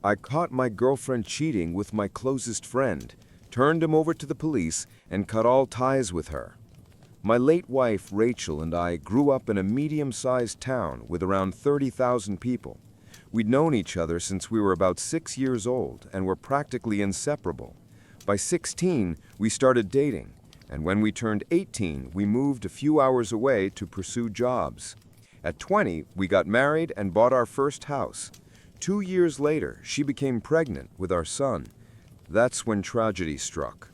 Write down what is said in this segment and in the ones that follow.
I caught my girlfriend cheating with my closest friend, turned him over to the police, and cut all ties with her. My late wife, Rachel, and I grew up in a medium-sized town with around 30,000 people. We'd known each other since we were about 6 years old and were practically inseparable. By 16, we started dating, and when we turned 18, we moved a few hours away to pursue jobs. At 20, we got married and bought our first house. 2 years later, she became pregnant with our son. That's when tragedy struck.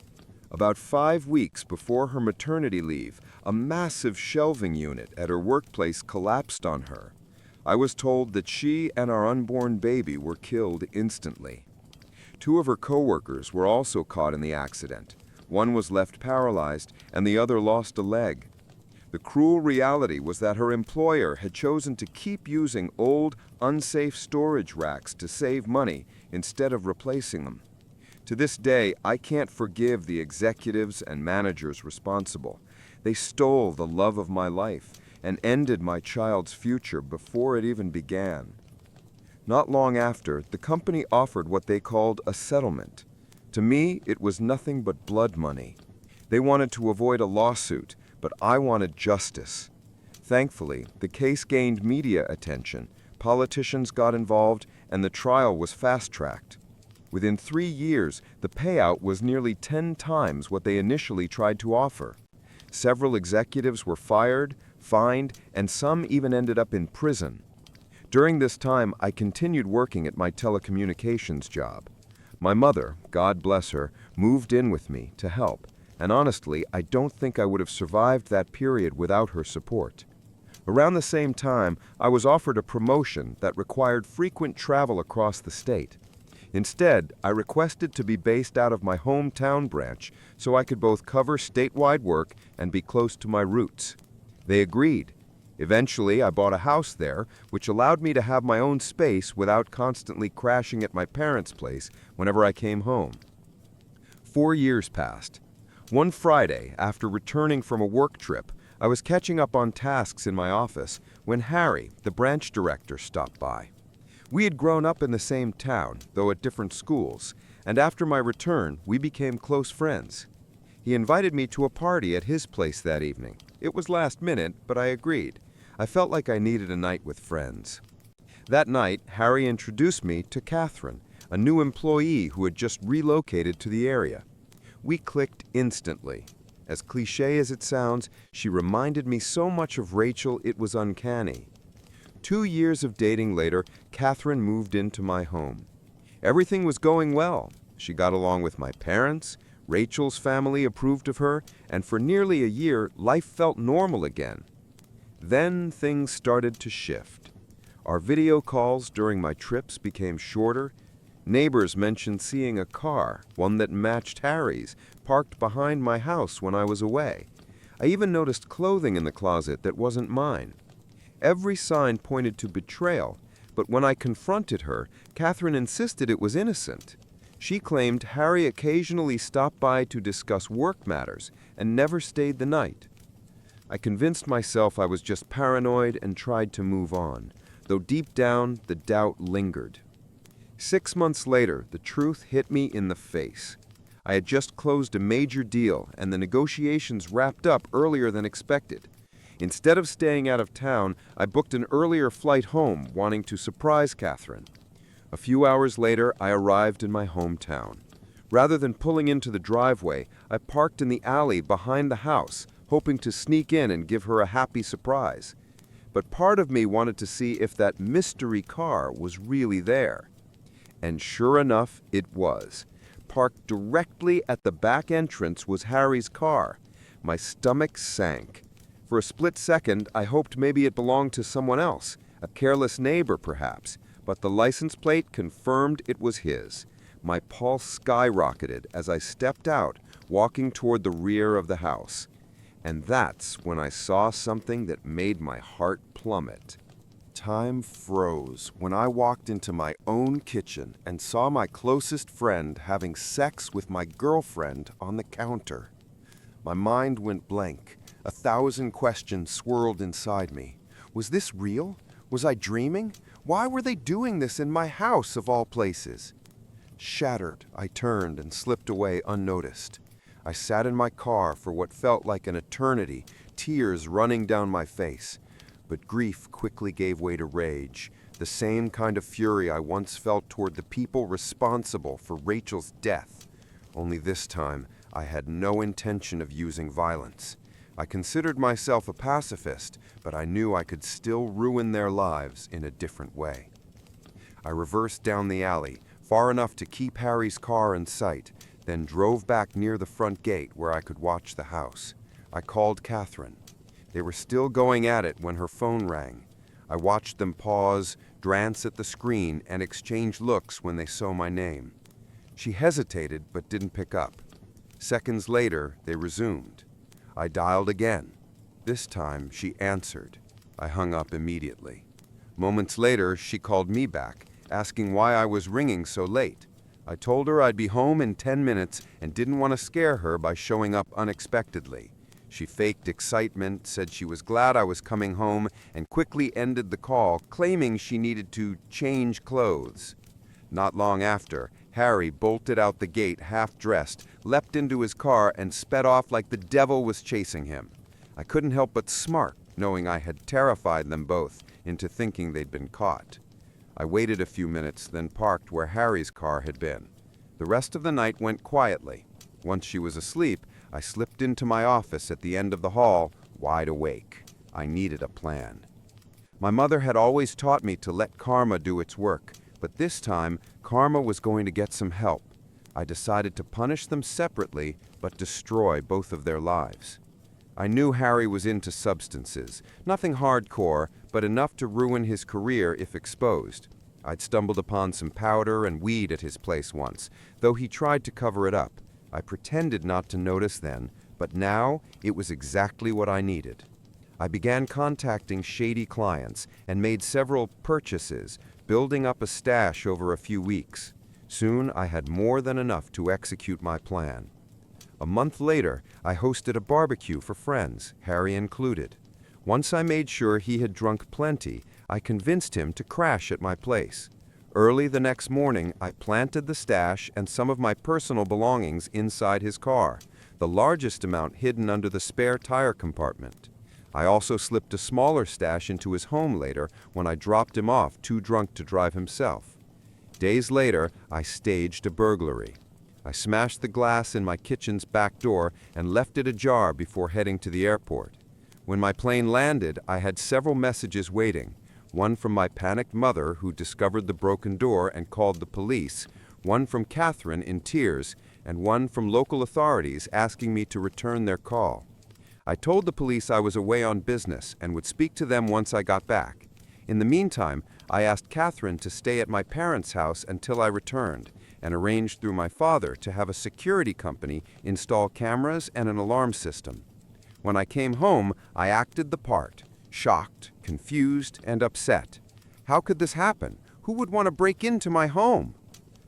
About 5 weeks before her maternity leave, a massive shelving unit at her workplace collapsed on her. I was told that she and our unborn baby were killed instantly. 2 of her co-workers were also caught in the accident. One was left paralyzed, and the other lost a leg. The cruel reality was that her employer had chosen to keep using old, unsafe storage racks to save money instead of replacing them. To this day, I can't forgive the executives and managers responsible. They stole the love of my life and ended my child's future before it even began. Not long after, the company offered what they called a settlement. To me, it was nothing but blood money. They wanted to avoid a lawsuit, but I wanted justice. Thankfully, the case gained media attention, politicians got involved, and the trial was fast-tracked. Within 3 years, the payout was nearly 10 times what they initially tried to offer. Several executives were fired, fined, and some even ended up in prison. During this time, I continued working at my telecommunications job. My mother, God bless her, moved in with me to help, and honestly, I don't think I would have survived that period without her support. Around the same time, I was offered a promotion that required frequent travel across the state. Instead, I requested to be based out of my hometown branch so I could both cover statewide work and be close to my roots. They agreed. Eventually, I bought a house there, which allowed me to have my own space without constantly crashing at my parents' place whenever I came home. 4 years passed. One Friday, after returning from a work trip, I was catching up on tasks in my office when Harry, the branch director, stopped by. We had grown up in the same town, though at different schools, and after my return, we became close friends. He invited me to a party at his place that evening. It was last minute, but I agreed. I felt like I needed a night with friends. That night, Harry introduced me to Catherine, a new employee who had just relocated to the area. We clicked instantly. As cliché as it sounds, she reminded me so much of Rachel it was uncanny. 2 years of dating later, Catherine moved into my home. Everything was going well. She got along with my parents, Rachel's family approved of her, and for nearly a year, life felt normal again. Then things started to shift. Our video calls during my trips became shorter. Neighbors mentioned seeing a car, one that matched Harry's, parked behind my house when I was away. I even noticed clothing in the closet that wasn't mine. Every sign pointed to betrayal, but when I confronted her, Catherine insisted it was innocent. She claimed Harry occasionally stopped by to discuss work matters and never stayed the night. I convinced myself I was just paranoid and tried to move on, though deep down the doubt lingered. 6 months later, the truth hit me in the face. I had just closed a major deal, and the negotiations wrapped up earlier than expected. Instead of staying out of town, I booked an earlier flight home, wanting to surprise Catherine. A few hours later, I arrived in my hometown. Rather than pulling into the driveway, I parked in the alley behind the house, hoping to sneak in and give her a happy surprise. But part of me wanted to see if that mystery car was really there. And sure enough, it was. Parked directly at the back entrance was Harry's car. My stomach sank. For a split second, I hoped maybe it belonged to someone else, a careless neighbor perhaps, but the license plate confirmed it was his. My pulse skyrocketed as I stepped out, walking toward the rear of the house. And that's when I saw something that made my heart plummet. Time froze when I walked into my own kitchen and saw my closest friend having sex with my girlfriend on the counter. My mind went blank. 1,000 questions swirled inside me. Was this real? Was I dreaming? Why were they doing this in my house, of all places? Shattered, I turned and slipped away unnoticed. I sat in my car for what felt like an eternity, tears running down my face. But grief quickly gave way to rage, the same kind of fury I once felt toward the people responsible for Rachel's death. Only this time, I had no intention of using violence. I considered myself a pacifist, but I knew I could still ruin their lives in a different way. I reversed down the alley, far enough to keep Harry's car in sight, then drove back near the front gate where I could watch the house. I called Catherine. They were still going at it when her phone rang. I watched them pause, glance at the screen, and exchange looks when they saw my name. She hesitated but didn't pick up. Seconds later, they resumed. I dialed again. This time, she answered. I hung up immediately. Moments later, she called me back, asking why I was ringing so late. I told her I'd be home in 10 minutes and didn't want to scare her by showing up unexpectedly. She faked excitement, said she was glad I was coming home, and quickly ended the call, claiming she needed to change clothes. Not long after, Harry bolted out the gate half-dressed, leapt into his car, and sped off like the devil was chasing him. I couldn't help but smirk, knowing I had terrified them both into thinking they'd been caught. I waited a few minutes, then parked where Harry's car had been. The rest of the night went quietly. Once she was asleep, I slipped into my office at the end of the hall, wide awake. I needed a plan. My mother had always taught me to let karma do its work, but this time, karma was going to get some help. I decided to punish them separately, but destroy both of their lives. I knew Harry was into substances, nothing hardcore, but enough to ruin his career if exposed. I'd stumbled upon some powder and weed at his place once, though he tried to cover it up. I pretended not to notice then, but now it was exactly what I needed. I began contacting shady clients and made several purchases, building up a stash over a few weeks. Soon I had more than enough to execute my plan. A month later, I hosted a barbecue for friends, Harry included. Once I made sure he had drunk plenty, I convinced him to crash at my place. Early the next morning, I planted the stash and some of my personal belongings inside his car, the largest amount hidden under the spare tire compartment. I also slipped a smaller stash into his home later when I dropped him off too drunk to drive himself. Days later, I staged a burglary. I smashed the glass in my kitchen's back door and left it ajar before heading to the airport. When my plane landed, I had several messages waiting. One from my panicked mother, who discovered the broken door and called the police, one from Catherine in tears, and one from local authorities asking me to return their call. I told the police I was away on business and would speak to them once I got back. In the meantime, I asked Catherine to stay at my parents' house until I returned, and arranged through my father to have a security company install cameras and an alarm system. When I came home, I acted the part, shocked, confused, and upset. How could this happen? Who would want to break into my home?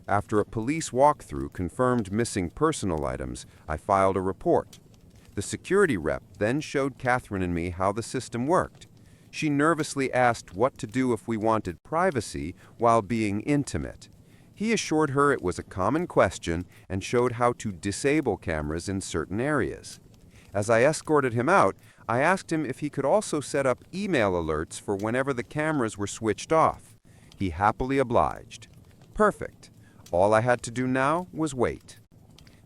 After a police walkthrough confirmed missing personal items, I filed a report. The security rep then showed Catherine and me how the system worked. She nervously asked what to do if we wanted privacy while being intimate. He assured her it was a common question and showed how to disable cameras in certain areas. As I escorted him out, I asked him if he could also set up email alerts for whenever the cameras were switched off. He happily obliged. Perfect. All I had to do now was wait.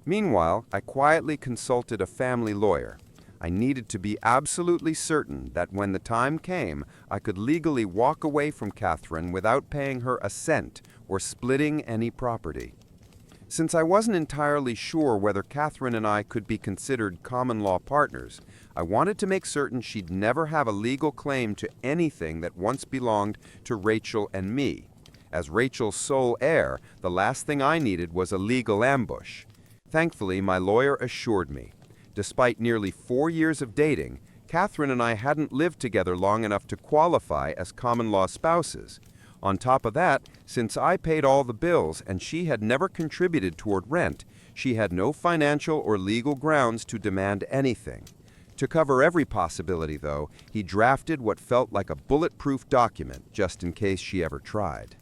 Meanwhile, I quietly consulted a family lawyer. I needed to be absolutely certain that when the time came, I could legally walk away from Catherine without paying her a cent or splitting any property. Since I wasn't entirely sure whether Catherine and I could be considered common-law partners, I wanted to make certain she'd never have a legal claim to anything that once belonged to Rachel and me. As Rachel's sole heir, the last thing I needed was a legal ambush. Thankfully, my lawyer assured me. Despite nearly 4 years of dating, Catherine and I hadn't lived together long enough to qualify as common-law spouses. On top of that, since I paid all the bills and she had never contributed toward rent, she had no financial or legal grounds to demand anything. To cover every possibility, though, he drafted what felt like a bulletproof document just in case she ever tried.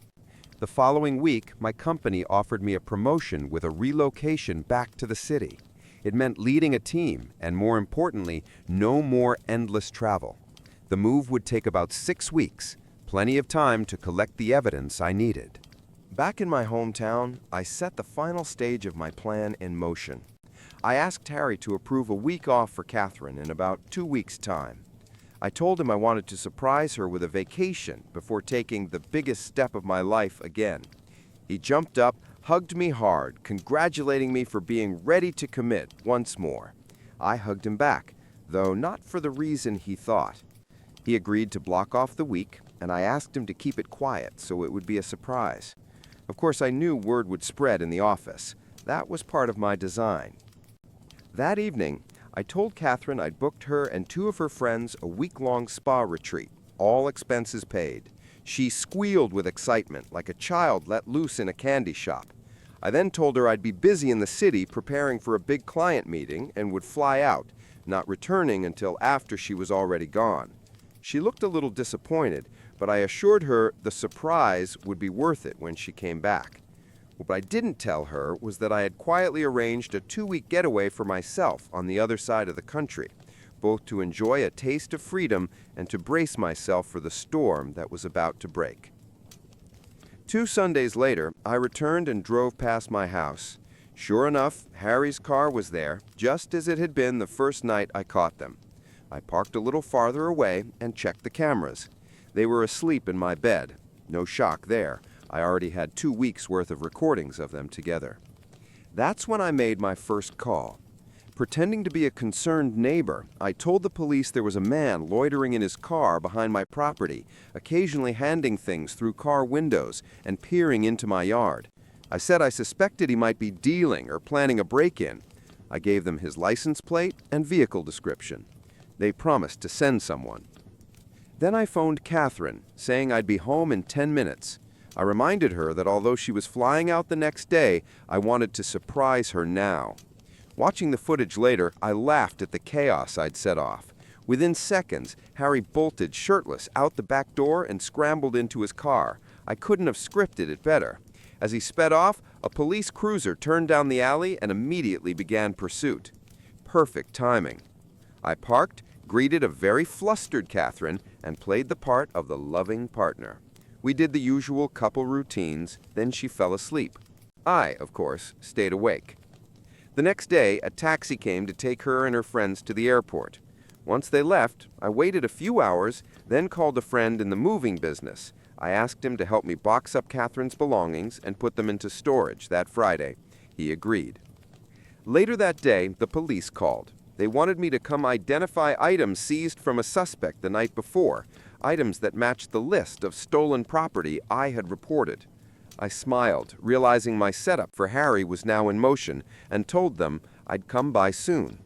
The following week, my company offered me a promotion with a relocation back to the city. It meant leading a team, and more importantly, no more endless travel. The move would take about 6 weeks, plenty of time to collect the evidence I needed. Back in my hometown, I set the final stage of my plan in motion. I asked Harry to approve a week off for Catherine in about 2 weeks' time. I told him I wanted to surprise her with a vacation before taking the biggest step of my life again. He jumped up, hugged me hard, congratulating me for being ready to commit once more. I hugged him back, though not for the reason he thought. He agreed to block off the week, and I asked him to keep it quiet so it would be a surprise. Of course, I knew word would spread in the office. That was part of my design. That evening, I told Catherine I'd booked her and 2 of her friends a week-long spa retreat, all expenses paid. She squealed with excitement, like a child let loose in a candy shop. I then told her I'd be busy in the city preparing for a big client meeting and would fly out, not returning until after she was already gone. She looked a little disappointed, but I assured her the surprise would be worth it when she came back. What I didn't tell her was that I had quietly arranged a 2-week getaway for myself on the other side of the country, both to enjoy a taste of freedom and to brace myself for the storm that was about to break. 2 Sundays later, I returned and drove past my house. Sure enough, Harry's car was there, just as it had been the first night I caught them. I parked a little farther away and checked the cameras. They were asleep in my bed. No shock there. I already had 2 weeks' worth of recordings of them together. That's when I made my first call. Pretending to be a concerned neighbor, I told the police there was a man loitering in his car behind my property, occasionally handing things through car windows and peering into my yard. I said I suspected he might be dealing or planning a break-in. I gave them his license plate and vehicle description. They promised to send someone. Then I phoned Catherine, saying I'd be home in 10 minutes. I reminded her that although she was flying out the next day, I wanted to surprise her now. Watching the footage later, I laughed at the chaos I'd set off. Within seconds, Harry bolted shirtless out the back door and scrambled into his car. I couldn't have scripted it better. As he sped off, a police cruiser turned down the alley and immediately began pursuit. Perfect timing. I parked, greeted a very flustered Catherine, and played the part of the loving partner. We did the usual couple routines, then she fell asleep. I, of course, stayed awake. The next day, a taxi came to take her and her friends to the airport. Once they left, I waited a few hours, then called a friend in the moving business. I asked him to help me box up Catherine's belongings and put them into storage that Friday. He agreed. Later that day, the police called. They wanted me to come identify items seized from a suspect the night before, items that matched the list of stolen property I had reported. I smiled, realizing my setup for Harry was now in motion, and told them I'd come by soon.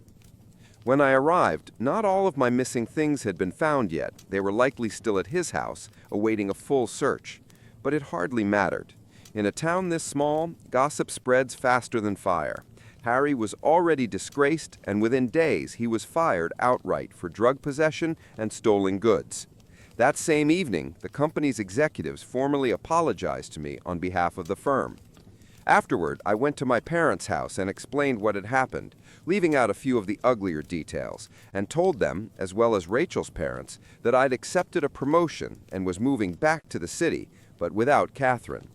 When I arrived, not all of my missing things had been found yet. They were likely still at his house, awaiting a full search. But it hardly mattered. In a town this small, gossip spreads faster than fire. Harry was already disgraced, and within days he was fired outright for drug possession and stolen goods. That same evening, the company's executives formally apologized to me on behalf of the firm. Afterward, I went to my parents' house and explained what had happened, leaving out a few of the uglier details, and told them, as well as Rachel's parents, that I'd accepted a promotion and was moving back to the city, but without Catherine.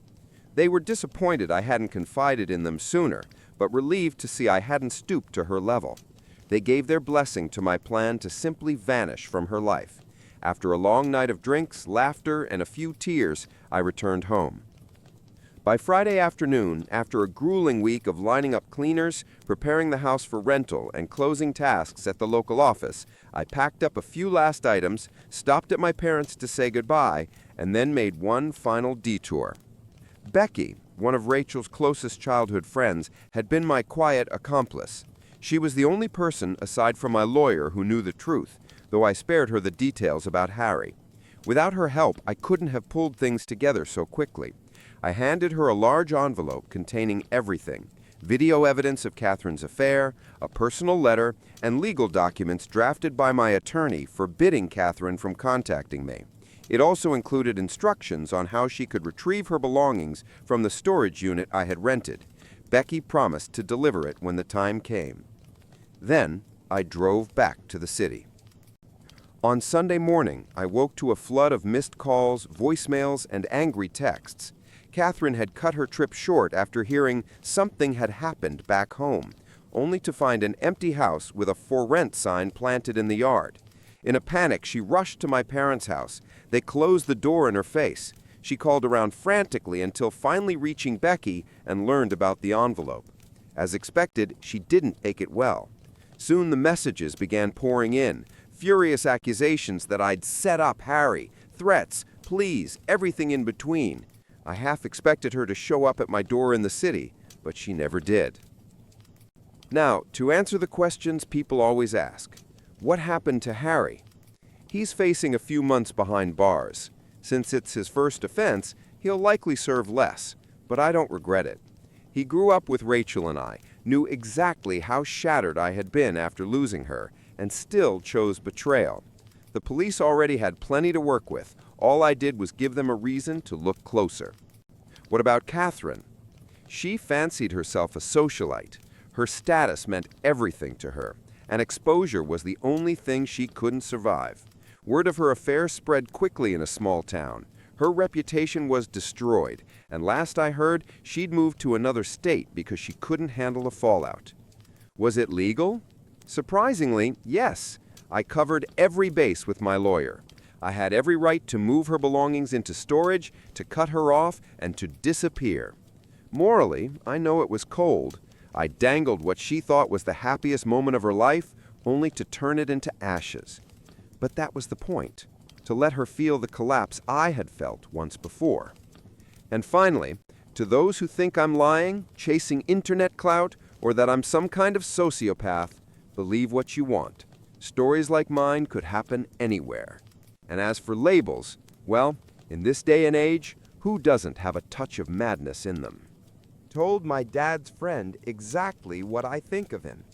They were disappointed I hadn't confided in them sooner, but relieved to see I hadn't stooped to her level. They gave their blessing to my plan to simply vanish from her life. After a long night of drinks, laughter, and a few tears, I returned home. By Friday afternoon, after a grueling week of lining up cleaners, preparing the house for rental, and closing tasks at the local office, I packed up a few last items, stopped at my parents to say goodbye, and then made one final detour. Becky, one of Rachel's closest childhood friends, had been my quiet accomplice. She was the only person, aside from my lawyer, who knew the truth, though I spared her the details about Harry. Without her help, I couldn't have pulled things together so quickly. I handed her a large envelope containing everything: video evidence of Catherine's affair, a personal letter, and legal documents drafted by my attorney forbidding Catherine from contacting me. It also included instructions on how she could retrieve her belongings from the storage unit I had rented. Becky promised to deliver it when the time came. Then I drove back to the city. On Sunday morning, I woke to a flood of missed calls, voicemails, and angry texts. Catherine had cut her trip short after hearing something had happened back home, only to find an empty house with a "for rent" sign planted in the yard. In a panic, she rushed to my parents' house. They closed the door in her face. She called around frantically until finally reaching Becky and learned about the envelope. As expected, she didn't take it well. Soon the messages began pouring in, furious accusations that I'd set up Harry, threats, pleas, everything in between. I half expected her to show up at my door in the city, but she never did. Now, to answer the questions people always ask, what happened to Harry? He's facing a few months behind bars. Since it's his first offense, he'll likely serve less, but I don't regret it. He grew up with Rachel and I, knew exactly how shattered I had been after losing her, and still chose betrayal. The police already had plenty to work with. All I did was give them a reason to look closer. What about Catherine? She fancied herself a socialite. Her status meant everything to her, and exposure was the only thing she couldn't survive. Word of her affair spread quickly in a small town. Her reputation was destroyed, and last I heard, she'd moved to another state because she couldn't handle the fallout. Was it legal? Surprisingly, yes. I covered every base with my lawyer. I had every right to move her belongings into storage, to cut her off, and to disappear. Morally, I know it was cold. I dangled what she thought was the happiest moment of her life, only to turn it into ashes. But that was the point, to let her feel the collapse I had felt once before. And finally, to those who think I'm lying, chasing internet clout, or that I'm some kind of sociopath, believe what you want. Stories like mine could happen anywhere. And as for labels, well, in this day and age, who doesn't have a touch of madness in them? Told my dad's friend exactly what I think of him.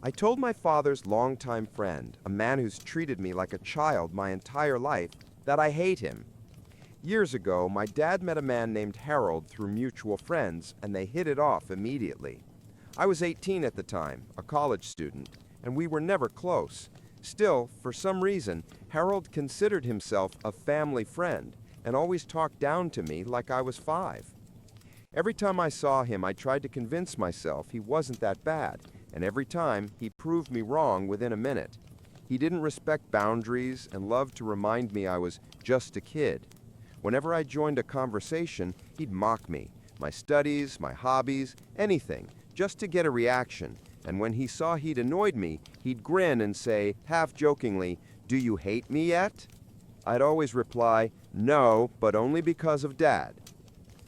I told my father's longtime friend, a man who's treated me like a child my entire life, that I hate him. Years ago, my dad met a man named Harold through mutual friends, and they hit it off immediately. I was 18 at the time, a college student, and we were never close. Still, for some reason, Harold considered himself a family friend and always talked down to me like I was 5. Every time I saw him, I tried to convince myself he wasn't that bad, and every time, he proved me wrong within a minute. He didn't respect boundaries and loved to remind me I was just a kid. Whenever I joined a conversation, he'd mock me, my studies, my hobbies, anything, just to get a reaction, and when he saw he'd annoyed me, he'd grin and say, half-jokingly, "Do you hate me yet?" I'd always reply, "No, but only because of Dad."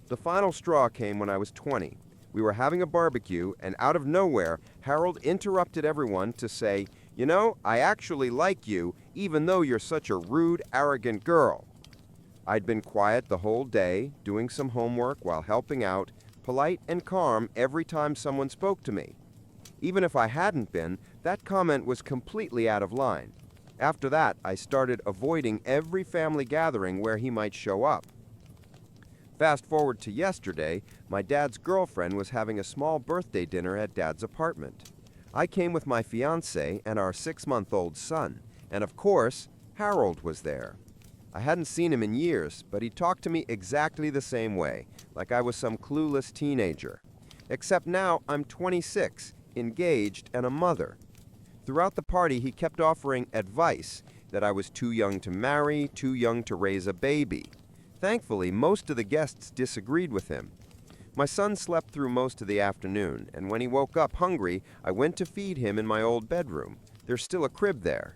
The final straw came when I was 20. We were having a barbecue, and out of nowhere, Harold interrupted everyone to say, "You know, I actually like you, even though you're such a rude, arrogant girl." I'd been quiet the whole day, doing some homework while helping out, polite and calm every time someone spoke to me. Even if I hadn't been, that comment was completely out of line. After that, I started avoiding every family gathering where he might show up. Fast forward to yesterday, my dad's girlfriend was having a small birthday dinner at Dad's apartment. I came with my fiancé and our 6-month-old son, and of course, Harold was there. I hadn't seen him in years, but he talked to me exactly the same way, like I was some clueless teenager. Except now I'm 26, engaged, and a mother. Throughout the party, he kept offering advice that I was too young to marry, too young to raise a baby. Thankfully, most of the guests disagreed with him. My son slept through most of the afternoon, and when he woke up hungry, I went to feed him in my old bedroom. There's still a crib there.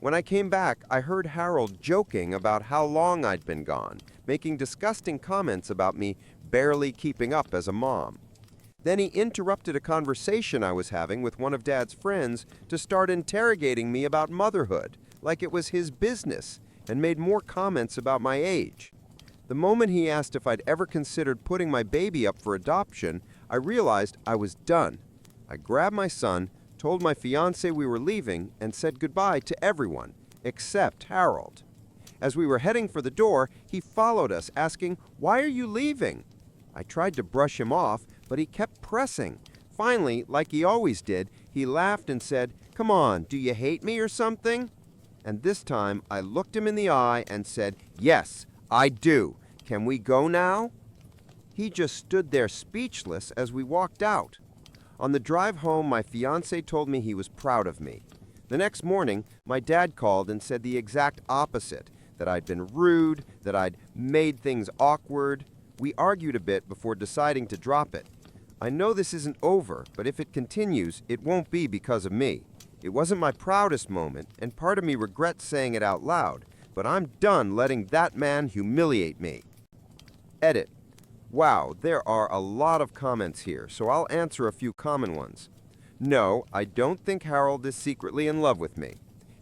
When I came back, I heard Harold joking about how long I'd been gone, making disgusting comments about me barely keeping up as a mom. Then he interrupted a conversation I was having with one of Dad's friends to start interrogating me about motherhood, like it was his business, and made more comments about my age. The moment he asked if I'd ever considered putting my baby up for adoption, I realized I was done. I grabbed my son, told my fiancé we were leaving, and said goodbye to everyone, except Harold. As we were heading for the door, he followed us, asking, "Why are you leaving?" I tried to brush him off, but he kept pressing. Finally, like he always did, he laughed and said, "Come on, do you hate me or something?" And this time, I looked him in the eye and said, "Yes, I do. Can we go now?" He just stood there speechless as we walked out. On the drive home, my fiancé told me he was proud of me. The next morning, my dad called and said the exact opposite, that I'd been rude, that I'd made things awkward. We argued a bit before deciding to drop it. I know this isn't over, but if it continues, it won't be because of me. It wasn't my proudest moment, and part of me regrets saying it out loud, but I'm done letting that man humiliate me. Edit. Wow, there are a lot of comments here, so I'll answer a few common ones. No, I don't think Harold is secretly in love with me.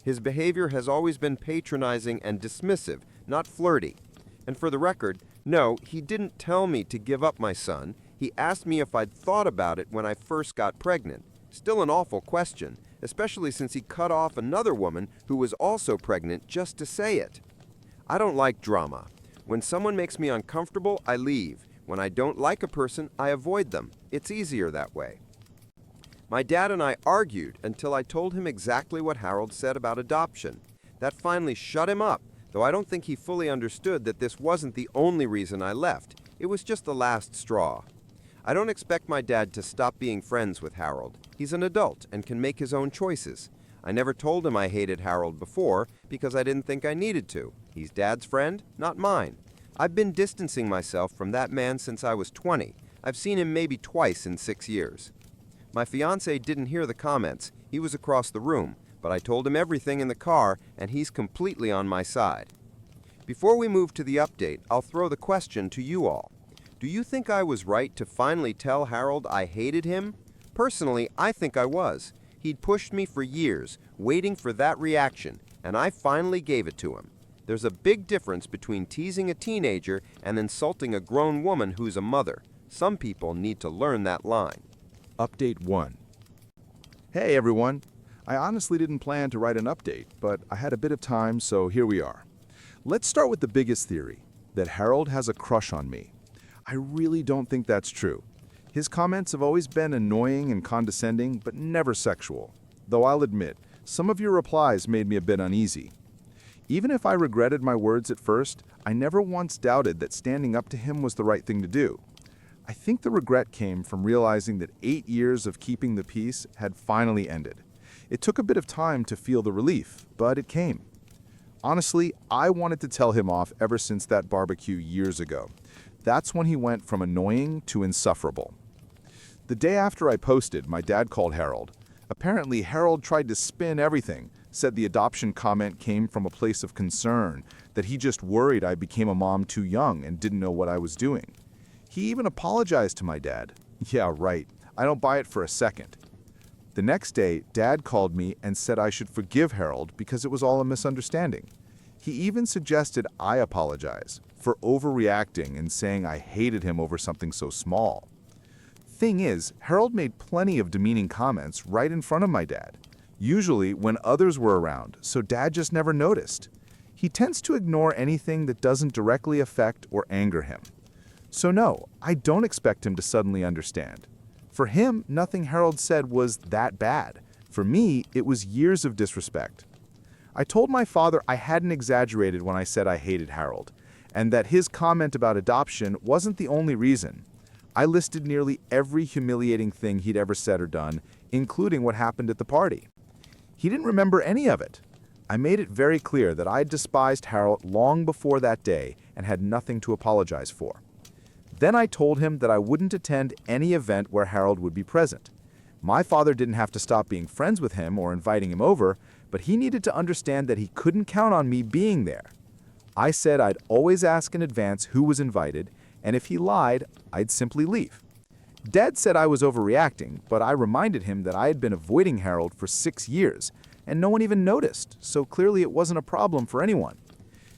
His behavior has always been patronizing and dismissive, not flirty. And for the record, no, he didn't tell me to give up my son. He asked me if I'd thought about it when I first got pregnant. Still an awful question, especially since he cut off another woman who was also pregnant just to say it. I don't like drama. When someone makes me uncomfortable, I leave. When I don't like a person, I avoid them. It's easier that way. My dad and I argued until I told him exactly what Harold said about adoption. That finally shut him up, though I don't think he fully understood that this wasn't the only reason I left. It was just the last straw. I don't expect my dad to stop being friends with Harold. He's an adult and can make his own choices. I never told him I hated Harold before because I didn't think I needed to. He's Dad's friend, not mine. I've been distancing myself from that man since I was 20. I've seen him maybe twice in 6 years. My fiancé didn't hear the comments. He was across the room, but I told him everything in the car, and he's completely on my side. Before we move to the update, I'll throw the question to you all. Do you think I was right to finally tell Harold I hated him? Personally, I think I was. He'd pushed me for years, waiting for that reaction, and I finally gave it to him. There's a big difference between teasing a teenager and insulting a grown woman who's a mother. Some people need to learn that line. Update 1. Hey everyone. I honestly didn't plan to write an update, but I had a bit of time, so here we are. Let's start with the biggest theory, that Harold has a crush on me. I really don't think that's true. His comments have always been annoying and condescending, but never sexual. Though I'll admit, some of your replies made me a bit uneasy. Even if I regretted my words at first, I never once doubted that standing up to him was the right thing to do. I think the regret came from realizing that 8 years of keeping the peace had finally ended. It took a bit of time to feel the relief, but it came. Honestly, I wanted to tell him off ever since that barbecue years ago. That's when he went from annoying to insufferable. The day after I posted, my dad called Harold. Apparently, Harold tried to spin everything, said the adoption comment came from a place of concern, that he just worried I became a mom too young and didn't know what I was doing. He even apologized to my dad. Yeah, right. I don't buy it for a second. The next day, Dad called me and said I should forgive Harold because it was all a misunderstanding. He even suggested I apologize for overreacting and saying I hated him over something so small. Thing is, Harold made plenty of demeaning comments right in front of my dad, usually when others were around, so Dad just never noticed. He tends to ignore anything that doesn't directly affect or anger him. So no, I don't expect him to suddenly understand. For him, nothing Harold said was that bad. For me, it was years of disrespect. I told my father I hadn't exaggerated when I said I hated Harold, and that his comment about adoption wasn't the only reason. I listed nearly every humiliating thing he'd ever said or done, including what happened at the party. He didn't remember any of it. I made it very clear that I despised Harold long before that day and had nothing to apologize for. Then I told him that I wouldn't attend any event where Harold would be present. My father didn't have to stop being friends with him or inviting him over, but he needed to understand that he couldn't count on me being there. I said I'd always ask in advance who was invited, and if he lied, I'd simply leave. Dad said I was overreacting, but I reminded him that I had been avoiding Harold for 6 years, and no one even noticed, so clearly it wasn't a problem for anyone.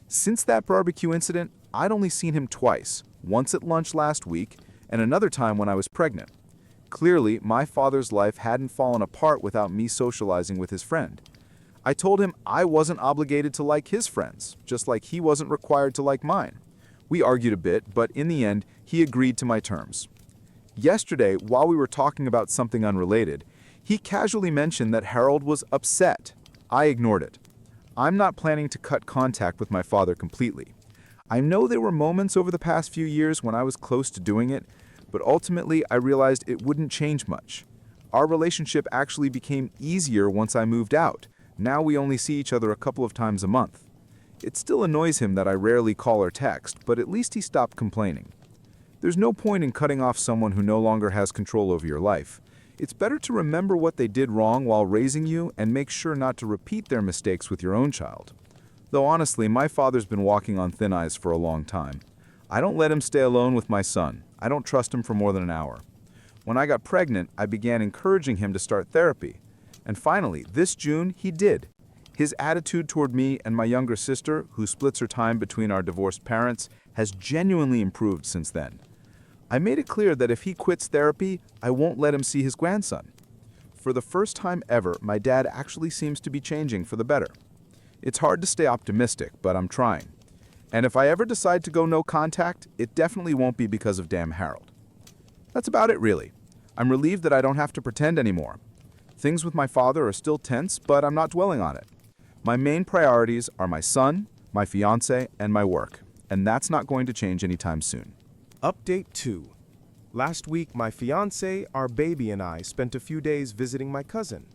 Since that barbecue incident, I'd only seen him twice, once at lunch last week, and another time when I was pregnant. Clearly, my father's life hadn't fallen apart without me socializing with his friend. I told him I wasn't obligated to like his friends, just like he wasn't required to like mine. We argued a bit, but in the end, he agreed to my terms. Yesterday, while we were talking about something unrelated, he casually mentioned that Harold was upset. I ignored it. I'm not planning to cut contact with my father completely. I know there were moments over the past few years when I was close to doing it, but ultimately I realized it wouldn't change much. Our relationship actually became easier once I moved out. Now we only see each other a couple of times a month. It still annoys him that I rarely call or text, but at least he stopped complaining. There's no point in cutting off someone who no longer has control over your life. It's better to remember what they did wrong while raising you and make sure not to repeat their mistakes with your own child. Though honestly, my father's been walking on thin ice for a long time. I don't let him stay alone with my son. I don't trust him for more than an hour. When I got pregnant, I began encouraging him to start therapy. And finally, this June, he did. His attitude toward me and my younger sister, who splits her time between our divorced parents, has genuinely improved since then. I made it clear that if he quits therapy, I won't let him see his grandson. For the first time ever, my dad actually seems to be changing for the better. It's hard to stay optimistic, but I'm trying. And if I ever decide to go no contact, it definitely won't be because of damn Harold. That's about it, really. I'm relieved that I don't have to pretend anymore. Things with my father are still tense, but I'm not dwelling on it. My main priorities are my son, my fiancé, and my work, and that's not going to change anytime soon. Update 2. Last week, my fiancé, our baby, and I spent a few days visiting my cousin.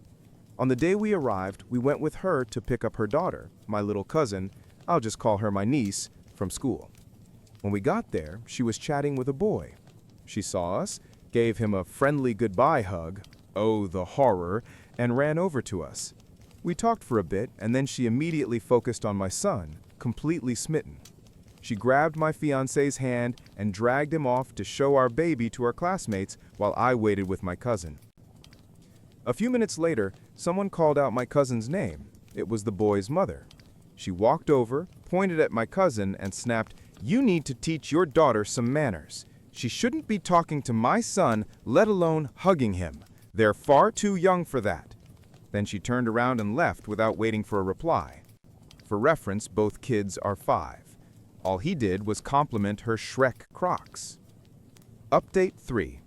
On the day we arrived, we went with her to pick up her daughter, my little cousin, I'll just call her my niece, from school. When we got there, she was chatting with a boy. She saw us, gave him a friendly goodbye hug, oh the horror, and ran over to us. We talked for a bit, and then she immediately focused on my son, completely smitten. She grabbed my fiancé's hand and dragged him off to show our baby to our classmates while I waited with my cousin. A few minutes later, someone called out my cousin's name. It was the boy's mother. She walked over, pointed at my cousin, and snapped, "You need to teach your daughter some manners. She shouldn't be talking to my son, let alone hugging him. They're far too young for that." Then she turned around and left without waiting for a reply. For reference, both kids are 5. All he did was compliment her Shrek Crocs. Update 3.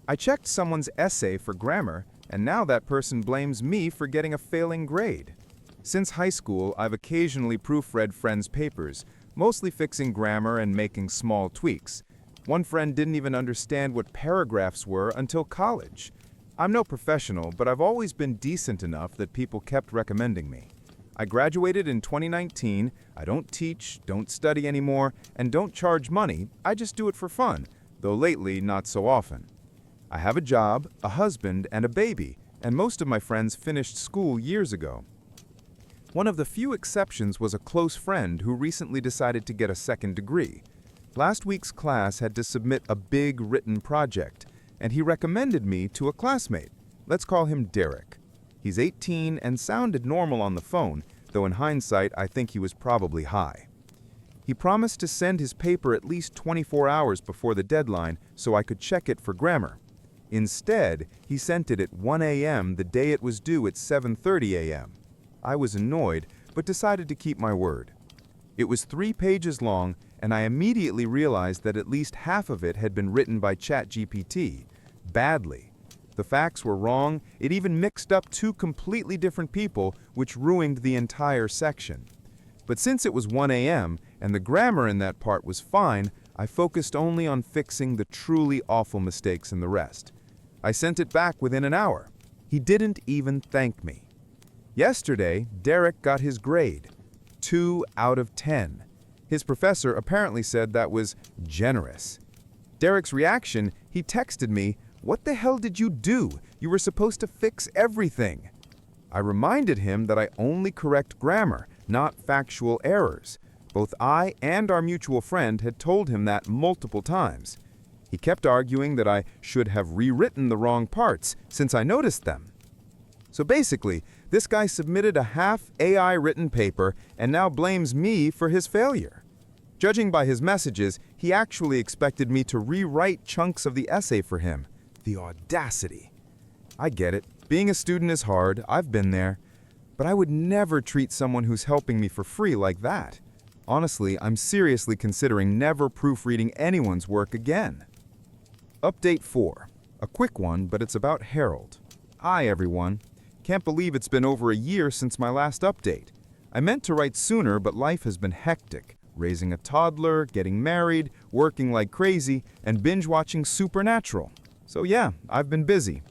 I checked someone's essay for grammar, and now that person blames me for getting a failing grade. Since high school, I've occasionally proofread friends' papers, mostly fixing grammar and making small tweaks. One friend didn't even understand what paragraphs were until college. I'm no professional, but I've always been decent enough that people kept recommending me. I graduated in 2019, I don't teach, don't study anymore, and don't charge money, I just do it for fun, though lately not so often. I have a job, a husband, and a baby, and most of my friends finished school years ago. One of the few exceptions was a close friend who recently decided to get a second degree. Last week's class had to submit a big written project, and he recommended me to a classmate. Let's call him Derek. He's 18 and sounded normal on the phone, though in hindsight I think he was probably high. He promised to send his paper at least 24 hours before the deadline so I could check it for grammar. Instead, he sent it at 1 a.m. the day it was due at 7:30 a.m. I was annoyed, but decided to keep my word. It was 3 pages long, and I immediately realized that at least half of it had been written by ChatGPT, badly. The facts were wrong, it even mixed up 2 completely different people, which ruined the entire section. But since it was 1 a.m. and the grammar in that part was fine, I focused only on fixing the truly awful mistakes in the rest. I sent it back within an hour. He didn't even thank me. Yesterday, Derek got his grade, 2 out of 10. His professor apparently said that was generous. Derek's reaction, he texted me, "What the hell did you do? You were supposed to fix everything." I reminded him that I only correct grammar, not factual errors. Both I and our mutual friend had told him that multiple times. He kept arguing that I should have rewritten the wrong parts since I noticed them. So basically, this guy submitted a half AI written paper and now blames me for his failure. Judging by his messages, he actually expected me to rewrite chunks of the essay for him. The audacity. I get it. Being a student is hard. I've been there. But I would never treat someone who's helping me for free like that. Honestly, I'm seriously considering never proofreading anyone's work again. Update 4. A quick one, but it's about Harold. Hi, everyone. Can't believe it's been over a year since my last update. I meant to write sooner, but life has been hectic. Raising a toddler, getting married, working like crazy, and binge-watching Supernatural. So yeah, I've been busy.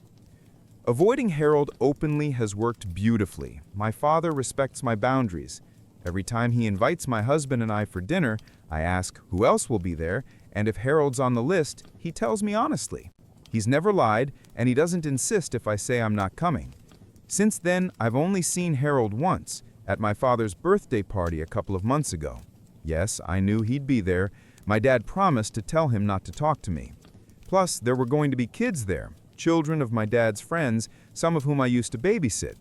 Avoiding Harold openly has worked beautifully. My father respects my boundaries. Every time he invites my husband and I for dinner, I ask who else will be there, and if Harold's on the list, he tells me honestly. He's never lied, and he doesn't insist if I say I'm not coming. Since then, I've only seen Harold once, at my father's birthday party a couple of months ago. Yes, I knew he'd be there. My dad promised to tell him not to talk to me. Plus, there were going to be kids there, children of my dad's friends, some of whom I used to babysit.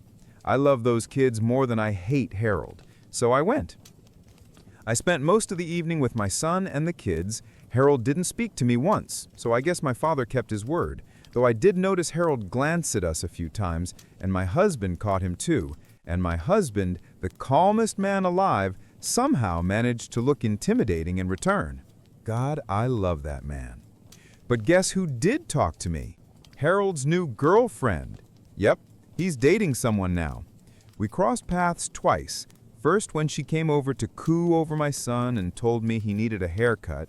I love those kids more than I hate Harold, so I went. I spent most of the evening with my son and the kids. Harold didn't speak to me once, so I guess my father kept his word, though I did notice Harold glance at us a few times, and my husband caught him too, and my husband, the calmest man alive, somehow managed to look intimidating in return. God, I love that man. But guess who did talk to me? Harold's new girlfriend. Yep, he's dating someone now. We crossed paths twice. First when she came over to coo over my son and told me he needed a haircut.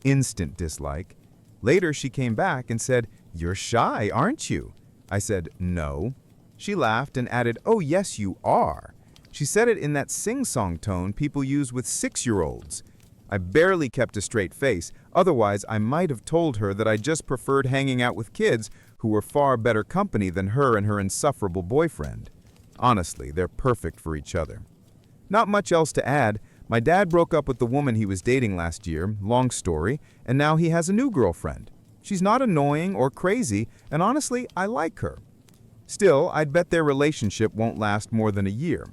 Instant dislike. Later she came back and said, "You're shy, aren't you?" I said, "No." She laughed and added, "Oh yes, you are." She said it in that sing-song tone people use with 6-year-olds. I barely kept a straight face, otherwise I might have told her that I just preferred hanging out with kids who were far better company than her and her insufferable boyfriend. Honestly, they're perfect for each other. Not much else to add. My dad broke up with the woman he was dating last year, long story, and now he has a new girlfriend. She's not annoying or crazy, and honestly, I like her. Still, I'd bet their relationship won't last more than a year.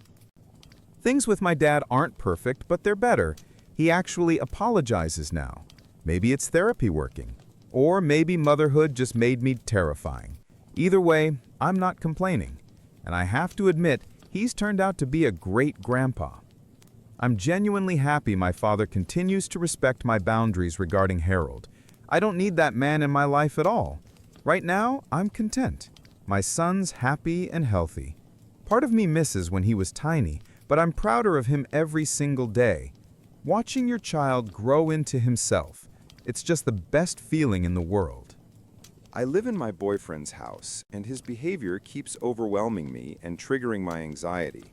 Things with my dad aren't perfect, but they're better. He actually apologizes now. Maybe it's therapy working. Or maybe motherhood just made me terrifying. Either way, I'm not complaining. And I have to admit, he's turned out to be a great grandpa. I'm genuinely happy my father continues to respect my boundaries regarding Harold. I don't need that man in my life at all. Right now, I'm content. My son's happy and healthy. Part of me misses when he was tiny, but I'm prouder of him every single day. Watching your child grow into himself, it's just the best feeling in the world. I live in my boyfriend's house, and his behavior keeps overwhelming me and triggering my anxiety.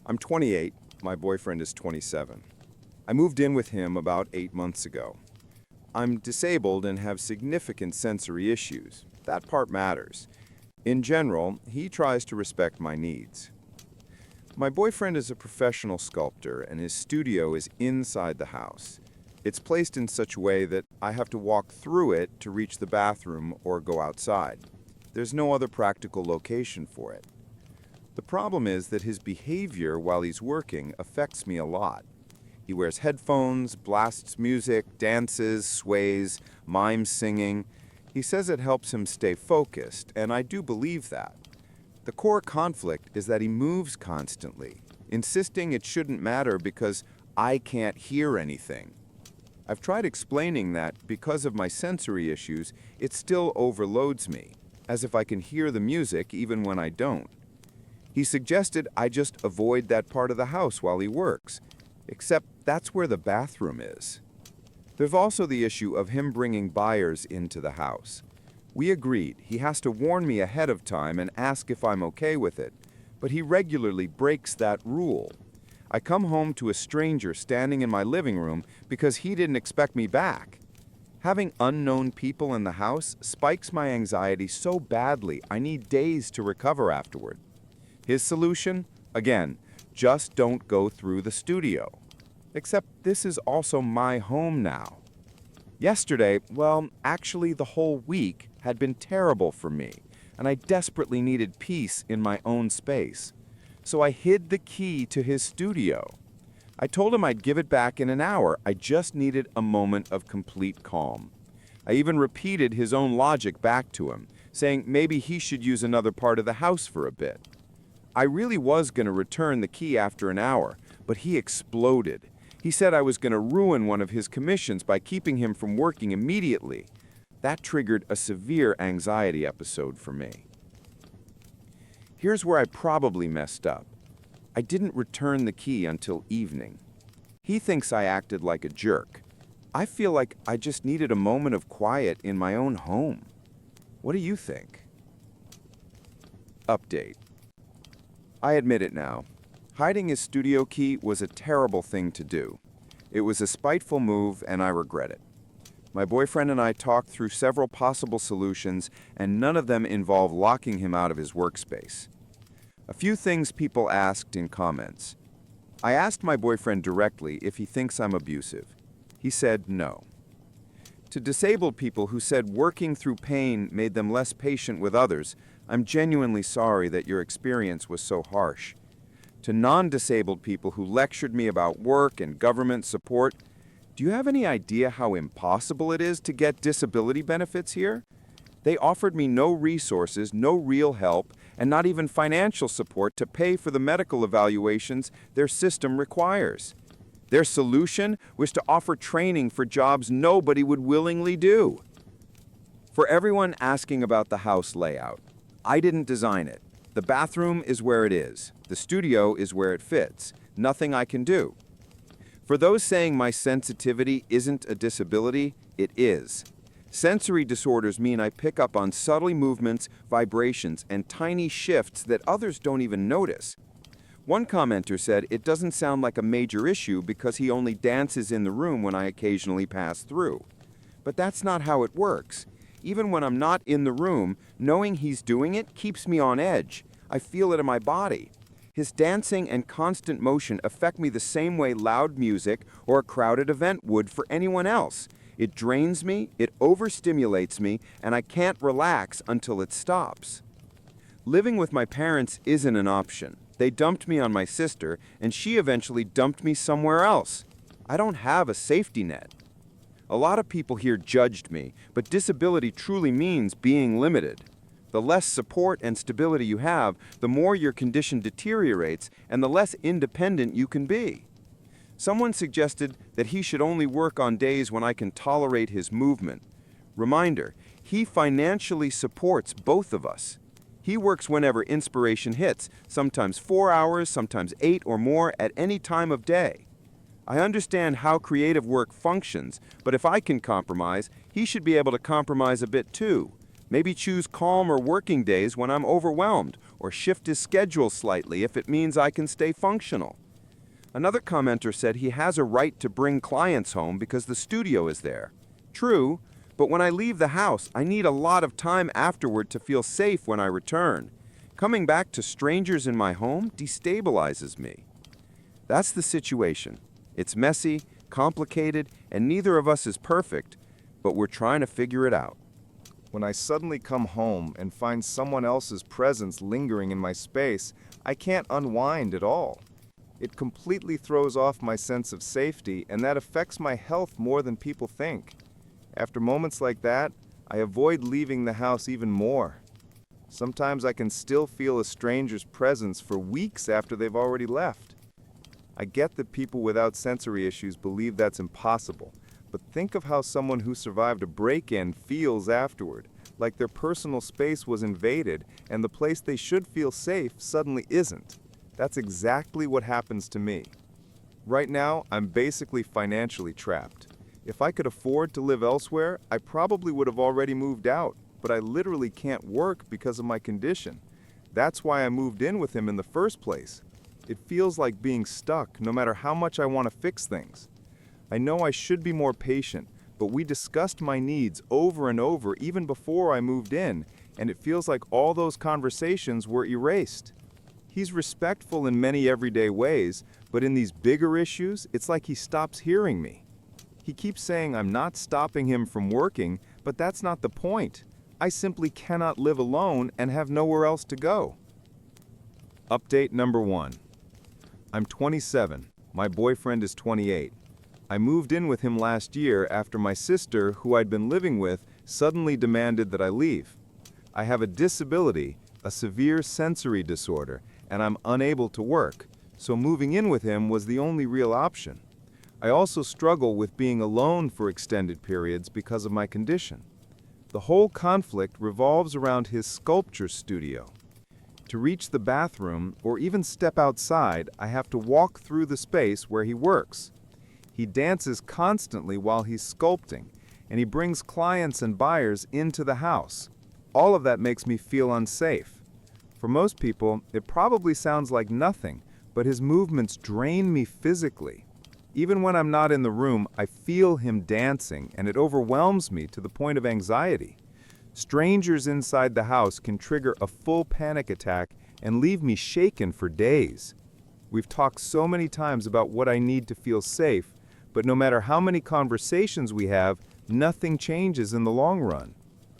I'm 28, my boyfriend is 27. I moved in with him about 8 months ago. I'm disabled and have significant sensory issues. That part matters. In general, he tries to respect my needs. My boyfriend is a professional sculptor, and his studio is inside the house. It's placed in such a way that I have to walk through it to reach the bathroom or go outside. There's no other practical location for it. The problem is that his behavior while he's working affects me a lot. He wears headphones, blasts music, dances, sways, mimes singing. He says it helps him stay focused, and I do believe that. The core conflict is that he moves constantly, insisting it shouldn't matter because I can't hear anything. I've tried explaining that because of my sensory issues, it still overloads me, as if I can hear the music even when I don't. He suggested I just avoid that part of the house while he works, except that's where the bathroom is. There's also the issue of him bringing buyers into the house. We agreed he has to warn me ahead of time and ask if I'm okay with it, but he regularly breaks that rule. I come home to a stranger standing in my living room because he didn't expect me back. Having unknown people in the house spikes my anxiety so badly I need days to recover afterward. His solution? Again, just don't go through the studio. Except this is also my home now. Yesterday, well, actually the whole week had been terrible for me, and I desperately needed peace in my own space. So I hid the key to his studio. I told him I'd give it back in an hour. I just needed a moment of complete calm. I even repeated his own logic back to him, saying maybe he should use another part of the house for a bit. I really was going to return the key after an hour, but he exploded. He said I was going to ruin one of his commissions by keeping him from working immediately. That triggered a severe anxiety episode for me. Here's where I probably messed up. I didn't return the key until evening. He thinks I acted like a jerk. I feel like I just needed a moment of quiet in my own home. What do you think? Update. I admit it now. Hiding his studio key was a terrible thing to do. It was a spiteful move, and I regret it. My boyfriend and I talked through several possible solutions, and none of them involve locking him out of his workspace. A few things people asked in comments. I asked my boyfriend directly if he thinks I'm abusive. He said no. To disabled people who said working through pain made them less patient with others, I'm genuinely sorry that your experience was so harsh. To non-disabled people who lectured me about work and government support, do you have any idea how impossible it is to get disability benefits here? They offered me no resources, no real help, and not even financial support to pay for the medical evaluations their system requires. Their solution was to offer training for jobs nobody would willingly do. For everyone asking about the house layout, I didn't design it. The bathroom is where it is. The studio is where it fits. Nothing I can do. For those saying my sensitivity isn't a disability, it is. Sensory disorders mean I pick up on subtle movements, vibrations, and tiny shifts that others don't even notice. One commenter said it doesn't sound like a major issue because he only dances in the room when I occasionally pass through. But that's not how it works. Even when I'm not in the room, knowing he's doing it keeps me on edge. I feel it in my body. His dancing and constant motion affect me the same way loud music or a crowded event would for anyone else. It drains me, it overstimulates me, and I can't relax until it stops. Living with my parents isn't an option. They dumped me on my sister, and she eventually dumped me somewhere else. I don't have a safety net. A lot of people here judged me, but disability truly means being limited. The less support and stability you have, the more your condition deteriorates and the less independent you can be. Someone suggested that he should only work on days when I can tolerate his movement. Reminder, he financially supports both of us. He works whenever inspiration hits, sometimes 4 hours, sometimes 8 or more at any time of day. I understand how creative work functions, but if I can compromise, he should be able to compromise a bit too. Maybe choose calmer working days when I'm overwhelmed, or shift his schedule slightly if it means I can stay functional. Another commenter said he has a right to bring clients home because the studio is there. True, but when I leave the house, I need a lot of time afterward to feel safe when I return. Coming back to strangers in my home destabilizes me. That's the situation. It's messy, complicated, and neither of us is perfect, but we're trying to figure it out. When I suddenly come home and find someone else's presence lingering in my space, I can't unwind at all. It completely throws off my sense of safety, and that affects my health more than people think. After moments like that, I avoid leaving the house even more. Sometimes I can still feel a stranger's presence for weeks after they've already left. I get that people without sensory issues believe that's impossible, but think of how someone who survived a break-in feels afterward, like their personal space was invaded and the place they should feel safe suddenly isn't. That's exactly what happens to me. Right now, I'm basically financially trapped. If I could afford to live elsewhere, I probably would have already moved out, but I literally can't work because of my condition. That's why I moved in with him in the first place. It feels like being stuck no matter how much I want to fix things. I know I should be more patient, but we discussed my needs over and over even before I moved in, and it feels like all those conversations were erased. He's respectful in many everyday ways, but in these bigger issues, it's like he stops hearing me. He keeps saying I'm not stopping him from working, but that's not the point. I simply cannot live alone and have nowhere else to go. Update number 1. I'm 27. My boyfriend is 28. I moved in with him last year after my sister, who I'd been living with, suddenly demanded that I leave. I have a disability, a severe sensory disorder, and I'm unable to work, so moving in with him was the only real option. I also struggle with being alone for extended periods because of my condition. The whole conflict revolves around his sculpture studio. To reach the bathroom or even step outside, I have to walk through the space where he works. He dances constantly while he's sculpting, and he brings clients and buyers into the house. All of that makes me feel unsafe. For most people, it probably sounds like nothing, but his movements drain me physically. Even when I'm not in the room, I feel him dancing, and it overwhelms me to the point of anxiety. Strangers inside the house can trigger a full panic attack and leave me shaken for days. We've talked so many times about what I need to feel safe, but no matter how many conversations we have, nothing changes in the long run.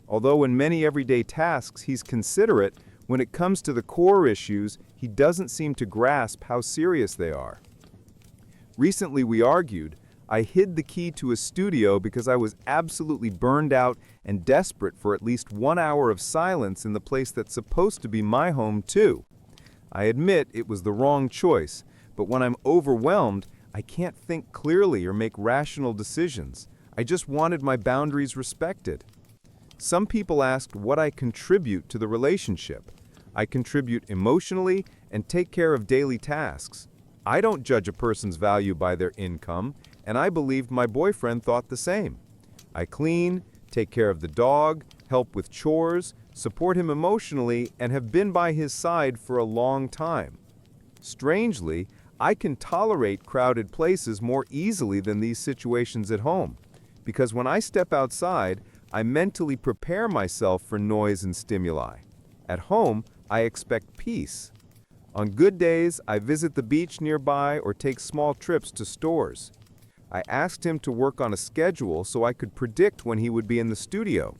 Although in many everyday tasks he's considerate, when it comes to the core issues, he doesn't seem to grasp how serious they are. Recently we argued. I hid the key to his studio because I was absolutely burned out and desperate for at least 1 hour of silence in the place that's supposed to be my home too. I admit it was the wrong choice, but when I'm overwhelmed, I can't think clearly or make rational decisions. I just wanted my boundaries respected. Some people asked what I contribute to the relationship. I contribute emotionally and take care of daily tasks. I don't judge a person's value by their income, and I believed my boyfriend thought the same. I clean, take care of the dog, help with chores, support him emotionally, and have been by his side for a long time. Strangely, I can tolerate crowded places more easily than these situations at home, because when I step outside, I mentally prepare myself for noise and stimuli. At home, I expect peace. On good days, I visit the beach nearby or take small trips to stores. I asked him to work on a schedule so I could predict when he would be in the studio.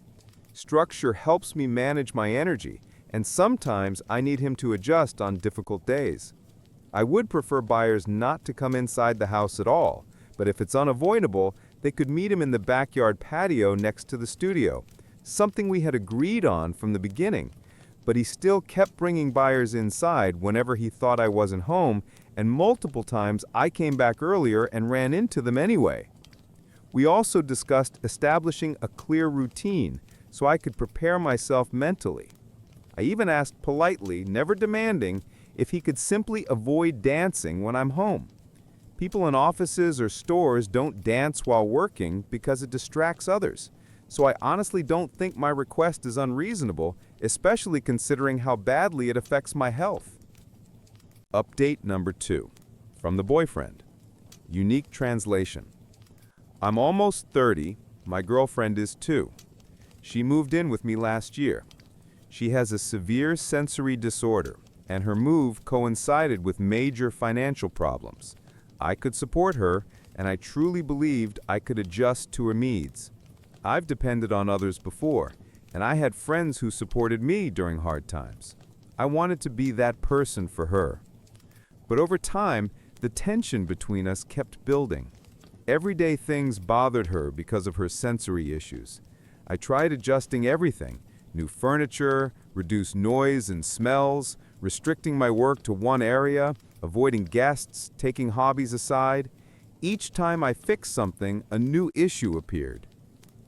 Structure helps me manage my energy, and sometimes I need him to adjust on difficult days. I would prefer buyers not to come inside the house at all, but if it's unavoidable, they could meet him in the backyard patio next to the studio, something we had agreed on from the beginning. But he still kept bringing buyers inside whenever he thought I wasn't home, and multiple times I came back earlier and ran into them anyway. We also discussed establishing a clear routine so I could prepare myself mentally. I even asked politely, never demanding, if he could simply avoid dancing when I'm home. People in offices or stores don't dance while working because it distracts others. So I honestly don't think my request is unreasonable, especially considering how badly it affects my health. Update number 2. From the boyfriend. Unique translation. I'm almost 30. My girlfriend is 2. She moved in with me last year. She has a severe sensory disorder, and her move coincided with major financial problems. I could support her, and I truly believed I could adjust to her needs. I've depended on others before, and I had friends who supported me during hard times. I wanted to be that person for her. But over time, the tension between us kept building. Everyday things bothered her because of her sensory issues. I tried adjusting everything: new furniture, reduced noise and smells, restricting my work to one area, avoiding guests, taking hobbies aside. Each time I fixed something, a new issue appeared.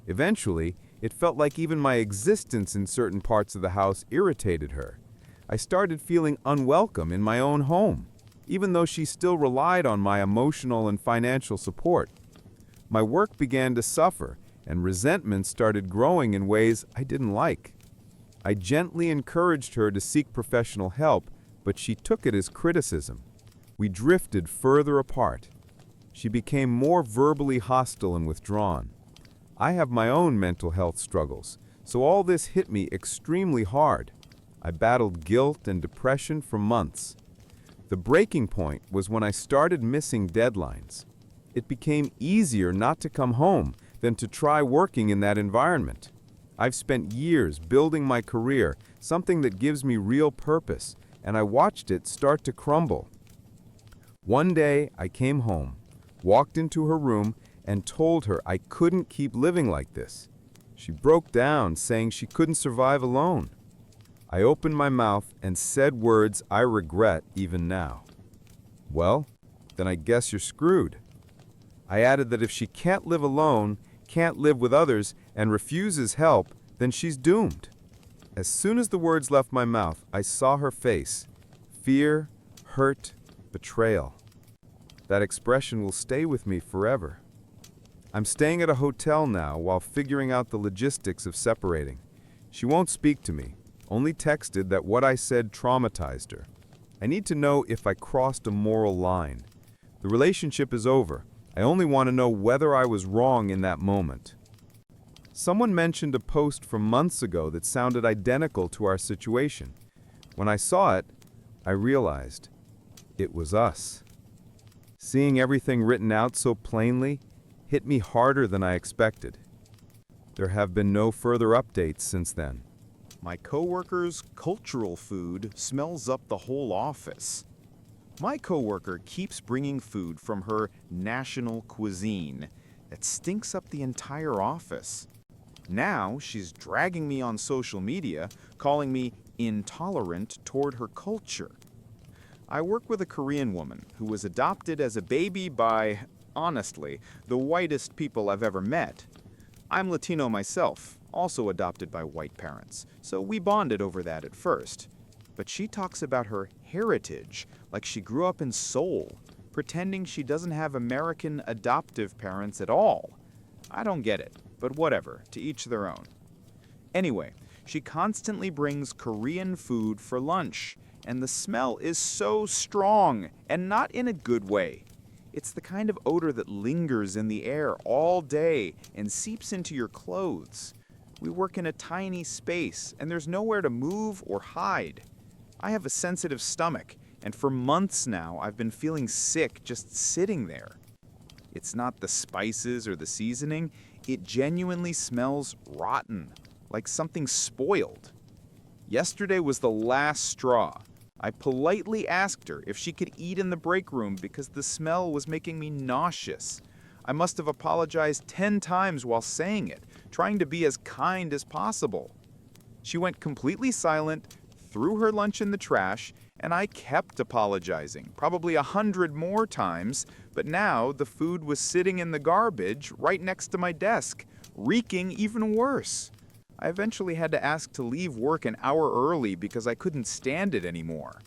Eventually, it felt like even my existence in certain parts of the house irritated her. I started feeling unwelcome in my own home, even though she still relied on my emotional and financial support. My work began to suffer, and resentment started growing in ways I didn't like. I gently encouraged her to seek professional help, but she took it as criticism. We drifted further apart. She became more verbally hostile and withdrawn. I have my own mental health struggles, so all this hit me extremely hard. I battled guilt and depression for months. The breaking point was when I started missing deadlines. It became easier not to come home than to try working in that environment. I've spent years building my career, something that gives me real purpose, and I watched it start to crumble. One day, I came home, walked into her room, and told her I couldn't keep living like this. She broke down, saying she couldn't survive alone. I opened my mouth and said words I regret even now. Well, then I guess you're screwed. I added that if she can't live alone, can't live with others, and refuses help, then she's doomed. As soon as the words left my mouth, I saw her face. Fear, hurt, betrayal. That expression will stay with me forever. I'm staying at a hotel now while figuring out the logistics of separating. She won't speak to me, only texted that what I said traumatized her. I need to know if I crossed a moral line. The relationship is over. I only want to know whether I was wrong in that moment. Someone mentioned a post from months ago that sounded identical to our situation. When I saw it, I realized it was us. Seeing everything written out so plainly hit me harder than I expected. There have been no further updates since then. My coworker's cultural food smells up the whole office. My coworker keeps bringing food from her national cuisine that stinks up the entire office. Now she's dragging me on social media, calling me intolerant toward her culture. I work with a Korean woman who was adopted as a baby by, honestly, the whitest people I've ever met. I'm Latino myself, also adopted by white parents, so we bonded over that at first. But she talks about her heritage like she grew up in Seoul, pretending she doesn't have American adoptive parents at all. I don't get it, but whatever, to each their own. Anyway, she constantly brings Korean food for lunch, and the smell is so strong, and not in a good way. It's the kind of odor that lingers in the air all day and seeps into your clothes. We work in a tiny space, and there's nowhere to move or hide. I have a sensitive stomach, and for months now I've been feeling sick just sitting there. It's not the spices or the seasoning, it genuinely smells rotten, like something spoiled. Yesterday was the last straw. I politely asked her if she could eat in the break room because the smell was making me nauseous. I must have apologized 10 times while saying it, trying to be as kind as possible. She went completely silent, threw her lunch in the trash, and I kept apologizing, probably 100 more times, but now the food was sitting in the garbage right next to my desk, reeking even worse. I eventually had to ask to leave work an hour early because I couldn't stand it anymore.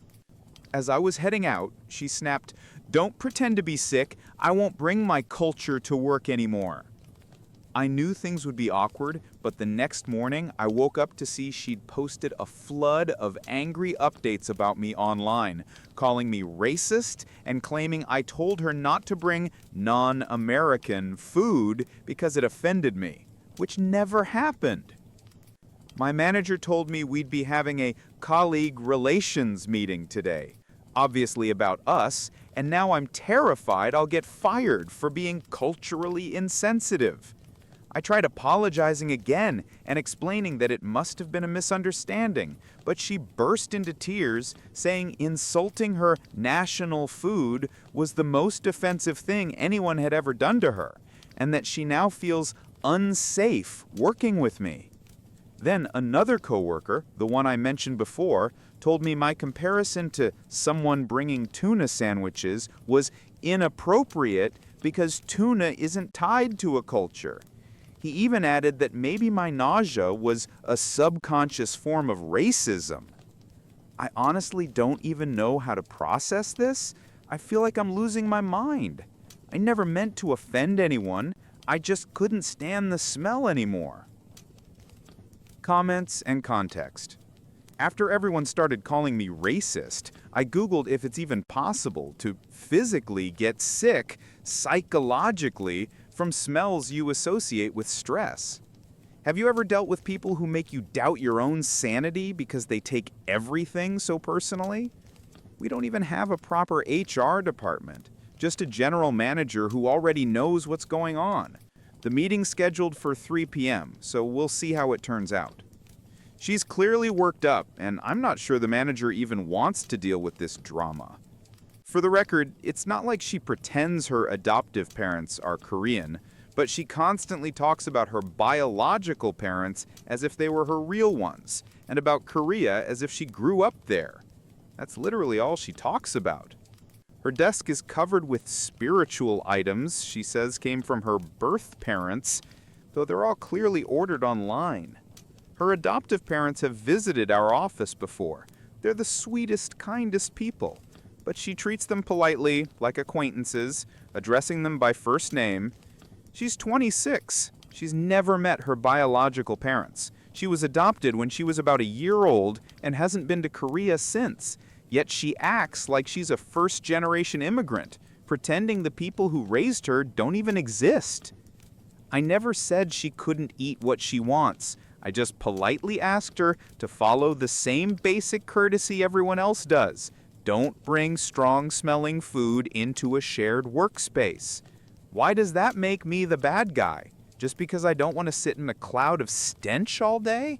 As I was heading out, she snapped, "Don't pretend to be sick. I won't bring my culture to work anymore." I knew things would be awkward, but the next morning I woke up to see she'd posted a flood of angry updates about me online, calling me racist and claiming I told her not to bring non-American food because it offended me, which never happened. My manager told me we'd be having a colleague relations meeting today, obviously about us, and now I'm terrified I'll get fired for being culturally insensitive. I tried apologizing again and explaining that it must have been a misunderstanding, but she burst into tears, saying insulting her national food was the most offensive thing anyone had ever done to her, and that she now feels unsafe working with me. Then another coworker, the one I mentioned before, told me my comparison to someone bringing tuna sandwiches was inappropriate because tuna isn't tied to a culture. He even added that maybe my nausea was a subconscious form of racism. I honestly don't even know how to process this. I feel like I'm losing my mind. I never meant to offend anyone. I just couldn't stand the smell anymore. Comments and context. After everyone started calling me racist, I Googled if it's even possible to physically get sick psychologically from smells you associate with stress. Have you ever dealt with people who make you doubt your own sanity because they take everything so personally? We don't even have a proper HR department, just a general manager who already knows what's going on. The meeting's scheduled for 3 p.m., so we'll see how it turns out. She's clearly worked up, and I'm not sure the manager even wants to deal with this drama. For the record, it's not like she pretends her adoptive parents are Korean, but she constantly talks about her biological parents as if they were her real ones, and about Korea as if she grew up there. That's literally all she talks about. Her desk is covered with spiritual items she says came from her birth parents, though they're all clearly ordered online. Her adoptive parents have visited our office before. They're the sweetest, kindest people, but she treats them politely, like acquaintances, addressing them by first name. She's 26. She's never met her biological parents. She was adopted when she was about a year old and hasn't been to Korea since. Yet she acts like she's a first-generation immigrant, pretending the people who raised her don't even exist. I never said she couldn't eat what she wants. I just politely asked her to follow the same basic courtesy everyone else does. Don't bring strong-smelling food into a shared workspace. Why does that make me the bad guy? Just because I don't want to sit in a cloud of stench all day?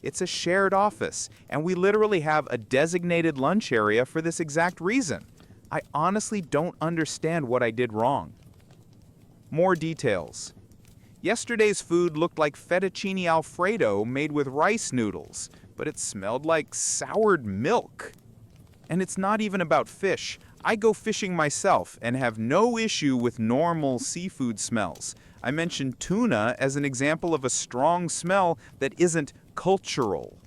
It's a shared office, and we literally have a designated lunch area for this exact reason. I honestly don't understand what I did wrong. More details. Yesterday's food looked like fettuccine alfredo made with rice noodles, but it smelled like soured milk. And it's not even about fish. I go fishing myself and have no issue with normal seafood smells. I mentioned tuna as an example of a strong smell that isn't cultural.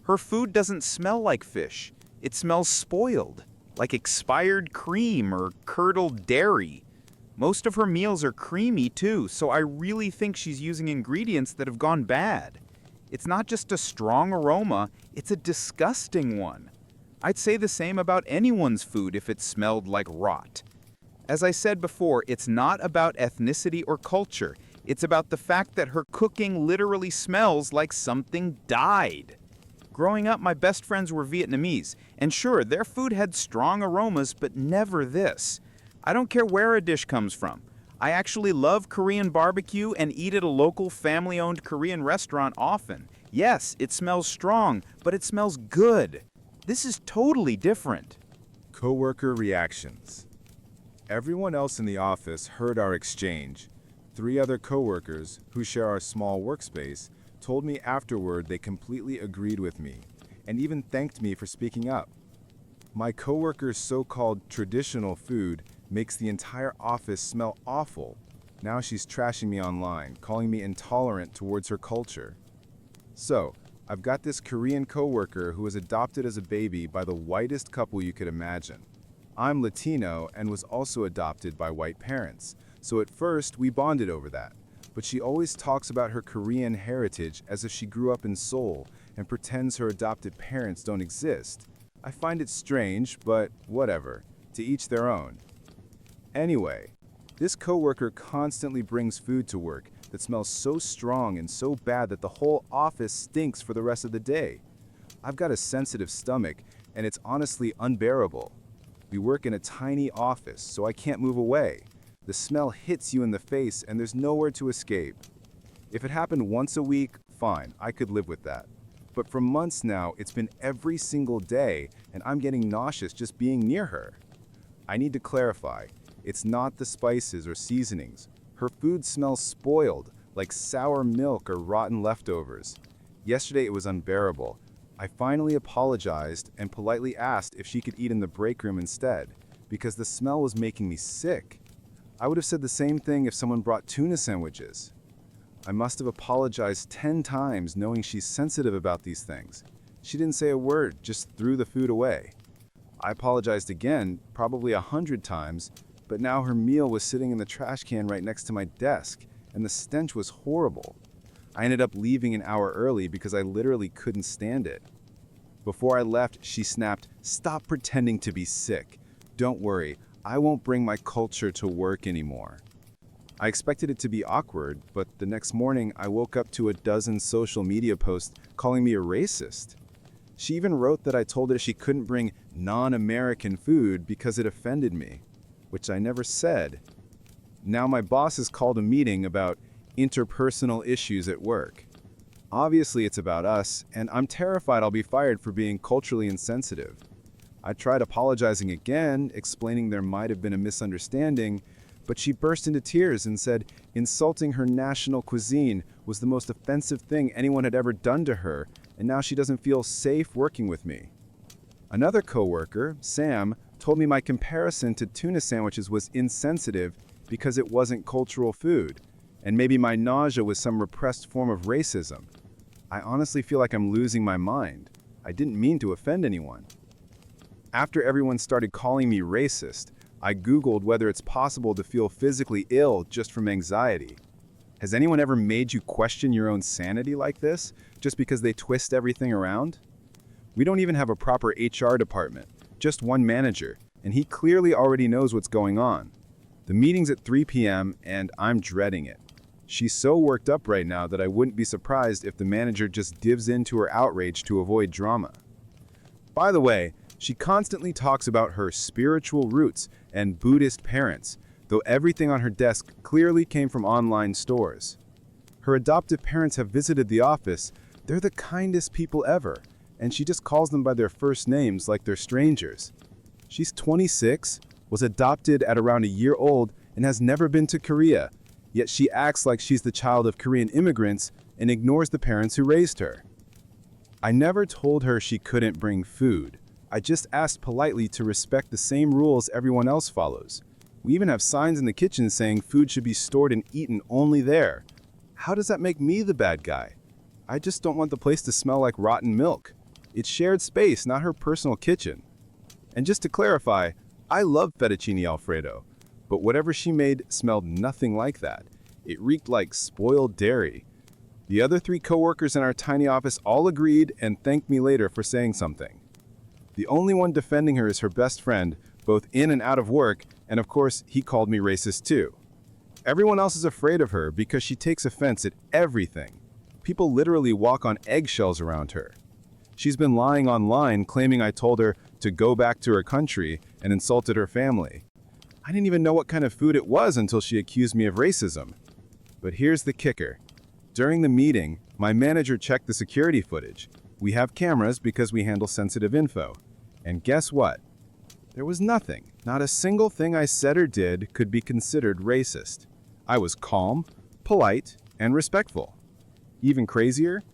Her food doesn't smell like fish. It smells spoiled, like expired cream or curdled dairy. Most of her meals are creamy too, so I really think she's using ingredients that have gone bad. It's not just a strong aroma, it's a disgusting one. I'd say the same about anyone's food if it smelled like rot. As I said before, it's not about ethnicity or culture. It's about the fact that her cooking literally smells like something died. Growing up, my best friends were Vietnamese, and sure, their food had strong aromas, but never this. I don't care where a dish comes from. I actually love Korean barbecue and eat at a local family-owned Korean restaurant often. Yes, it smells strong, but it smells good. This is totally different. Coworker reactions. Everyone else in the office heard our exchange. 3 other coworkers, who share our small workspace, told me afterward they completely agreed with me, and even thanked me for speaking up. My coworker's so-called traditional food makes the entire office smell awful. Now she's trashing me online, calling me intolerant towards her culture. So, I've got this Korean coworker who was adopted as a baby by the whitest couple you could imagine. I'm Latino and was also adopted by white parents, so at first we bonded over that. But she always talks about her Korean heritage as if she grew up in Seoul and pretends her adopted parents don't exist. I find it strange, but whatever. To each their own. Anyway, this coworker constantly brings food to work that smells so strong and so bad that the whole office stinks for the rest of the day. I've got a sensitive stomach, and it's honestly unbearable. We work in a tiny office, so I can't move away. The smell hits you in the face, and there's nowhere to escape. If it happened once a week, fine, I could live with that. But for months now, it's been every single day, and I'm getting nauseous just being near her. I need to clarify, it's not the spices or seasonings. Her food smells spoiled, like sour milk or rotten leftovers. Yesterday it was unbearable. I finally apologized and politely asked if she could eat in the break room instead, because the smell was making me sick. I would have said the same thing if someone brought tuna sandwiches. I must have apologized 10 times knowing she's sensitive about these things. She didn't say a word, just threw the food away. I apologized again, probably 100 times, but now her meal was sitting in the trash can right next to my desk, and the stench was horrible. I ended up leaving an hour early because I literally couldn't stand it. Before I left, she snapped, "Stop pretending to be sick. Don't worry, I won't bring my culture to work anymore." I expected it to be awkward, but the next morning I woke up to a dozen social media posts calling me a racist. She even wrote that I told her she couldn't bring non-American food because it offended me, which I never said. Now my boss has called a meeting about interpersonal issues at work. Obviously it's about us, and I'm terrified I'll be fired for being culturally insensitive. I tried apologizing again, explaining there might have been a misunderstanding, but she burst into tears and said insulting her national cuisine was the most offensive thing anyone had ever done to her, and now she doesn't feel safe working with me. Another coworker, Sam, told me my comparison to tuna sandwiches was insensitive because it wasn't cultural food, and maybe my nausea was some repressed form of racism. I honestly feel like I'm losing my mind. I didn't mean to offend anyone. After everyone started calling me racist, I Googled whether it's possible to feel physically ill just from anxiety. Has anyone ever made you question your own sanity like this, just because they twist everything around? We don't even have a proper HR department, just one manager, and he clearly already knows what's going on. The meeting's at 3 p.m., and I'm dreading it. She's so worked up right now that I wouldn't be surprised if the manager just divs into her outrage to avoid drama. By the way, she constantly talks about her spiritual roots and Buddhist parents, though everything on her desk clearly came from online stores. Her adoptive parents have visited the office. They're the kindest people ever, and she just calls them by their first names like they're strangers. She's 26, was adopted at around a year old, and has never been to Korea, yet she acts like she's the child of Korean immigrants and ignores the parents who raised her. I never told her she couldn't bring food. I just asked politely to respect the same rules everyone else follows. We even have signs in the kitchen saying food should be stored and eaten only there. How does that make me the bad guy? I just don't want the place to smell like rotten milk. It's shared space, not her personal kitchen. And just to clarify, I love fettuccine Alfredo, but whatever she made smelled nothing like that. It reeked like spoiled dairy. The other 3 coworkers in our tiny office all agreed and thanked me later for saying something. The only one defending her is her best friend, both in and out of work, and of course, he called me racist too. Everyone else is afraid of her because she takes offense at everything. People literally walk on eggshells around her. She's been lying online, claiming I told her to go back to her country and insulted her family. I didn't even know what kind of food it was until she accused me of racism. But here's the kicker. During the meeting, my manager checked the security footage. We have cameras because we handle sensitive info. And guess what? There was nothing. Not a single thing I said or did could be considered racist. I was calm, polite, and respectful. Even crazier,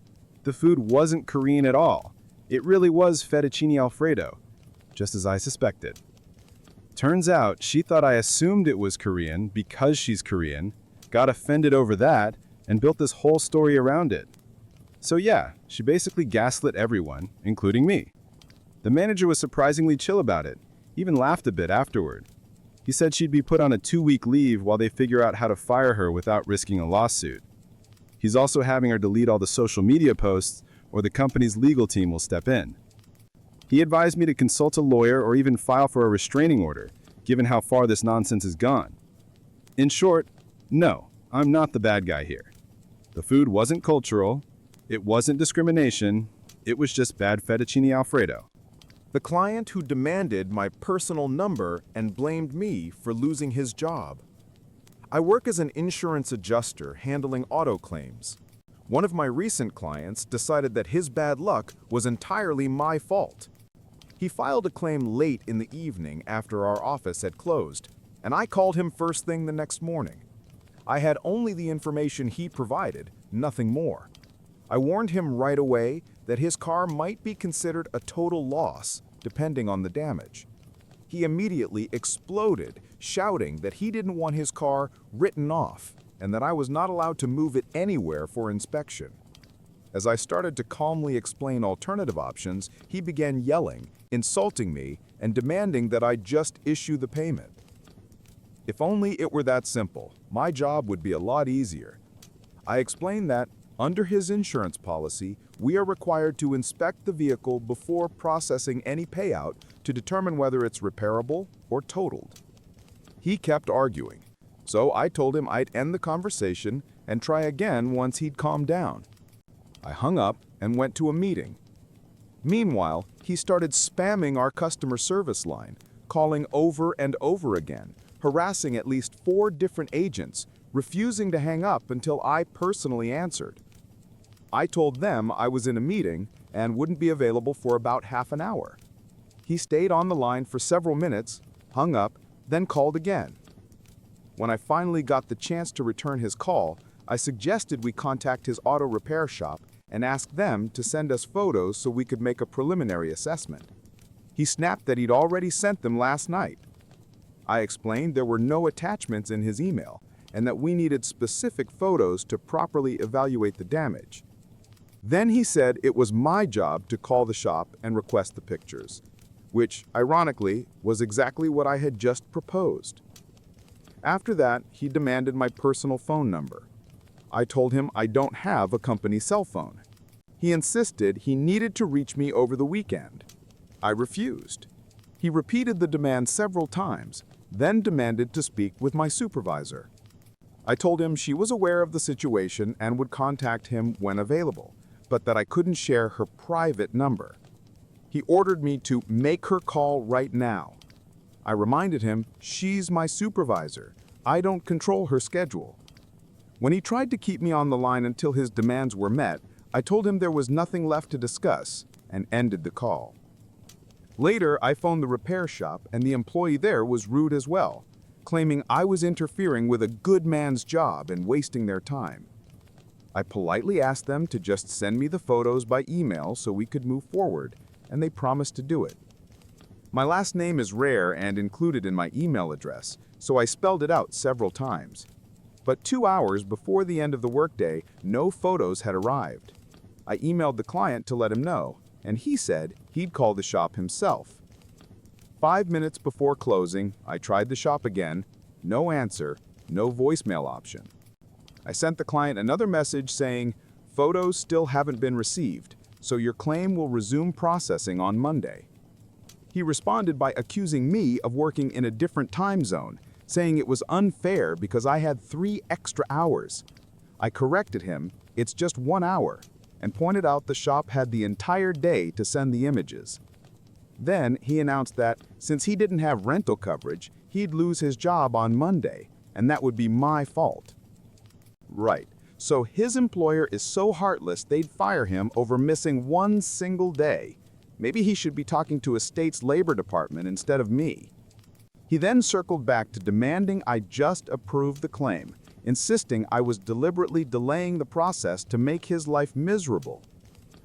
the food wasn't Korean at all. It really was fettuccine Alfredo, just as I suspected. Turns out she thought I assumed it was Korean because she's Korean, got offended over that, and built this whole story around it. So yeah, she basically gaslit everyone, including me. The manager was surprisingly chill about it, even laughed a bit afterward. He said she'd be put on a 2-week leave while they figure out how to fire her without risking a lawsuit. He's also having her delete all the social media posts, or the company's legal team will step in. He advised me to consult a lawyer or even file for a restraining order, given how far this nonsense has gone. In short, no, I'm not the bad guy here. The food wasn't cultural, it wasn't discrimination, it was just bad fettuccine Alfredo. The client who demanded my personal number and blamed me for losing his job. I work as an insurance adjuster handling auto claims. One of my recent clients decided that his bad luck was entirely my fault. He filed a claim late in the evening after our office had closed, and I called him first thing the next morning. I had only the information he provided, nothing more. I warned him right away that his car might be considered a total loss, depending on the damage. He immediately exploded, shouting that he didn't want his car written off and that I was not allowed to move it anywhere for inspection. As I started to calmly explain alternative options, he began yelling, insulting me, and demanding that I just issue the payment. If only it were that simple, my job would be a lot easier. I explained that, under his insurance policy, we are required to inspect the vehicle before processing any payout to determine whether it's repairable or totaled. He kept arguing, so I told him I'd end the conversation and try again once he'd calmed down. I hung up and went to a meeting. Meanwhile, he started spamming our customer service line, calling over and over again, harassing at least 4 different agents, refusing to hang up until I personally answered. I told them I was in a meeting and wouldn't be available for about half an hour. He stayed on the line for several minutes, hung up, then called again. When I finally got the chance to return his call, I suggested we contact his auto repair shop and ask them to send us photos so we could make a preliminary assessment. He snapped that he'd already sent them last night. I explained there were no attachments in his email and that we needed specific photos to properly evaluate the damage. Then he said it was my job to call the shop and request the pictures, which, ironically, was exactly what I had just proposed. After that, he demanded my personal phone number. I told him I don't have a company cell phone. He insisted he needed to reach me over the weekend. I refused. He repeated the demand several times, then demanded to speak with my supervisor. I told him she was aware of the situation and would contact him when available, but that I couldn't share her private number. He ordered me to make her call right now. I reminded him she's my supervisor. I don't control her schedule. When he tried to keep me on the line until his demands were met, I told him there was nothing left to discuss and ended the call. Later, I phoned the repair shop and the employee there was rude as well, claiming I was interfering with a good man's job and wasting their time. I politely asked them to just send me the photos by email so we could move forward, and they promised to do it. My last name is rare and included in my email address, so I spelled it out several times. But 2 hours before the end of the workday, no photos had arrived. I emailed the client to let him know, and he said he'd call the shop himself. 5 minutes before closing, I tried the shop again. No answer, no voicemail option. I sent the client another message saying, "Photos still haven't been received, so your claim will resume processing on Monday." He responded by accusing me of working in a different time zone, saying it was unfair because I had 3 extra hours. I corrected him, it's just 1 hour, and pointed out the shop had the entire day to send the images. Then he announced that since he didn't have rental coverage, he'd lose his job on Monday, and that would be my fault. Right, so his employer is so heartless they'd fire him over missing 1 single day. Maybe he should be talking to a state's labor department instead of me. He then circled back to demanding I just approve the claim, insisting I was deliberately delaying the process to make his life miserable.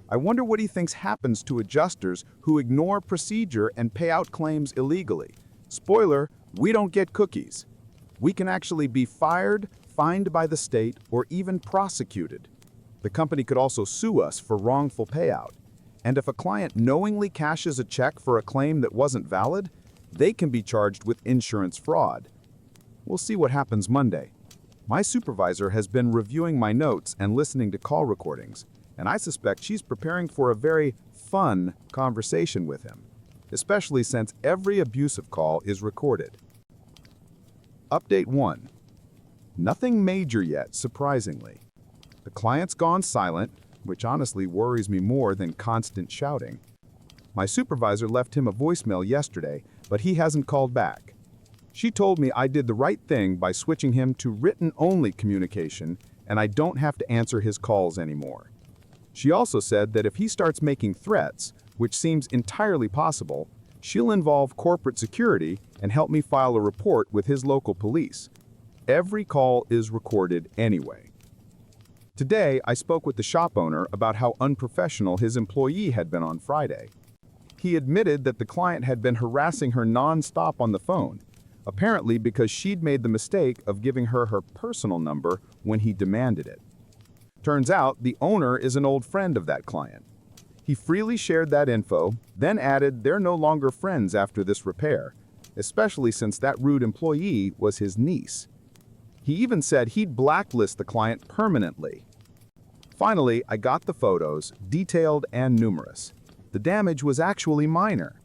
I wonder what he thinks happens to adjusters who ignore procedure and pay out claims illegally. Spoiler, we don't get cookies. We can actually be fired, fined by the state, or even prosecuted. The company could also sue us for wrongful payout. And if a client knowingly cashes a check for a claim that wasn't valid, they can be charged with insurance fraud. We'll see what happens Monday. My supervisor has been reviewing my notes and listening to call recordings, and I suspect she's preparing for a very fun conversation with him, especially since every abusive call is recorded. Update 1. Nothing major yet, surprisingly. The client's gone silent, which honestly worries me more than constant shouting. My supervisor left him a voicemail yesterday, but he hasn't called back. She told me I did the right thing by switching him to written-only communication, and I don't have to answer his calls anymore. She also said that if he starts making threats, which seems entirely possible, she'll involve corporate security and help me file a report with his local police. Every call is recorded anyway. Today, I spoke with the shop owner about how unprofessional his employee had been on Friday. He admitted that the client had been harassing her non-stop on the phone, apparently because she'd made the mistake of giving her her personal number when he demanded it. Turns out the owner is an old friend of that client. He freely shared that info, then added they're no longer friends after this repair, especially since that rude employee was his niece. He even said he'd blacklist the client permanently. Finally, I got the photos, detailed and numerous. The damage was actually minor.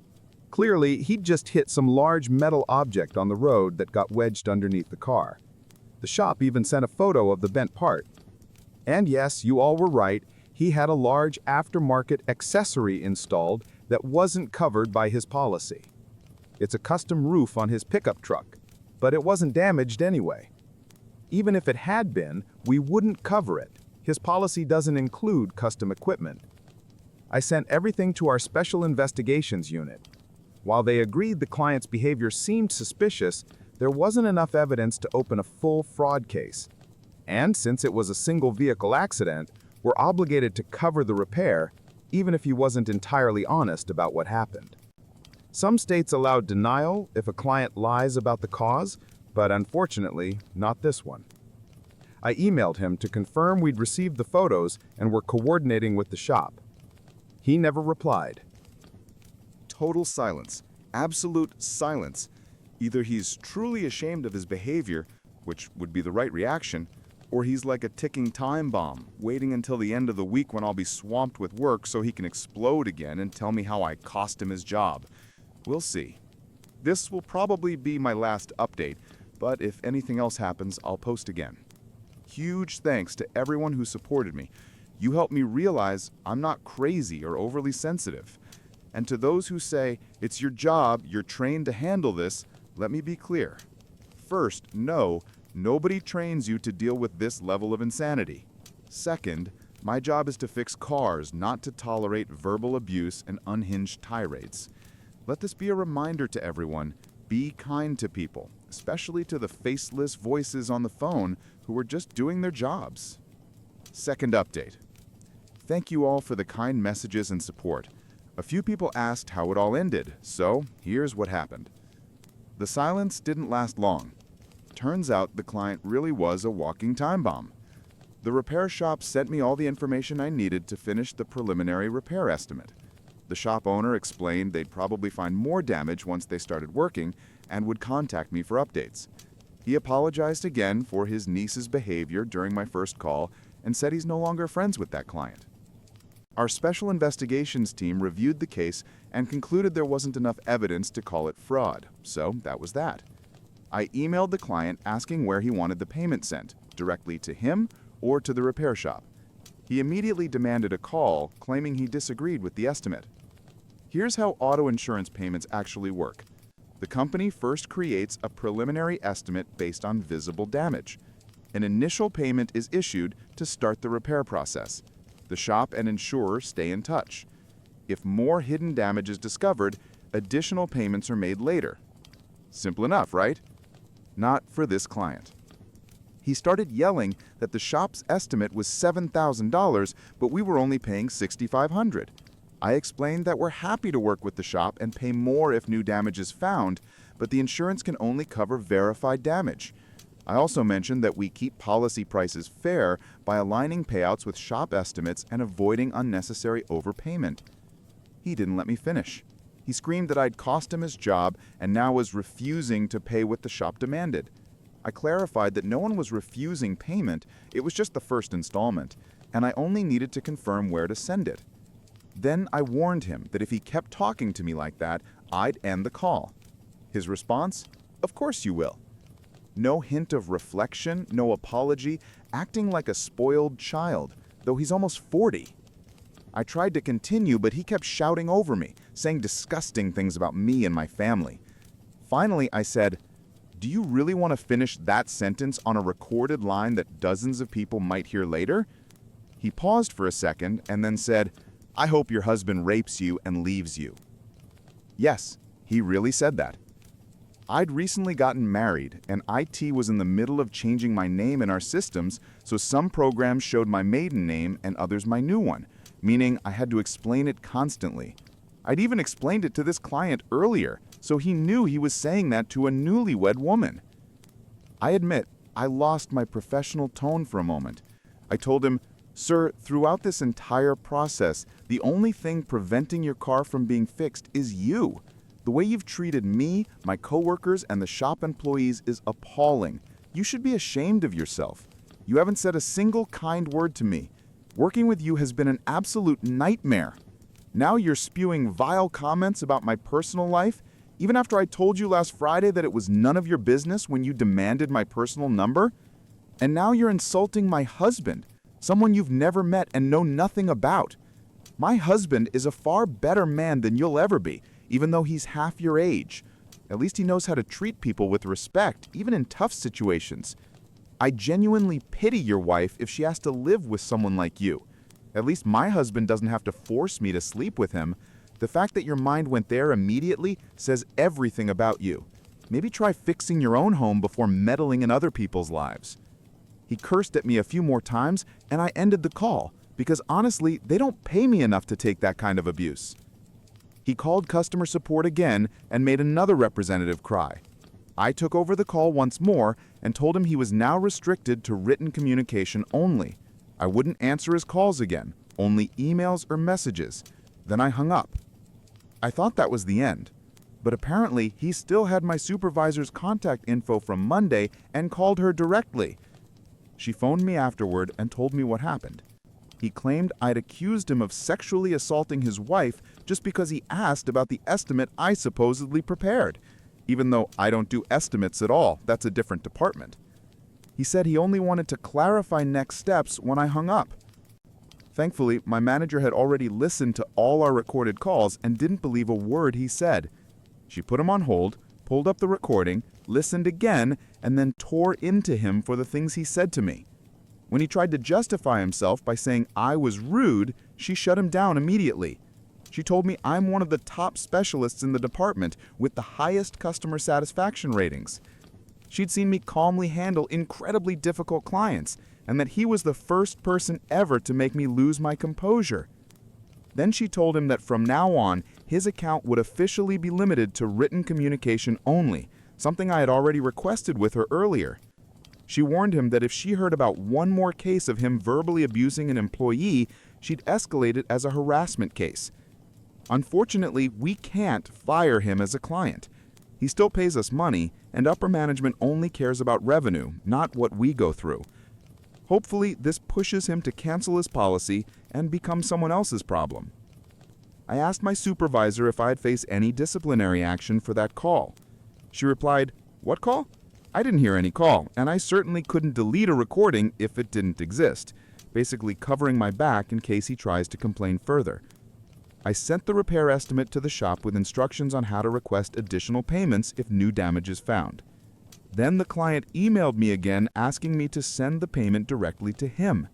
Clearly, he'd just hit some large metal object on the road that got wedged underneath the car. The shop even sent a photo of the bent part. And yes, you all were right, he had a large aftermarket accessory installed that wasn't covered by his policy. It's a custom roof on his pickup truck, but it wasn't damaged anyway. Even if it had been, we wouldn't cover it. His policy doesn't include custom equipment. I sent everything to our special investigations unit. While they agreed the client's behavior seemed suspicious, there wasn't enough evidence to open a full fraud case. And since it was a single vehicle accident, we're obligated to cover the repair, even if he wasn't entirely honest about what happened. Some states allow denial if a client lies about the cause, but unfortunately, not this one. I emailed him to confirm we'd received the photos and were coordinating with the shop. He never replied. Total silence. Absolute silence. Either he's truly ashamed of his behavior, which would be the right reaction, or he's like a ticking time bomb, waiting until the end of the week when I'll be swamped with work so he can explode again and tell me how I cost him his job. We'll see. This will probably be my last update, but if anything else happens, I'll post again. Huge thanks to everyone who supported me. You helped me realize I'm not crazy or overly sensitive. And to those who say, it's your job, you're trained to handle this, let me be clear. First, no, nobody trains you to deal with this level of insanity. Second, my job is to fix cars, not to tolerate verbal abuse and unhinged tirades. Let this be a reminder to everyone, be kind to people, especially to the faceless voices on the phone who are just doing their jobs. Second update. Thank you all for the kind messages and support. A few people asked how it all ended, so here's what happened. The silence didn't last long. Turns out the client really was a walking time bomb. The repair shop sent me all the information I needed to finish the preliminary repair estimate. The shop owner explained they'd probably find more damage once they started working and would contact me for updates. He apologized again for his niece's behavior during my first call and said he's no longer friends with that client. Our special investigations team reviewed the case and concluded there wasn't enough evidence to call it fraud, so that was that. I emailed the client asking where he wanted the payment sent, directly to him or to the repair shop. He immediately demanded a call, claiming he disagreed with the estimate. Here's how auto insurance payments actually work. The company first creates a preliminary estimate based on visible damage. An initial payment is issued to start the repair process. The shop and insurer stay in touch. If more hidden damage is discovered, additional payments are made later. Simple enough, right? Not for this client. He started yelling that the shop's estimate was $7,000, but we were only paying $6,500. I explained that we're happy to work with the shop and pay more if new damage is found, but the insurance can only cover verified damage. I also mentioned that we keep policy prices fair by aligning payouts with shop estimates and avoiding unnecessary overpayment. He didn't let me finish. He screamed that I'd cost him his job and now was refusing to pay what the shop demanded. I clarified that no one was refusing payment, it was just the first installment, and I only needed to confirm where to send it. Then I warned him that if he kept talking to me like that, I'd end the call. His response? Of course you will. No hint of reflection, no apology, acting like a spoiled child, though he's almost 40. I tried to continue, but he kept shouting over me, saying disgusting things about me and my family. Finally, I said, "Do you really want to finish that sentence on a recorded line that dozens of people might hear later?" He paused for a second and then said, "I hope your husband rapes you and leaves you." Yes, he really said that. I'd recently gotten married, and IT was in the middle of changing my name in our systems, so some programs showed my maiden name and others my new one, meaning I had to explain it constantly. I'd even explained it to this client earlier, so he knew he was saying that to a newlywed woman. I admit, I lost my professional tone for a moment. I told him, "Sir, throughout this entire process, the only thing preventing your car from being fixed is you. The way you've treated me, my coworkers, and the shop employees is appalling. You should be ashamed of yourself. You haven't said a single kind word to me. Working with you has been an absolute nightmare. Now you're spewing vile comments about my personal life, even after I told you last Friday that it was none of your business when you demanded my personal number. And now you're insulting my husband, someone you've never met and know nothing about. My husband is a far better man than you'll ever be, even though he's half your age. At least he knows how to treat people with respect, even in tough situations. I genuinely pity your wife if she has to live with someone like you. At least my husband doesn't have to force me to sleep with him. The fact that your mind went there immediately says everything about you. Maybe try fixing your own home before meddling in other people's lives." He cursed at me a few more times, and I ended the call, because honestly, they don't pay me enough to take that kind of abuse. He called customer support again and made another representative cry. I took over the call once more and told him he was now restricted to written communication only. I wouldn't answer his calls again, only emails or messages. Then I hung up. I thought that was the end, but apparently he still had my supervisor's contact info from Monday and called her directly. She phoned me afterward and told me what happened. He claimed I'd accused him of sexually assaulting his wife just because he asked about the estimate I supposedly prepared, even though I don't do estimates at all. That's a different department. He said he only wanted to clarify next steps when I hung up. Thankfully, my manager had already listened to all our recorded calls and didn't believe a word he said. She put him on hold, pulled up the recording, listened again, and then tore into him for the things he said to me. When he tried to justify himself by saying I was rude, she shut him down immediately. She told me I'm one of the top specialists in the department with the highest customer satisfaction ratings. She'd seen me calmly handle incredibly difficult clients, and that he was the first person ever to make me lose my composure. Then she told him that from now on, his account would officially be limited to written communication only, something I had already requested with her earlier. She warned him that if she heard about one more case of him verbally abusing an employee, she'd escalate it as a harassment case. Unfortunately, we can't fire him as a client. He still pays us money, and upper management only cares about revenue, not what we go through. Hopefully, this pushes him to cancel his policy and become someone else's problem. I asked my supervisor if I'd face any disciplinary action for that call. She replied, "What call?" I didn't hear any call, and I certainly couldn't delete a recording if it didn't exist, basically covering my back in case he tries to complain further. I sent the repair estimate to the shop with instructions on how to request additional payments if new damage is found. Then the client emailed me again asking me to send the payment directly to him.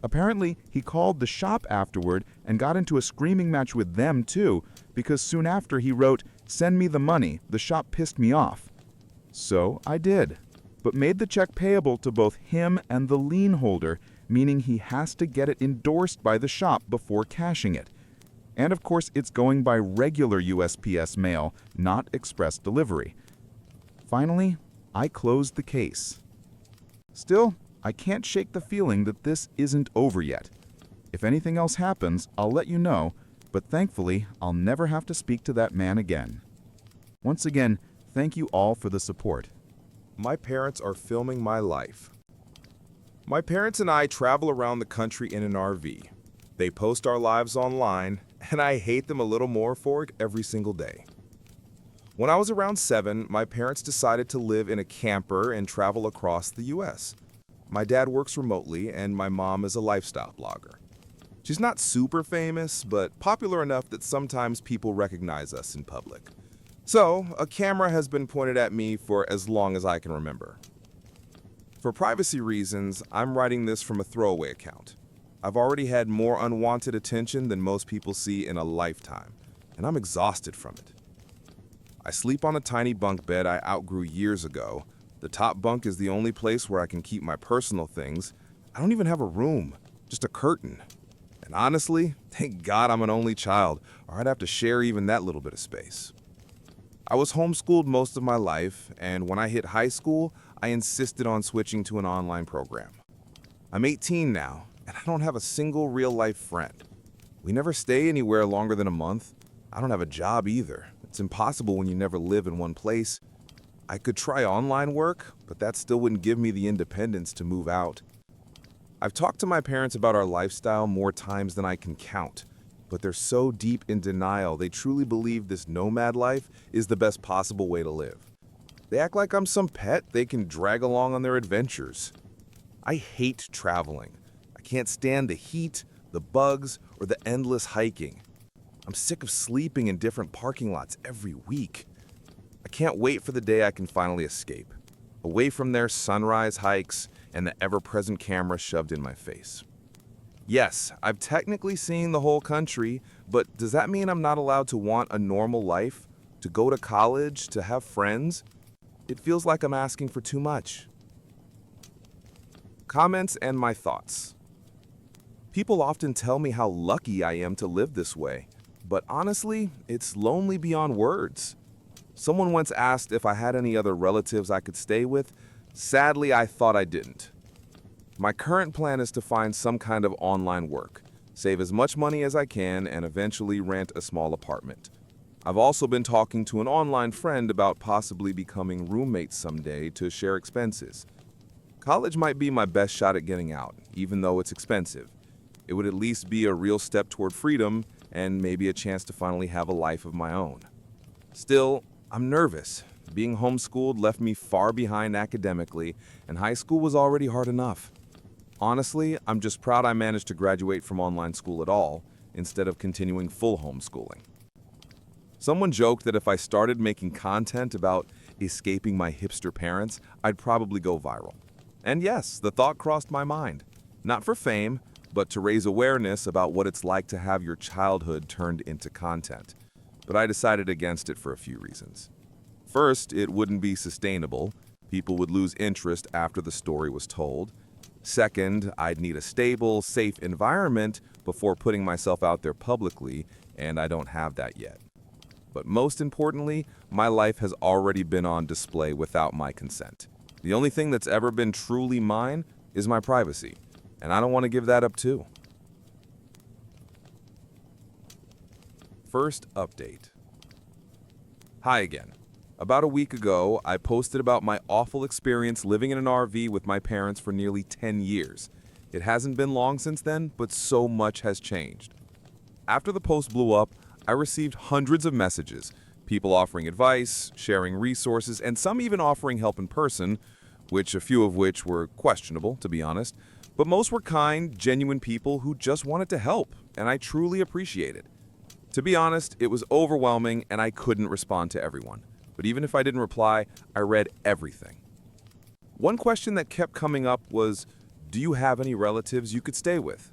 Apparently, he called the shop afterward and got into a screaming match with them too, because soon after he wrote, "Send me the money, the shop pissed me off." So I did, but made the check payable to both him and the lien holder, meaning he has to get it endorsed by the shop before cashing it. And of course, it's going by regular USPS mail, not express delivery. Finally, I closed the case. Still, I can't shake the feeling that this isn't over yet. If anything else happens, I'll let you know, but thankfully, I'll never have to speak to that man again. Once again, thank you all for the support. My parents are filming my life. My parents and I travel around the country in an RV. They post our lives online, and I hate them a little more for it every single day. When I was around 7, my parents decided to live in a camper and travel across the US. My dad works remotely, and my mom is a lifestyle blogger. She's not super famous, but popular enough that sometimes people recognize us in public. So, a camera has been pointed at me for as long as I can remember. For privacy reasons, I'm writing this from a throwaway account. I've already had more unwanted attention than most people see in a lifetime, and I'm exhausted from it. I sleep on a tiny bunk bed I outgrew years ago. The top bunk is the only place where I can keep my personal things. I don't even have a room, just a curtain. And honestly, thank God I'm an only child, or I'd have to share even that little bit of space. I was homeschooled most of my life, and when I hit high school, I insisted on switching to an online program. I'm 18 now, and I don't have a single real-life friend. We never stay anywhere longer than a month. I don't have a job either. It's impossible when you never live in one place. I could try online work, but that still wouldn't give me the independence to move out. I've talked to my parents about our lifestyle more times than I can count, but they're so deep in denial they truly believe this nomad life is the best possible way to live. They act like I'm some pet they can drag along on their adventures. I hate traveling. I can't stand the heat, the bugs, or the endless hiking. I'm sick of sleeping in different parking lots every week. I can't wait for the day I can finally escape, away from their sunrise hikes and the ever-present camera shoved in my face. Yes, I've technically seen the whole country, But does that mean I'm not allowed to want a normal life? To go to college? To have friends? It feels like I'm asking for too much. Comments and my thoughts. People often tell me how lucky I am to live this way, but honestly, it's lonely beyond words. Someone once asked if I had any other relatives I could stay with. Sadly, I thought I didn't. My current plan is to find some kind of online work, save as much money as I can, and eventually rent a small apartment. I've also been talking to an online friend about possibly becoming roommates someday to share expenses. College might be my best shot at getting out, even though it's expensive. It would at least be a real step toward freedom and maybe a chance to finally have a life of my own. Still, I'm nervous. Being homeschooled left me far behind academically, and high school was already hard enough. Honestly, I'm just proud I managed to graduate from online school at all, instead of continuing full homeschooling. Someone joked that if I started making content about escaping my hipster parents, I'd probably go viral. And yes, the thought crossed my mind. Not for fame, but to raise awareness about what it's like to have your childhood turned into content. But I decided against it for a few reasons. First, it wouldn't be sustainable. People would lose interest after the story was told. Second, I'd need a stable, safe environment before putting myself out there publicly, and I don't have that yet. But most importantly, my life has already been on display without my consent. The only thing that's ever been truly mine is my privacy, and I don't want to give that up too. First update. Hi again. About a week ago, I posted about my awful experience living in an RV with my parents for nearly 10 years. It hasn't been long since then, but so much has changed. After the post blew up, I received hundreds of messages, people offering advice, sharing resources, and some even offering help in person, a few of which were questionable, to be honest. But most were kind, genuine people who just wanted to help, and I truly appreciate it. To be honest, it was overwhelming and I couldn't respond to everyone. But even if I didn't reply, I read everything. One question that kept coming up was, do you have any relatives you could stay with?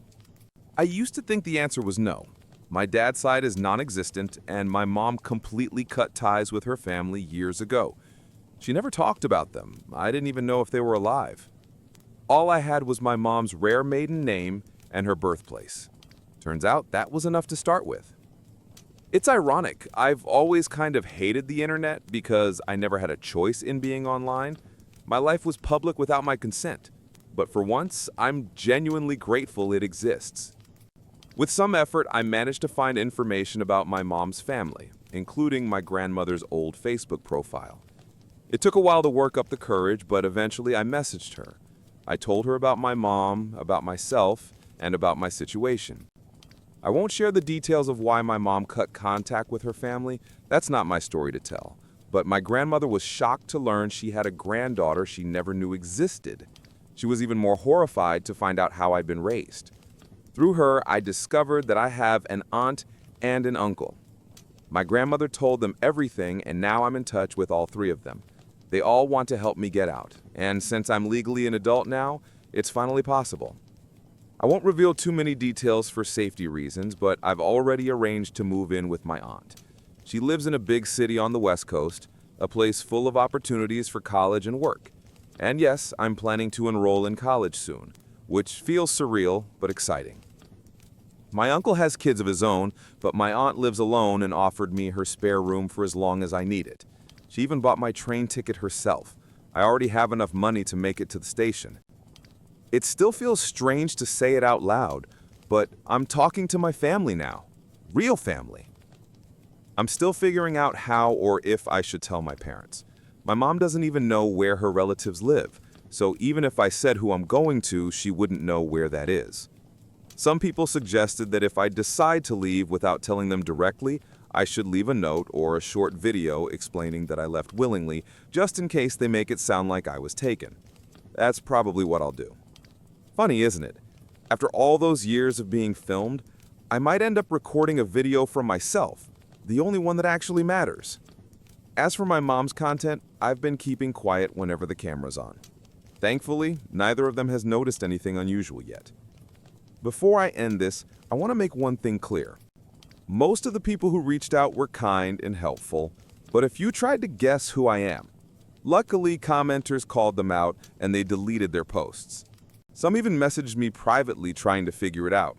I used to think the answer was no. My dad's side is non-existent, and my mom completely cut ties with her family years ago. She never talked about them. I didn't even know if they were alive. All I had was my mom's rare maiden name and her birthplace. Turns out that was enough to start with. It's ironic. I've always kind of hated the internet because I never had a choice in being online. My life was public without my consent. But for once, I'm genuinely grateful it exists. With some effort, I managed to find information about my mom's family, including my grandmother's old Facebook profile. It took a while to work up the courage, but eventually I messaged her. I told her about my mom, about myself, and about my situation. I won't share the details of why my mom cut contact with her family. That's not my story to tell. But my grandmother was shocked to learn she had a granddaughter she never knew existed. She was even more horrified to find out how I'd been raised. Through her, I discovered that I have an aunt and an uncle. My grandmother told them everything, and now I'm in touch with all three of them. They all want to help me get out, and since I'm legally an adult now, it's finally possible. I won't reveal too many details for safety reasons, but I've already arranged to move in with my aunt. She lives in a big city on the West Coast, a place full of opportunities for college and work. And yes, I'm planning to enroll in college soon, which feels surreal but exciting. My uncle has kids of his own, but my aunt lives alone and offered me her spare room for as long as I need it. She even bought my train ticket herself. I already have enough money to make it to the station. It still feels strange to say it out loud, but I'm talking to my family now. Real family. I'm still figuring out how or if I should tell my parents. My mom doesn't even know where her relatives live, so even if I said who I'm going to, she wouldn't know where that is. Some people suggested that if I decide to leave without telling them directly, I should leave a note or a short video explaining that I left willingly, just in case they make it sound like I was taken. That's probably what I'll do. Funny, isn't it? After all those years of being filmed, I might end up recording a video from myself, the only one that actually matters. As for my mom's content, I've been keeping quiet whenever the camera's on. Thankfully, neither of them has noticed anything unusual yet. Before I end this, I want to make one thing clear. Most of the people who reached out were kind and helpful, but a few tried to guess who I am. Luckily, commenters called them out and they deleted their posts. Some even messaged me privately trying to figure it out.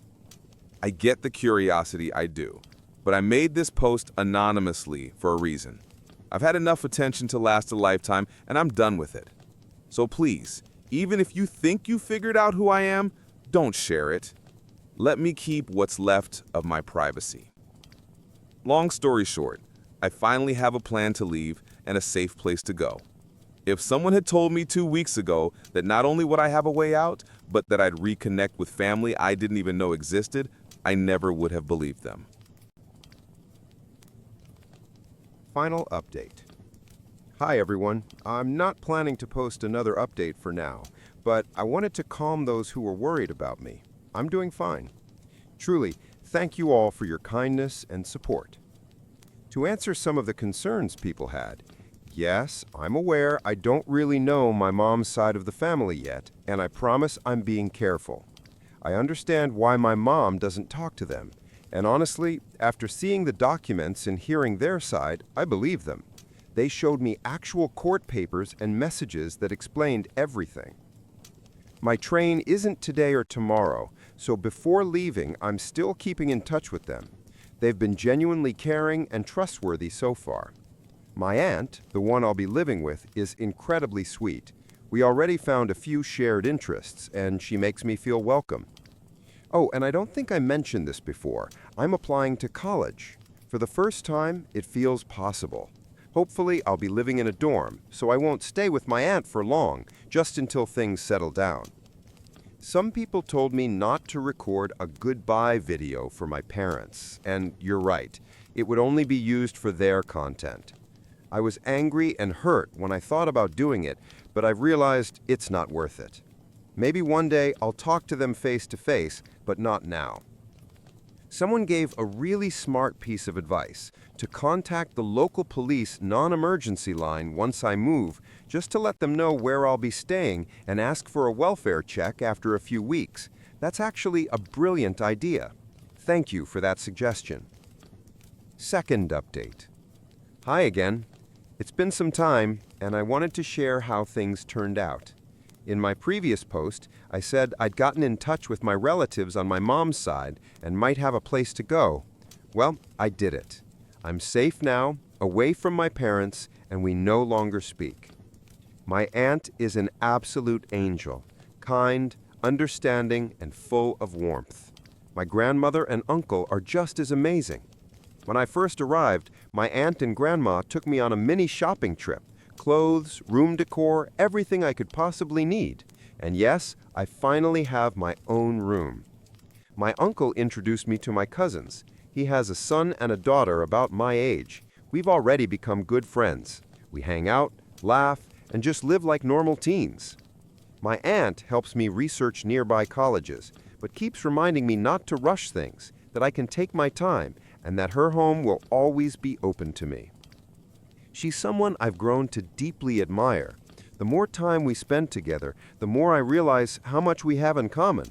I get the curiosity, I do, but I made this post anonymously for a reason. I've had enough attention to last a lifetime and I'm done with it. So please, even if you think you figured out who I am, don't share it. Let me keep what's left of my privacy. Long story short, I finally have a plan to leave and a safe place to go. If someone had told me 2 weeks ago that not only would I have a way out, but that I'd reconnect with family I didn't even know existed, I never would have believed them. Final update. Hi everyone, I'm not planning to post another update for now, but I wanted to calm those who were worried about me. I'm doing fine. Truly, thank you all for your kindness and support. To answer some of the concerns people had, yes, I'm aware I don't really know my mom's side of the family yet, and I promise I'm being careful. I understand why my mom doesn't talk to them, and honestly, after seeing the documents and hearing their side, I believe them. They showed me actual court papers and messages that explained everything. My train isn't today or tomorrow, so before leaving, I'm still keeping in touch with them. They've been genuinely caring and trustworthy so far. My aunt, the one I'll be living with, is incredibly sweet. We already found a few shared interests, and she makes me feel welcome. Oh, and I don't think I mentioned this before. I'm applying to college. For the first time, it feels possible. Hopefully, I'll be living in a dorm, so I won't stay with my aunt for long, just until things settle down. Some people told me not to record a goodbye video for my parents, and you're right, it would only be used for their content. I was angry and hurt when I thought about doing it, but I've realized it's not worth it. Maybe one day I'll talk to them face to face, but not now. Someone gave a really smart piece of advice to contact the local police non-emergency line once I move, just to let them know where I'll be staying and ask for a welfare check after a few weeks. That's actually a brilliant idea. Thank you for that suggestion. Second update. Hi again. It's been some time, and I wanted to share how things turned out. In my previous post, I said I'd gotten in touch with my relatives on my mom's side and might have a place to go. Well, I did it. I'm safe now, away from my parents, and we no longer speak. My aunt is an absolute angel, kind, understanding, and full of warmth. My grandmother and uncle are just as amazing. When I first arrived, my aunt and grandma took me on a mini shopping trip. Clothes, room decor, everything I could possibly need. And yes, I finally have my own room. My uncle introduced me to my cousins. He has a son and a daughter about my age. We've already become good friends. We hang out, laugh, and just live like normal teens. My aunt helps me research nearby colleges, but keeps reminding me not to rush things, that I can take my time, and that her home will always be open to me. She's someone I've grown to deeply admire. The more time we spend together, the more I realize how much we have in common.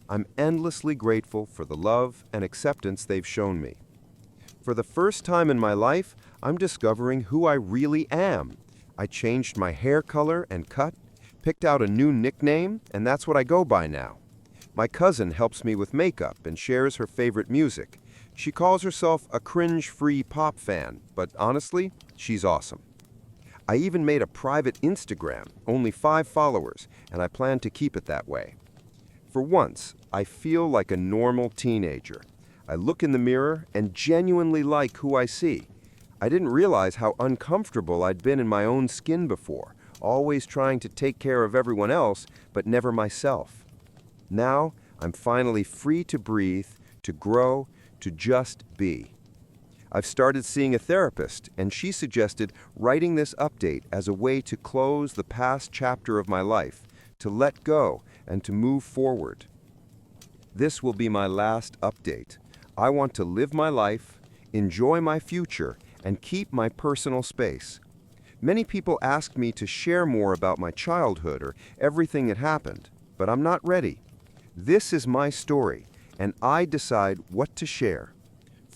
I'm endlessly grateful for the love and acceptance they've shown me. For the first time in my life, I'm discovering who I really am. I changed my hair color and cut, picked out a new nickname, and that's what I go by now. My cousin helps me with makeup and shares her favorite music. She calls herself a cringe-free pop fan, but honestly, she's awesome. I even made a private Instagram, only 5 followers, and I plan to keep it that way. For once, I feel like a normal teenager. I look in the mirror and genuinely like who I see. I didn't realize how uncomfortable I'd been in my own skin before, always trying to take care of everyone else, but never myself. Now, I'm finally free to breathe, to grow, to just be. I've started seeing a therapist, and she suggested writing this update as a way to close the past chapter of my life, to let go, and to move forward. This will be my last update. I want to live my life, enjoy my future, and keep my personal space. Many people ask me to share more about my childhood or everything that happened, but I'm not ready. This is my story, and I decide what to share.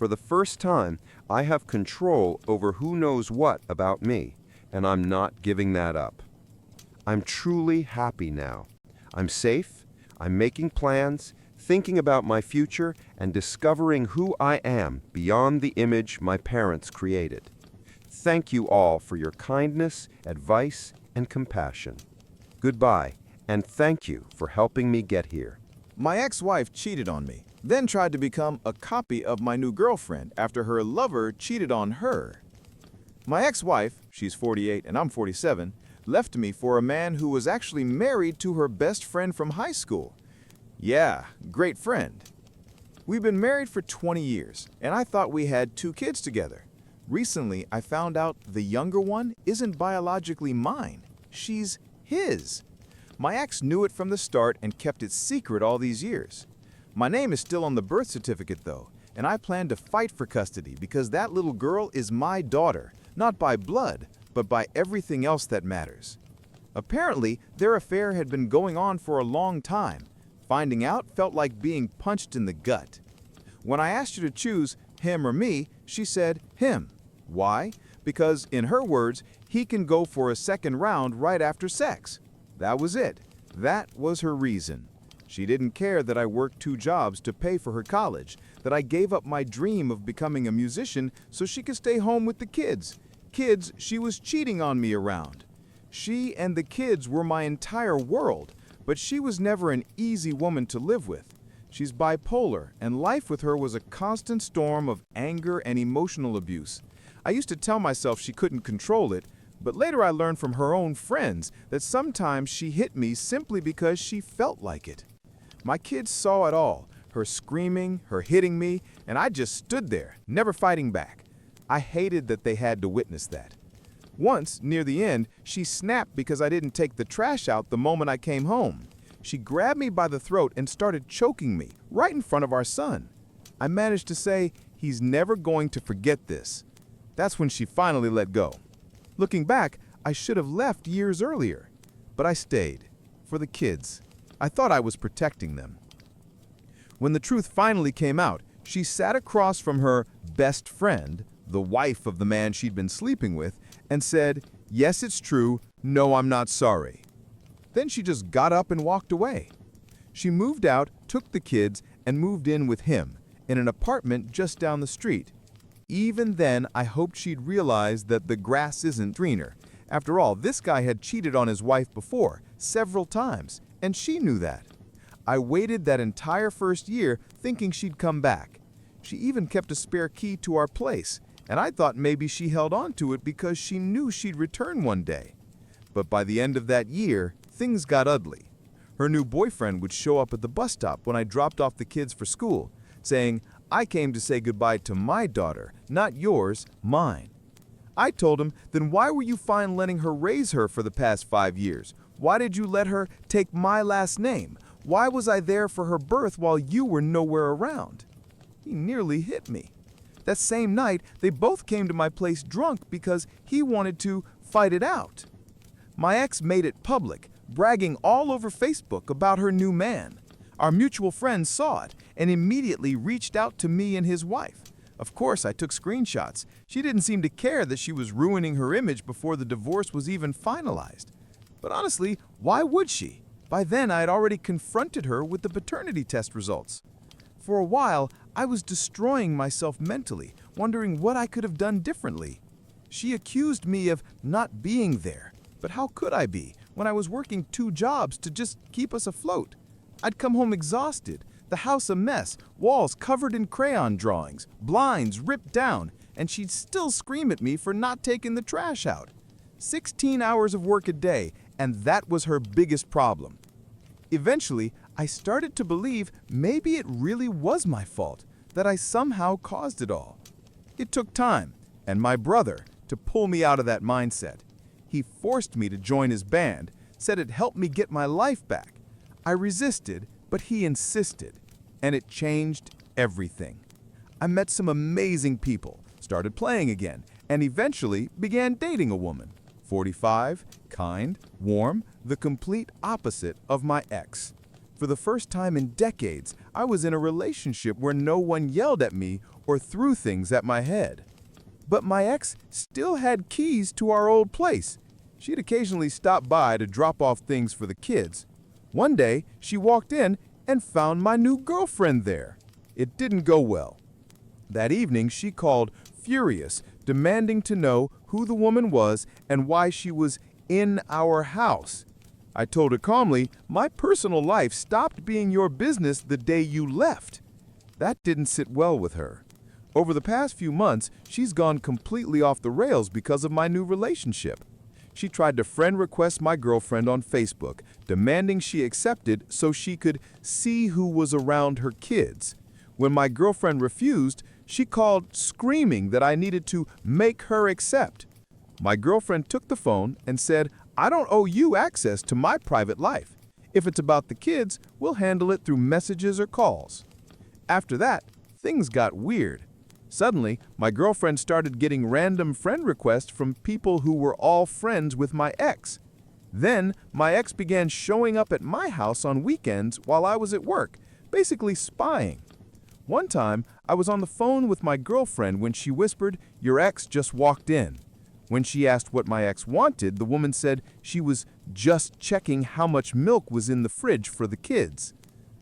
For the first time, I have control over who knows what about me, and I'm not giving that up. I'm truly happy now. I'm safe, I'm making plans, thinking about my future, and discovering who I am beyond the image my parents created. Thank you all for your kindness, advice, and compassion. Goodbye, and thank you for helping me get here. My ex-wife cheated on me, then tried to become a copy of my new girlfriend after her lover cheated on her. My ex-wife, she's 48 and I'm 47, left me for a man who was actually married to her best friend from high school. Yeah, great friend. We've been married for 20 years, and I thought we had 2 kids together. Recently, I found out the younger one isn't biologically mine. She's his. My ex knew it from the start and kept it secret all these years. My name is still on the birth certificate, though, and I plan to fight for custody because that little girl is my daughter, not by blood, but by everything else that matters. Apparently, their affair had been going on for a long time. Finding out felt like being punched in the gut. When I asked her to choose him or me, she said him. Why? Because, in her words, he can go for a second round right after sex. That was it. That was her reason. She didn't care that I worked 2 jobs to pay for her college, that I gave up my dream of becoming a musician so she could stay home with the kids. Kids she was cheating on me around. She and the kids were my entire world, but she was never an easy woman to live with. She's bipolar, and life with her was a constant storm of anger and emotional abuse. I used to tell myself she couldn't control it, but later I learned from her own friends that sometimes she hit me simply because she felt like it. My kids saw it all, her screaming, her hitting me, and I just stood there, never fighting back. I hated that they had to witness that. Once, near the end, she snapped because I didn't take the trash out the moment I came home. She grabbed me by the throat and started choking me, right in front of our son. I managed to say, "He's never going to forget this." That's when she finally let go. Looking back, I should have left years earlier, but I stayed. For the kids. I thought I was protecting them. When the truth finally came out, she sat across from her best friend, the wife of the man she'd been sleeping with, and said, "Yes, it's true. No, I'm not sorry." Then she just got up and walked away. She moved out, took the kids, and moved in with him, in an apartment just down the street. Even then, I hoped she'd realize that the grass isn't greener. After all, this guy had cheated on his wife before, several times, and she knew that. I waited that entire first year thinking she'd come back. She even kept a spare key to our place, and I thought maybe she held on to it because she knew she'd return one day. But by the end of that year, things got ugly. Her new boyfriend would show up at the bus stop when I dropped off the kids for school, saying, "I came to say goodbye to my daughter, not yours, mine." I told him, "Then why were you fine letting her raise her for the past 5 years? Why did you let her take my last name? Why was I there for her birth while you were nowhere around?" He nearly hit me. That same night, they both came to my place drunk because he wanted to fight it out. My ex made it public, bragging all over Facebook about her new man. Our mutual friend saw it and immediately reached out to me and his wife. Of course, I took screenshots. She didn't seem to care that she was ruining her image before the divorce was even finalized. But honestly, why would she? By then, I had already confronted her with the paternity test results. For a while, I was destroying myself mentally, wondering what I could have done differently. She accused me of not being there. But how could I be when I was working 2 jobs to just keep us afloat? I'd come home exhausted, the house a mess, walls covered in crayon drawings, blinds ripped down, and she'd still scream at me for not taking the trash out. 16 hours of work a day, and that was her biggest problem. Eventually, I started to believe maybe it really was my fault, that I somehow caused it all. It took time, and my brother, to pull me out of that mindset. He forced me to join his band, said it helped me get my life back. I resisted, but he insisted, and it changed everything. I met some amazing people, started playing again, and eventually began dating a woman. 45, kind, warm, the complete opposite of my ex. For the first time in decades, I was in a relationship where no one yelled at me or threw things at my head. But my ex still had keys to our old place. She'd occasionally stop by to drop off things for the kids. One day, she walked in and found my new girlfriend there. It didn't go well. That evening, she called, furious, demanding to know who the woman was and why she was in our house. I told her calmly, my personal life stopped being your business the day you left. That didn't sit well with her. Over the past few months, she's gone completely off the rails because of my new relationship. She tried to friend request my girlfriend on Facebook, demanding she accepted so she could see who was around her kids. When my girlfriend refused, she called screaming that I needed to make her accept. My girlfriend took the phone and said, I don't owe you access to my private life. If it's about the kids, we'll handle it through messages or calls. After that, things got weird. Suddenly, my girlfriend started getting random friend requests from people who were all friends with my ex. Then, my ex began showing up at my house on weekends while I was at work, basically spying. One time, I was on the phone with my girlfriend when she whispered, your ex just walked in. When she asked what my ex wanted, the woman said she was just checking how much milk was in the fridge for the kids.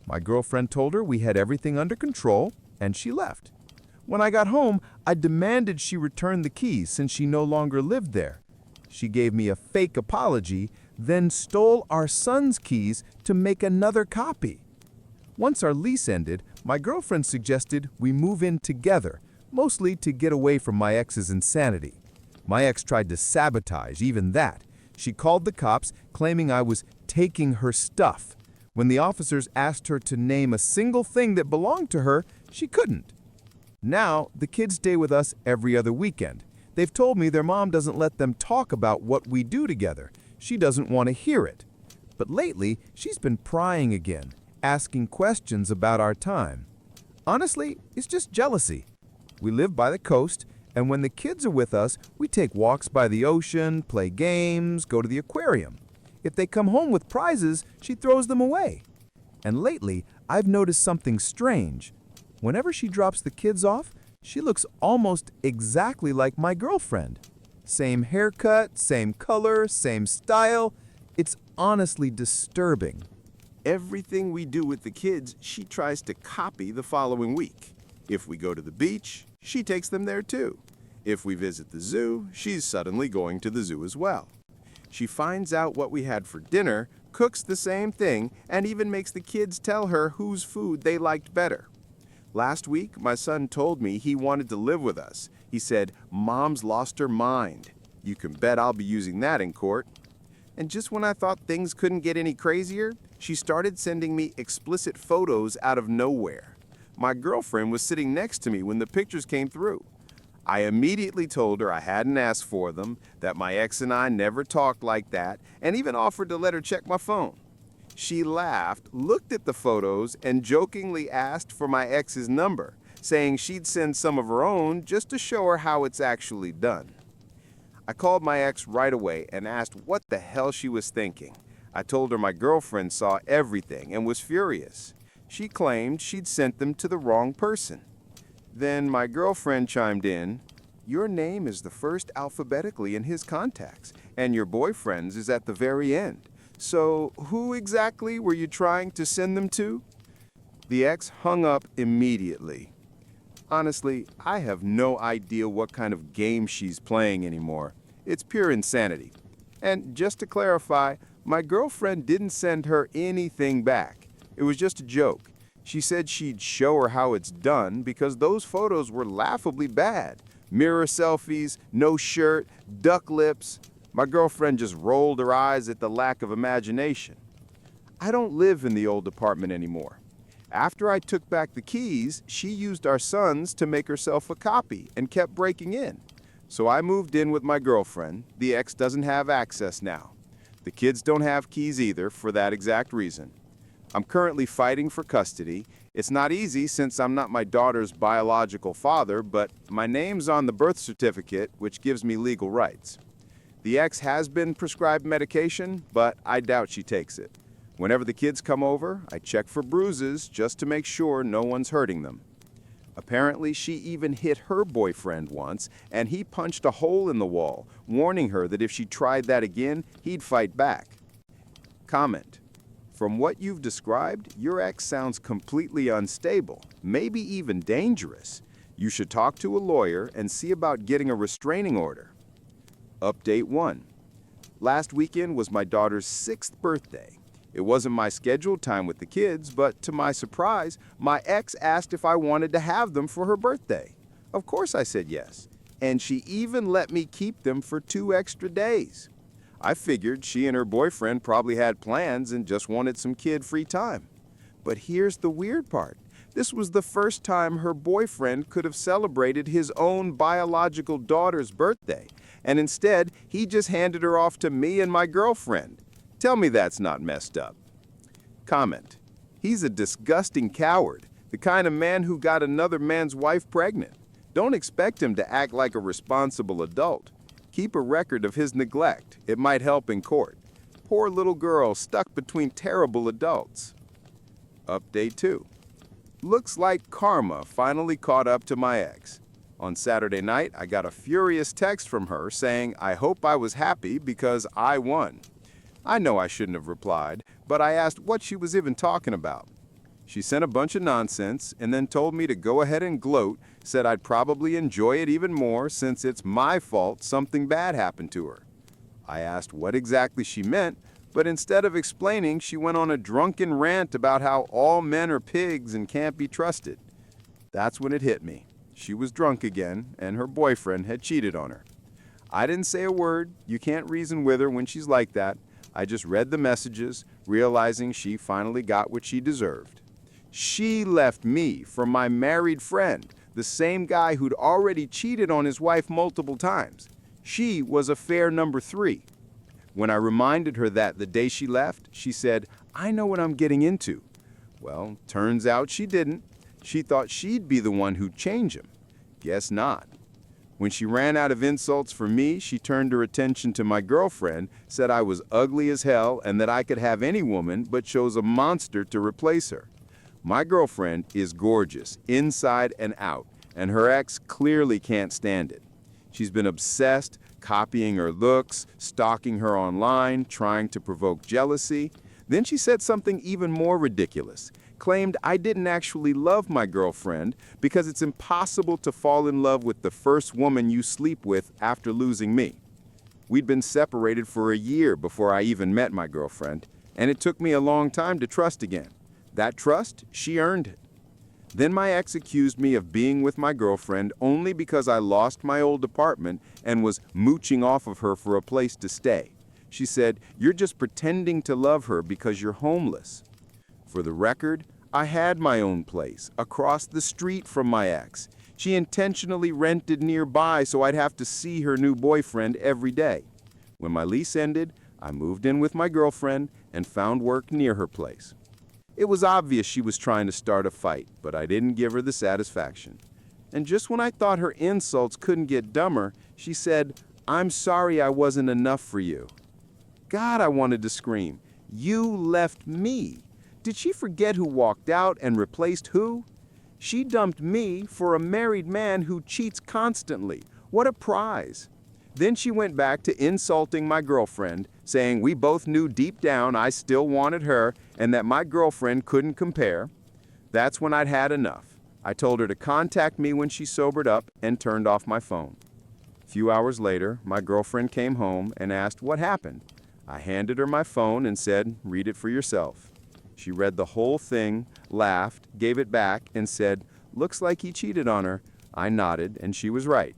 My girlfriend told her we had everything under control, and she left. When I got home, I demanded she return the keys since she no longer lived there. She gave me a fake apology, then stole our son's keys to make another copy. Once our lease ended, my girlfriend suggested we move in together, mostly to get away from my ex's insanity. My ex tried to sabotage even that. She called the cops, claiming I was taking her stuff. When the officers asked her to name a single thing that belonged to her, she couldn't. Now, the kids stay with us every other weekend. They've told me their mom doesn't let them talk about what we do together. She doesn't want to hear it. But lately, she's been prying again, asking questions about our time. Honestly, it's just jealousy. We live by the coast, and when the kids are with us, we take walks by the ocean, play games, go to the aquarium. If they come home with prizes, she throws them away. And lately, I've noticed something strange. Whenever she drops the kids off, she looks almost exactly like my girlfriend. Same haircut, same color, same style. It's honestly disturbing. Everything we do with the kids, she tries to copy the following week. If we go to the beach, she takes them there too. If we visit the zoo, she's suddenly going to the zoo as well. She finds out what we had for dinner, cooks the same thing, and even makes the kids tell her whose food they liked better. Last week, my son told me he wanted to live with us. He said, Mom's lost her mind. You can bet I'll be using that in court. And just when I thought things couldn't get any crazier, she started sending me explicit photos out of nowhere. My girlfriend was sitting next to me when the pictures came through. I immediately told her I hadn't asked for them, that my ex and I never talked like that, and even offered to let her check my phone. She laughed, looked at the photos, and jokingly asked for my ex's number, saying she'd send some of her own just to show her how it's actually done. I called my ex right away and asked what the hell she was thinking. I told her my girlfriend saw everything and was furious. She claimed she'd sent them to the wrong person. Then my girlfriend chimed in, your name is the first alphabetically in his contacts, and your boyfriend's is at the very end. So who exactly were you trying to send them to? The ex hung up immediately. Honestly, I have no idea what kind of game she's playing anymore. It's pure insanity. And just to clarify, my girlfriend didn't send her anything back. It was just a joke. She said she'd show her how it's done because those photos were laughably bad. Mirror selfies, no shirt, duck lips. My girlfriend just rolled her eyes at the lack of imagination. I don't live in the old apartment anymore. After I took back the keys, she used our son's to make herself a copy and kept breaking in. So I moved in with my girlfriend. The ex doesn't have access now. The kids don't have keys either for that exact reason. I'm currently fighting for custody. It's not easy since I'm not my daughter's biological father, but my name's on the birth certificate, which gives me legal rights. The ex has been prescribed medication, but I doubt she takes it. Whenever the kids come over, I check for bruises just to make sure no one's hurting them. Apparently, she even hit her boyfriend once, and he punched a hole in the wall, warning her that if she tried that again, he'd fight back. Comment: from what you've described, your ex sounds completely unstable, maybe even dangerous. You should talk to a lawyer and see about getting a restraining order. Update 1. Last weekend was my daughter's 6th birthday. It wasn't my scheduled time with the kids, but to my surprise, my ex asked if I wanted to have them for her birthday. Of course I said yes, and she even let me keep them for 2 extra days. I figured she and her boyfriend probably had plans and just wanted some kid-free time. But here's the weird part. This was the first time her boyfriend could have celebrated his own biological daughter's birthday, and instead, he just handed her off to me and my girlfriend. Tell me that's not messed up. Comment: he's a disgusting coward, the kind of man who got another man's wife pregnant. Don't expect him to act like a responsible adult. Keep a record of his neglect. It might help in court. Poor little girl stuck between terrible adults. Update 2. Looks like karma finally caught up to my ex. On Saturday night, I got a furious text from her saying I hope I was happy because I won. I know I shouldn't have replied, but I asked what she was even talking about. She sent a bunch of nonsense and then told me to go ahead and gloat, said I'd probably enjoy it even more since it's my fault something bad happened to her. I asked what exactly she meant, but instead of explaining, she went on a drunken rant about how all men are pigs and can't be trusted. That's when it hit me. She was drunk again, and her boyfriend had cheated on her. I didn't say a word. You can't reason with her when she's like that. I just read the messages, realizing she finally got what she deserved. She left me for my married friend, the same guy who'd already cheated on his wife multiple times. She was affair number 3. When I reminded her that the day she left, she said, "I know what I'm getting into." Well, turns out she didn't. She thought she'd be the one who'd change him. Guess not. When she ran out of insults for me, she turned her attention to my girlfriend, said I was ugly as hell and that I could have any woman, but chose a monster to replace her. My girlfriend is gorgeous, inside and out, and her ex clearly can't stand it. She's been obsessed, copying her looks, stalking her online, trying to provoke jealousy. Then she said something even more ridiculous. Claimed I didn't actually love my girlfriend because it's impossible to fall in love with the first woman you sleep with after losing me. We'd been separated for a year before I even met my girlfriend, and it took me a long time to trust again. That trust, she earned it. Then my ex accused me of being with my girlfriend only because I lost my old apartment and was mooching off of her for a place to stay. She said, "You're just pretending to love her because you're homeless." For the record, I had my own place, across the street from my ex. She intentionally rented nearby so I'd have to see her new boyfriend every day. When my lease ended, I moved in with my girlfriend and found work near her place. It was obvious she was trying to start a fight, but I didn't give her the satisfaction. And just when I thought her insults couldn't get dumber, she said, "I'm sorry I wasn't enough for you." God, I wanted to scream. You left me. Did she forget who walked out and replaced who? She dumped me for a married man who cheats constantly. What a prize. Then she went back to insulting my girlfriend, saying we both knew deep down I still wanted her and that my girlfriend couldn't compare. That's when I'd had enough. I told her to contact me when she sobered up and turned off my phone. A few hours later, my girlfriend came home and asked what happened. I handed her my phone and said, "Read it for yourself." She read the whole thing, laughed, gave it back, and said, "Looks like he cheated on her." I nodded, and she was right.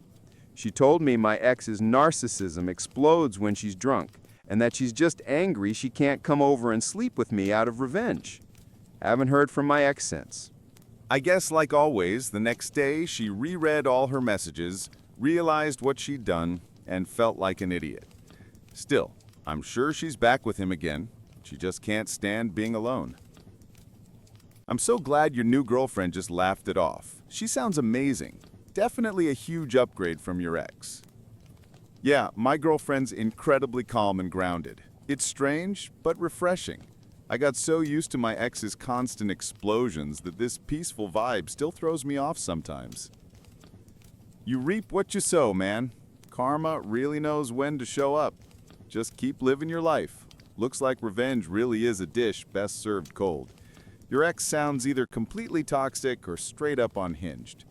She told me my ex's narcissism explodes when she's drunk, and that she's just angry she can't come over and sleep with me out of revenge. Haven't heard from my ex since. I guess, like always, the next day she reread all her messages, realized what she'd done, and felt like an idiot. Still, I'm sure she's back with him again. She just can't stand being alone. I'm so glad your new girlfriend just laughed it off. She sounds amazing. Definitely a huge upgrade from your ex. Yeah, my girlfriend's incredibly calm and grounded. It's strange, but refreshing. I got so used to my ex's constant explosions that this peaceful vibe still throws me off sometimes. You reap what you sow, man. Karma really knows when to show up. Just keep living your life. Looks like revenge really is a dish best served cold. Your ex sounds either completely toxic or straight up unhinged.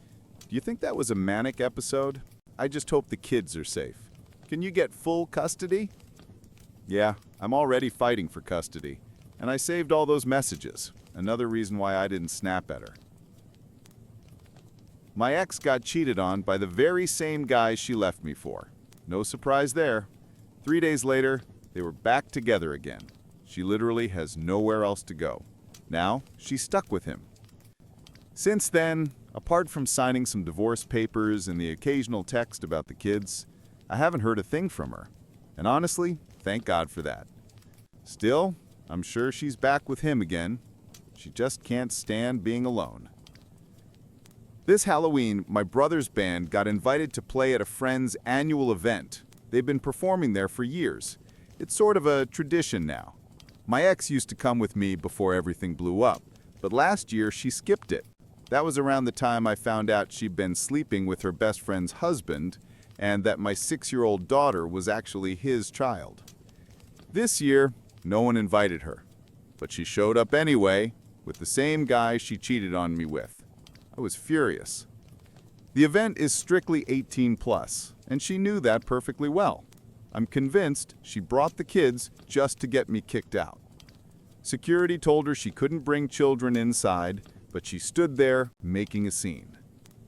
Do you think that was a manic episode? I just hope the kids are safe. Can you get full custody? Yeah, I'm already fighting for custody. And I saved all those messages. Another reason why I didn't snap at her. My ex got cheated on by the very same guy she left me for. No surprise there. 3 days later, they were back together again. She literally has nowhere else to go. Now, she's stuck with him. Since then, apart from signing some divorce papers and the occasional text about the kids, I haven't heard a thing from her. And honestly, thank God for that. Still, I'm sure she's back with him again. She just can't stand being alone. This Halloween, my brother's band got invited to play at a friend's annual event. They've been performing there for years. It's sort of a tradition now. My ex used to come with me before everything blew up, but last year she skipped it. That was around the time I found out she'd been sleeping with her best friend's husband and that my 6-year-old daughter was actually his child. This year, no one invited her, but she showed up anyway with the same guy she cheated on me with. I was furious. The event is strictly 18 plus, and she knew that perfectly well. I'm convinced she brought the kids just to get me kicked out. Security told her she couldn't bring children inside, but she stood there making a scene.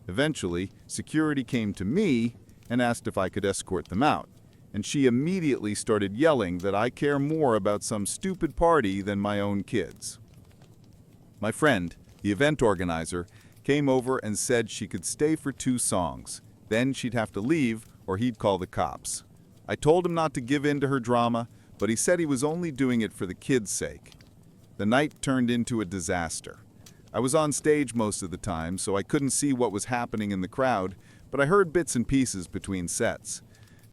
Eventually, security came to me and asked if I could escort them out, and she immediately started yelling that I care more about some stupid party than my own kids. My friend, the event organizer, came over and said she could stay for 2 songs. Then she'd have to leave or he'd call the cops. I told him not to give in to her drama, but he said he was only doing it for the kids' sake. The night turned into a disaster. I was on stage most of the time, so I couldn't see what was happening in the crowd, but I heard bits and pieces between sets.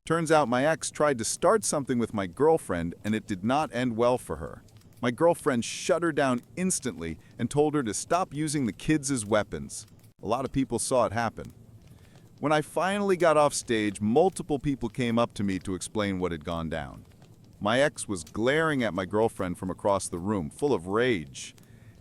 Turns out my ex tried to start something with my girlfriend, and it did not end well for her. My girlfriend shut her down instantly and told her to stop using the kids as weapons. A lot of people saw it happen. When I finally got off stage, multiple people came up to me to explain what had gone down. My ex was glaring at my girlfriend from across the room, full of rage.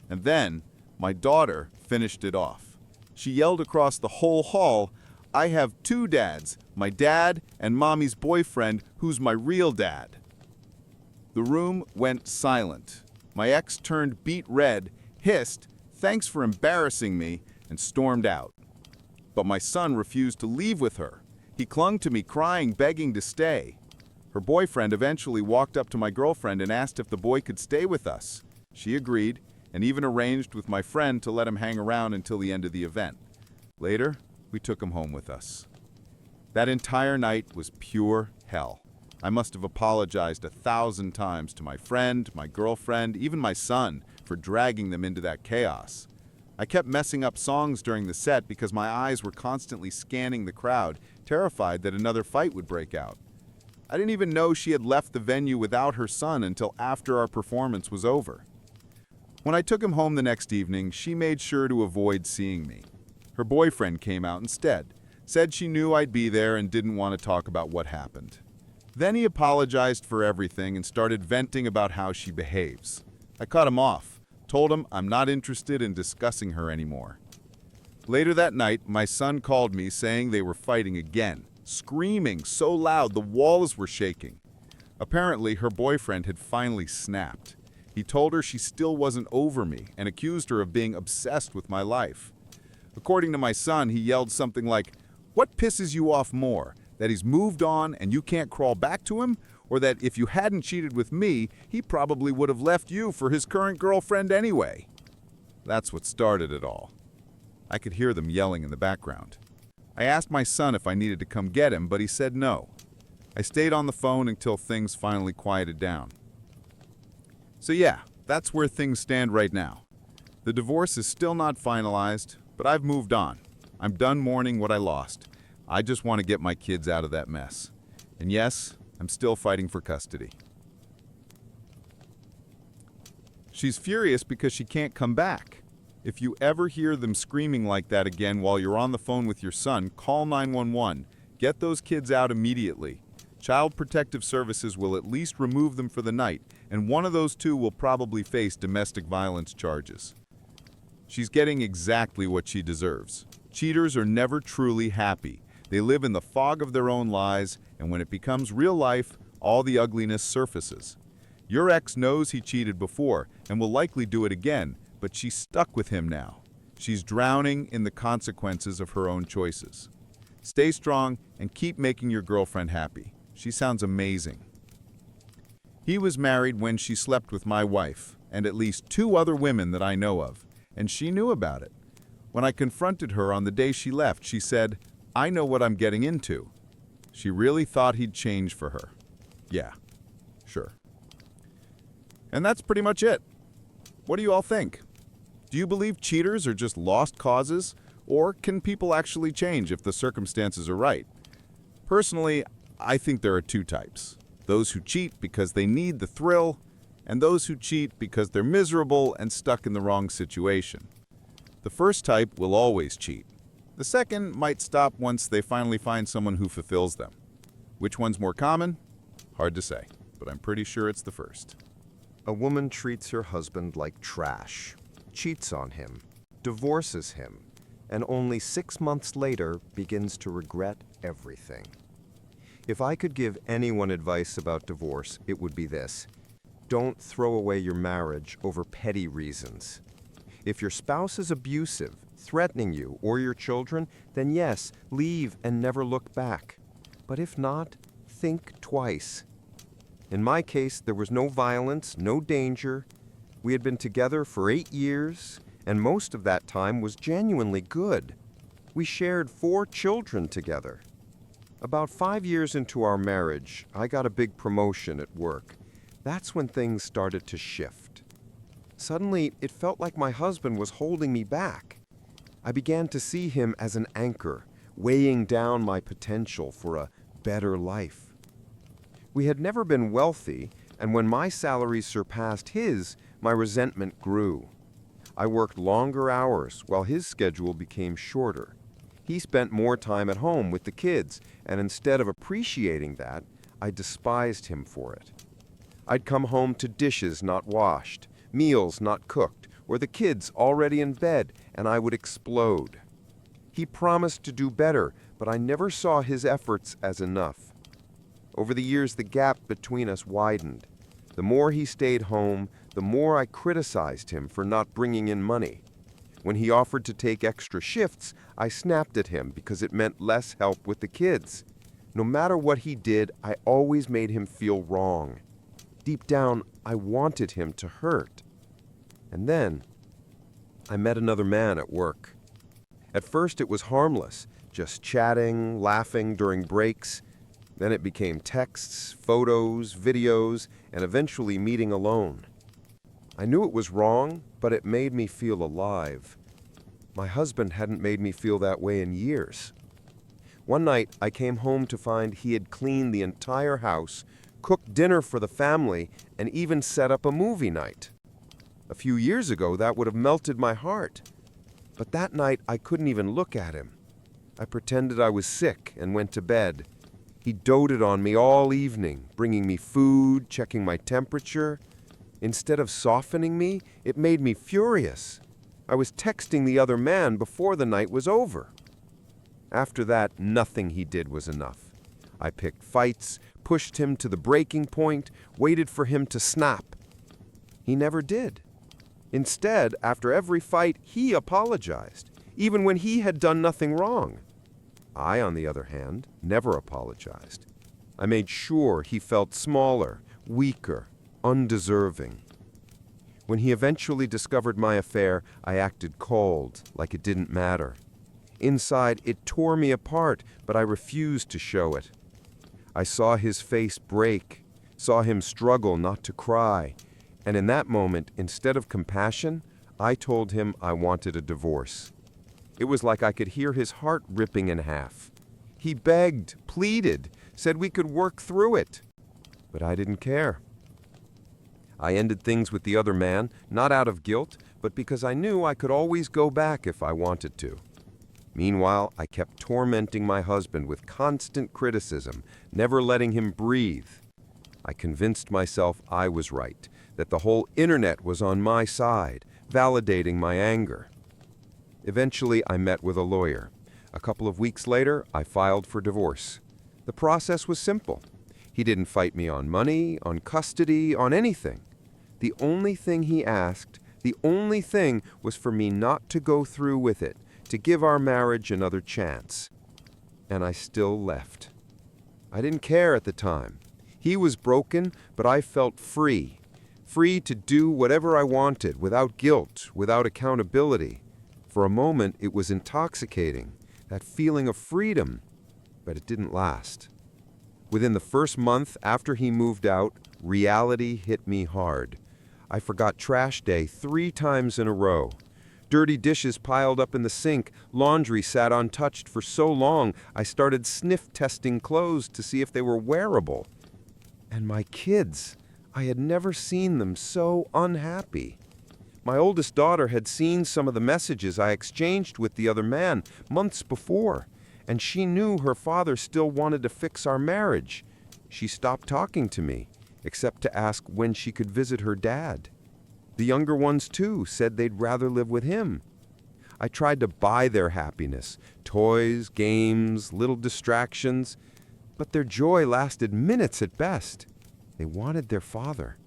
And then, my daughter finished it off. She yelled across the whole hall, "I have 2 dads, my dad and mommy's boyfriend, who's my real dad." The room went silent. My ex turned beet red, hissed, "Thanks for embarrassing me," and stormed out. But my son refused to leave with her. He clung to me, crying, begging to stay. Her boyfriend eventually walked up to my girlfriend and asked if the boy could stay with us. She agreed, and even arranged with my friend to let him hang around until the end of the event. Later, we took him home with us. That entire night was pure hell. I must have apologized 1,000 times to my friend, my girlfriend, even my son, for dragging them into that chaos. I kept messing up songs during the set because my eyes were constantly scanning the crowd, terrified that another fight would break out. I didn't even know she had left the venue without her son until after our performance was over. When I took him home the next evening, she made sure to avoid seeing me. Her boyfriend came out instead, said she knew I'd be there and didn't want to talk about what happened. Then he apologized for everything and started venting about how she behaves. I cut him off, told him I'm not interested in discussing her anymore. Later that night, my son called me saying they were fighting again, screaming so loud the walls were shaking. Apparently, her boyfriend had finally snapped. He told her she still wasn't over me and accused her of being obsessed with my life. According to my son, he yelled something like, "What pisses you off more? That he's moved on and you can't crawl back to him? Or that if you hadn't cheated with me, he probably would have left you for his current girlfriend anyway?" That's what started it all. I could hear them yelling in the background. I asked my son if I needed to come get him, but he said no. I stayed on the phone until things finally quieted down. So yeah, that's where things stand right now. The divorce is still not finalized, but I've moved on. I'm done mourning what I lost. I just want to get my kids out of that mess. And yes, I'm still fighting for custody. She's furious because she can't come back. If you ever hear them screaming like that again while you're on the phone with your son, call 911. Get those kids out immediately. Child Protective Services will at least remove them for the night, and one of those two will probably face domestic violence charges. She's getting exactly what she deserves. Cheaters are never truly happy. They live in the fog of their own lies, and when it becomes real life, all the ugliness surfaces. Your ex knows he cheated before and will likely do it again, but she's stuck with him now. She's drowning in the consequences of her own choices. Stay strong and keep making your girlfriend happy. She sounds amazing. He was married when she slept with my wife and at least 2 other women that I know of, and she knew about it. When I confronted her on the day she left, she said, "I know what I'm getting into." She really thought he'd change for her. Yeah, sure. And that's pretty much it. What do you all think? Do you believe cheaters are just lost causes, or can people actually change if the circumstances are right? Personally, I think there are 2 types. Those who cheat because they need the thrill, and those who cheat because they're miserable and stuck in the wrong situation. The first type will always cheat. The second might stop once they finally find someone who fulfills them. Which one's more common? Hard to say, but I'm pretty sure it's the first. A woman treats her husband like trash, cheats on him, divorces him, and only 6 months later begins to regret everything. If I could give anyone advice about divorce, it would be this: don't throw away your marriage over petty reasons. If your spouse is abusive, threatening you or your children, then yes, leave and never look back. But if not, think twice. In my case, there was no violence, no danger. We had been together for 8 years, and most of that time was genuinely good. We shared 4 children together. About 5 years into our marriage, I got a big promotion at work. That's when things started to shift. Suddenly, it felt like my husband was holding me back. I began to see him as an anchor, weighing down my potential for a better life. We had never been wealthy, and when my salary surpassed his, my resentment grew. I worked longer hours while his schedule became shorter. He spent more time at home with the kids, and instead of appreciating that, I despised him for it. I'd come home to dishes not washed, meals not cooked, or the kids already in bed, and I would explode. He promised to do better, but I never saw his efforts as enough. Over the years, the gap between us widened. The more he stayed home, the more I criticized him for not bringing in money. When he offered to take extra shifts, I snapped at him because it meant less help with the kids. No matter what he did, I always made him feel wrong. Deep down, I wanted him to hurt. And then, I met another man at work. At first, it was harmless, just chatting, laughing during breaks. Then it became texts, photos, videos, and eventually meeting alone. I knew it was wrong, but it made me feel alive. My husband hadn't made me feel that way in years. One night, I came home to find he had cleaned the entire house, cooked dinner for the family, and even set up a movie night. A few years ago, that would have melted my heart. But that night, I couldn't even look at him. I pretended I was sick and went to bed. He doted on me all evening, bringing me food, checking my temperature. Instead of softening me, it made me furious. I was texting the other man before the night was over. After that, nothing he did was enough. I picked fights, pushed him to the breaking point, waited for him to snap. He never did. Instead, after every fight, he apologized, even when he had done nothing wrong. I, on the other hand, never apologized. I made sure he felt smaller, weaker, undeserving. When he eventually discovered my affair, I acted cold, like it didn't matter. Inside, it tore me apart, but I refused to show it. I saw his face break, saw him struggle not to cry, and in that moment, instead of compassion, I told him I wanted a divorce. It was like I could hear his heart ripping in half. He begged, pleaded, said we could work through it. But I didn't care. I ended things with the other man, not out of guilt, but because I knew I could always go back if I wanted to. Meanwhile, I kept tormenting my husband with constant criticism, never letting him breathe. I convinced myself I was right, that the whole internet was on my side, validating my anger. Eventually, I met with a lawyer. A couple of weeks later, I filed for divorce. The process was simple. He didn't fight me on money, on custody, on anything. The only thing he asked, the only thing was for me not to go through with it, to give our marriage another chance. And I still left. I didn't care at the time. He was broken, but I felt free. Free to do whatever I wanted, without guilt, without accountability. For a moment, it was intoxicating, that feeling of freedom, but it didn't last. Within the first month after he moved out, reality hit me hard. I forgot trash day 3 times in a row. Dirty dishes piled up in the sink, laundry sat untouched for so long, I started sniff testing clothes to see if they were wearable. And my kids, I had never seen them so unhappy. My oldest daughter had seen some of the messages I exchanged with the other man months before, and she knew her father still wanted to fix our marriage. She stopped talking to me, except to ask when she could visit her dad. The younger ones, too, said they'd rather live with him. I tried to buy their happiness, toys, games, little distractions, but their joy lasted minutes at best. They wanted their father.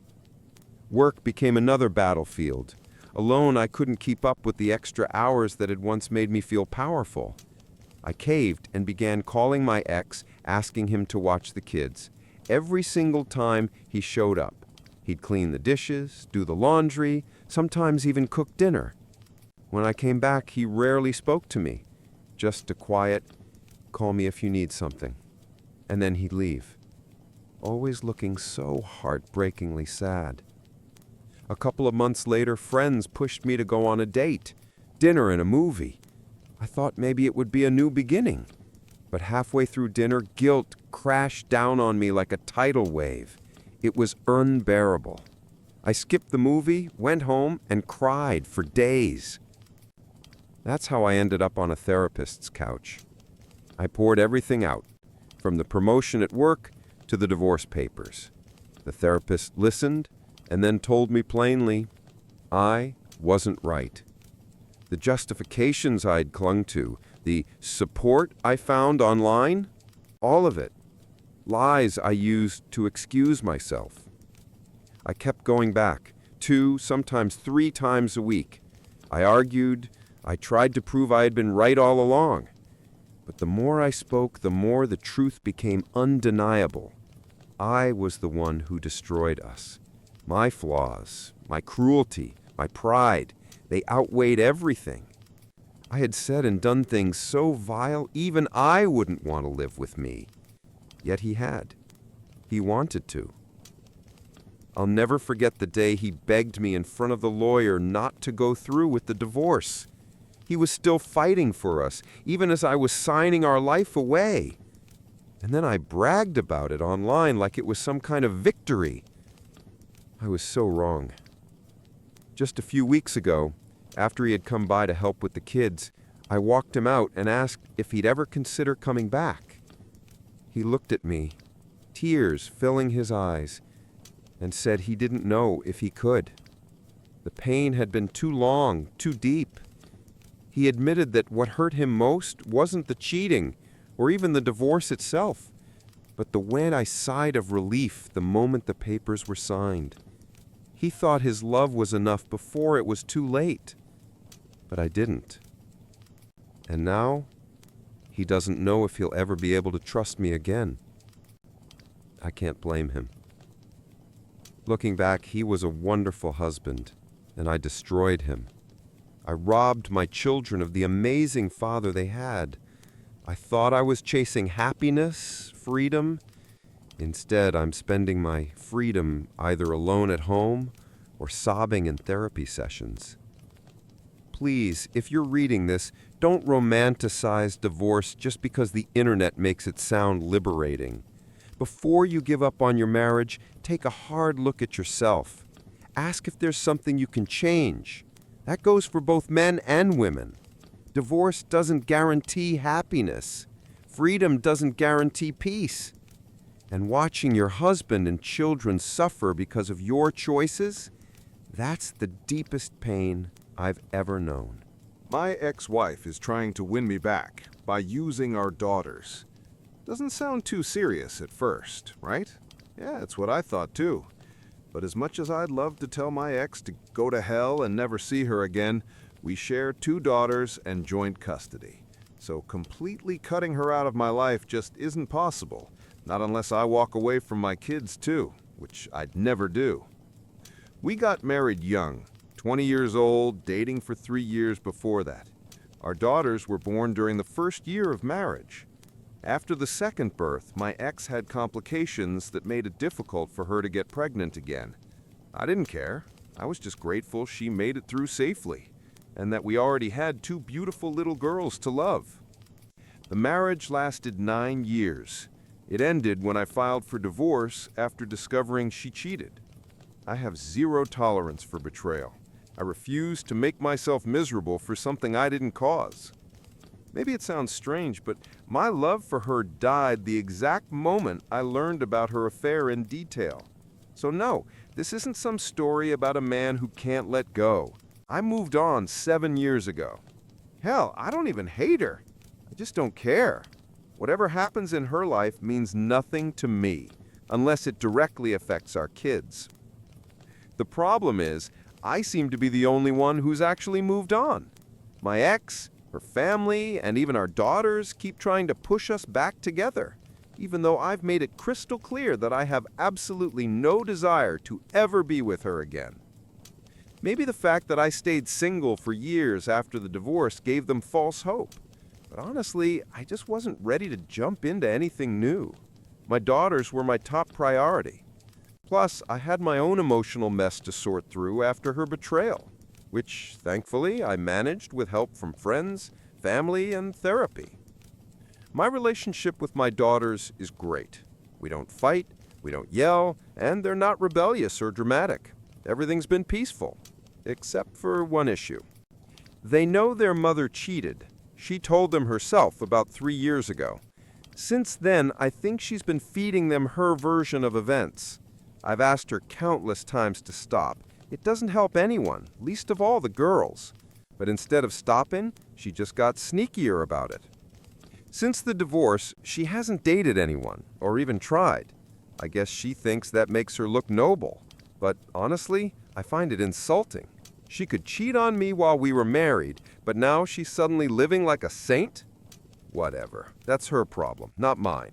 Work became another battlefield. Alone, I couldn't keep up with the extra hours that had once made me feel powerful. I caved and began calling my ex, asking him to watch the kids. Every single time he showed up. He'd clean the dishes, do the laundry, sometimes even cook dinner. When I came back, he rarely spoke to me. Just a quiet, "Call me if you need something." And then he'd leave. Always looking so heartbreakingly sad. A couple of months later, friends pushed me to go on a date, dinner and a movie. I thought maybe it would be a new beginning. But halfway through dinner, guilt crashed down on me like a tidal wave. It was unbearable. I skipped the movie, went home, and cried for days. That's how I ended up on a therapist's couch. I poured everything out, from the promotion at work to the divorce papers. The therapist listened and then told me plainly, I wasn't right. The justifications I'd clung to, the support I found online, all of it. Lies I used to excuse myself. I kept going back, 2, sometimes 3 times a week. I argued, I tried to prove I had been right all along. But the more I spoke, the more the truth became undeniable. I was the one who destroyed us. My flaws, my cruelty, my pride, they outweighed everything. I had said and done things so vile, even I wouldn't want to live with me. Yet he had. He wanted to. I'll never forget the day he begged me in front of the lawyer not to go through with the divorce. He was still fighting for us, even as I was signing our life away. And then I bragged about it online like it was some kind of victory. I was so wrong. Just a few weeks ago, after he had come by to help with the kids, I walked him out and asked if he'd ever consider coming back. He looked at me, tears filling his eyes, and said he didn't know if he could. The pain had been too long, too deep. He admitted that what hurt him most wasn't the cheating, or even the divorce itself, but the way I sighed of relief the moment the papers were signed. He thought his love was enough before it was too late, but I didn't. And now, he doesn't know if he'll ever be able to trust me again. I can't blame him. Looking back, he was a wonderful husband, and I destroyed him. I robbed my children of the amazing father they had. I thought I was chasing happiness, freedom. Instead, I'm spending my freedom either alone at home or sobbing in therapy sessions. Please, if you're reading this, don't romanticize divorce just because the internet makes it sound liberating. Before you give up on your marriage, take a hard look at yourself. Ask if there's something you can change. That goes for both men and women. Divorce doesn't guarantee happiness. Freedom doesn't guarantee peace. And watching your husband and children suffer because of your choices, that's the deepest pain I've ever known. My ex-wife is trying to win me back by using our daughters. Doesn't sound too serious at first, right? Yeah, it's what I thought too. But as much as I'd love to tell my ex to go to hell and never see her again, we share 2 daughters and joint custody. So completely cutting her out of my life just isn't possible. Not unless I walk away from my kids too, which I'd never do. We got married young, 20 years old, dating for 3 years before that. Our daughters were born during the first year of marriage. After the second birth, my ex had complications that made it difficult for her to get pregnant again. I didn't care. I was just grateful she made it through safely, and that we already had 2 beautiful little girls to love. The marriage lasted 9 years. It ended when I filed for divorce after discovering she cheated. I have 0 tolerance for betrayal. I refuse to make myself miserable for something I didn't cause. Maybe it sounds strange, but my love for her died the exact moment I learned about her affair in detail. So no, this isn't some story about a man who can't let go. I moved on 7 years ago. Hell, I don't even hate her. I just don't care. Whatever happens in her life means nothing to me, unless it directly affects our kids. The problem is, I seem to be the only one who's actually moved on. My ex, her family, and even our daughters keep trying to push us back together, even though I've made it crystal clear that I have absolutely no desire to ever be with her again. Maybe the fact that I stayed single for years after the divorce gave them false hope. But honestly, I just wasn't ready to jump into anything new. My daughters were my top priority. Plus, I had my own emotional mess to sort through after her betrayal, which, thankfully, I managed with help from friends, family, and therapy. My relationship with my daughters is great. We don't fight, we don't yell, and they're not rebellious or dramatic. Everything's been peaceful, except for one issue. They know their mother cheated. She told them herself about 3 years ago. Since then, I think she's been feeding them her version of events. I've asked her countless times to stop. It doesn't help anyone, least of all the girls. But instead of stopping, she just got sneakier about it. Since the divorce, she hasn't dated anyone, or even tried. I guess she thinks that makes her look noble. But honestly, I find it insulting. She could cheat on me while we were married, but now she's suddenly living like a saint? Whatever. That's her problem, not mine.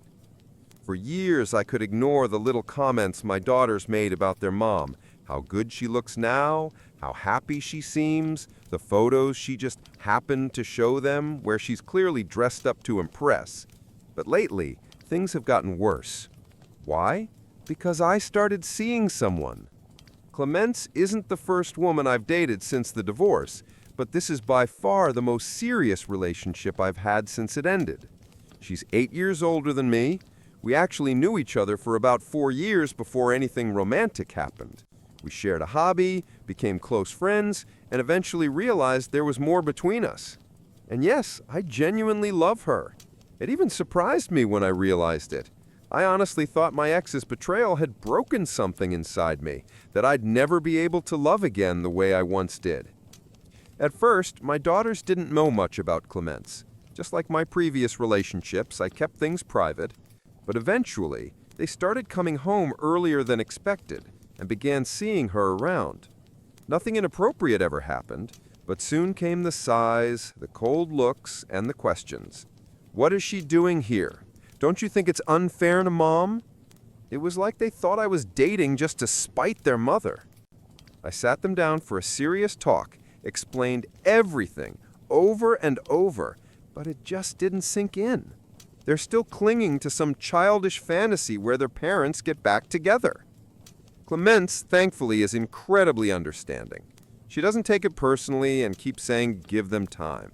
For years, I could ignore the little comments my daughters made about their mom. How good she looks now, how happy she seems, the photos she just happened to show them where she's clearly dressed up to impress. But lately, things have gotten worse. Why? Because I started seeing someone. Clemence isn't the first woman I've dated since the divorce, but this is by far the most serious relationship I've had since it ended. She's 8 years older than me. We actually knew each other for about 4 years before anything romantic happened. We shared a hobby, became close friends, and eventually realized there was more between us. And yes, I genuinely love her. It even surprised me when I realized it. I honestly thought my ex's betrayal had broken something inside me, that I'd never be able to love again the way I once did. At first, my daughters didn't know much about Clemence. Just like my previous relationships, I kept things private. But eventually, they started coming home earlier than expected and began seeing her around. Nothing inappropriate ever happened, but soon came the sighs, the cold looks, and the questions. What is she doing here? Don't you think it's unfair to Mom? It was like they thought I was dating just to spite their mother. I sat them down for a serious talk, explained everything over and over, but it just didn't sink in. They're still clinging to some childish fantasy where their parents get back together. Clemence, thankfully, is incredibly understanding. She doesn't take it personally and keeps saying give them time.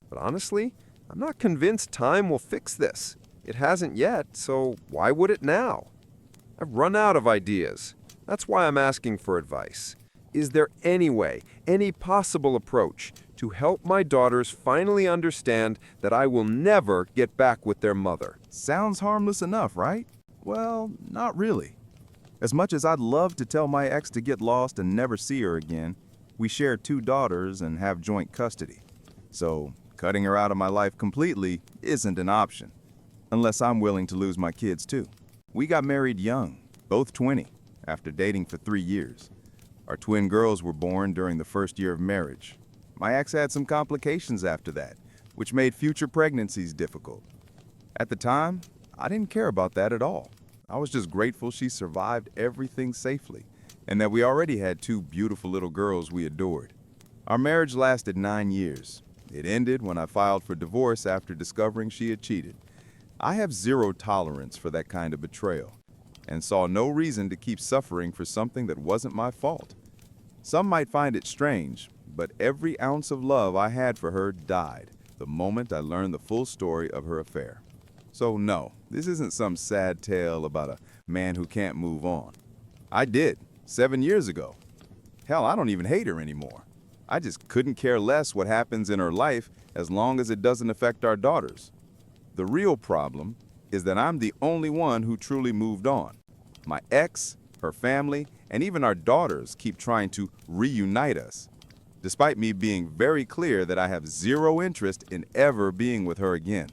But honestly, I'm not convinced time will fix this. It hasn't yet, so why would it now? I've run out of ideas. That's why I'm asking for advice. Is there any way, any possible approach to help my daughters finally understand that I will never get back with their mother? Sounds harmless enough, right? Well, not really. As much as I'd love to tell my ex to get lost and never see her again, we share 2 daughters and have joint custody. So, cutting her out of my life completely isn't an option, unless I'm willing to lose my kids too. We got married young, both 20, after dating for 3 years. Our twin girls were born during the first year of marriage. My ex had some complications after that, which made future pregnancies difficult. At the time, I didn't care about that at all. I was just grateful she survived everything safely, and that we already had 2 beautiful little girls we adored. Our marriage lasted 9 years. It ended when I filed for divorce after discovering she had cheated. I have zero tolerance for that kind of betrayal, and saw no reason to keep suffering for something that wasn't my fault. Some might find it strange, but every ounce of love I had for her died the moment I learned the full story of her affair. So no, this isn't some sad tale about a man who can't move on. I did, 7 years ago. Hell, I don't even hate her anymore. I just couldn't care less what happens in her life as long as it doesn't affect our daughters. The real problem is that I'm the only one who truly moved on. My ex, her family, and even our daughters keep trying to reunite us, despite me being very clear that I have zero interest in ever being with her again.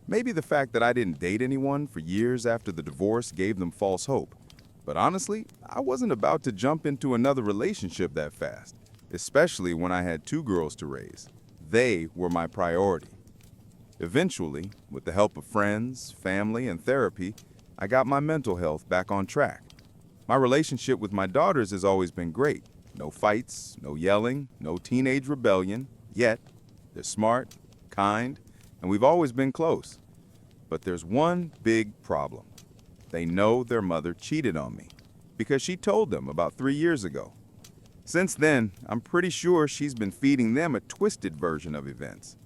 Maybe the fact that I didn't date anyone for years after the divorce gave them false hope, but honestly, I wasn't about to jump into another relationship that fast, especially when I had 2 girls to raise. They were my priority. Eventually, with the help of friends, family, and therapy, I got my mental health back on track. My relationship with my daughters has always been great. No fights, no yelling, no teenage rebellion, yet they're smart, kind, and we've always been close. But there's one big problem. They know their mother cheated on me because she told them about 3 years ago. Since then, I'm pretty sure she's been feeding them a twisted version of events.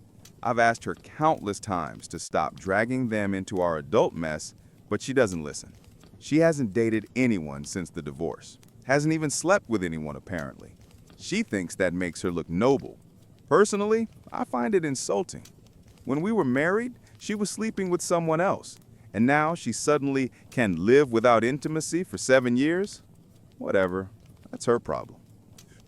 I've asked her countless times to stop dragging them into our adult mess, but she doesn't listen. She hasn't dated anyone since the divorce, hasn't even slept with anyone apparently. She thinks that makes her look noble. Personally, I find it insulting. When we were married, she was sleeping with someone else, and now she suddenly can live without intimacy for 7 years? Whatever, that's her problem.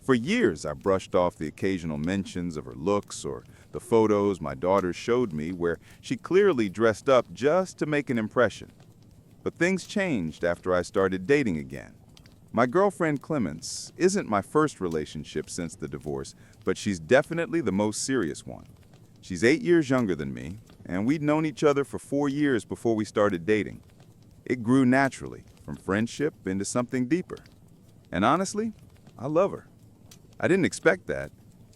For years, I brushed off the occasional mentions of her looks or the photos my daughters showed me where she clearly dressed up just to make an impression. But things changed after I started dating again. My girlfriend Clemence isn't my first relationship since the divorce, but she's definitely the most serious one. She's 8 years younger than me, and we'd known each other for 4 years before we started dating. It grew naturally, from friendship into something deeper. And honestly, I love her. I didn't expect that.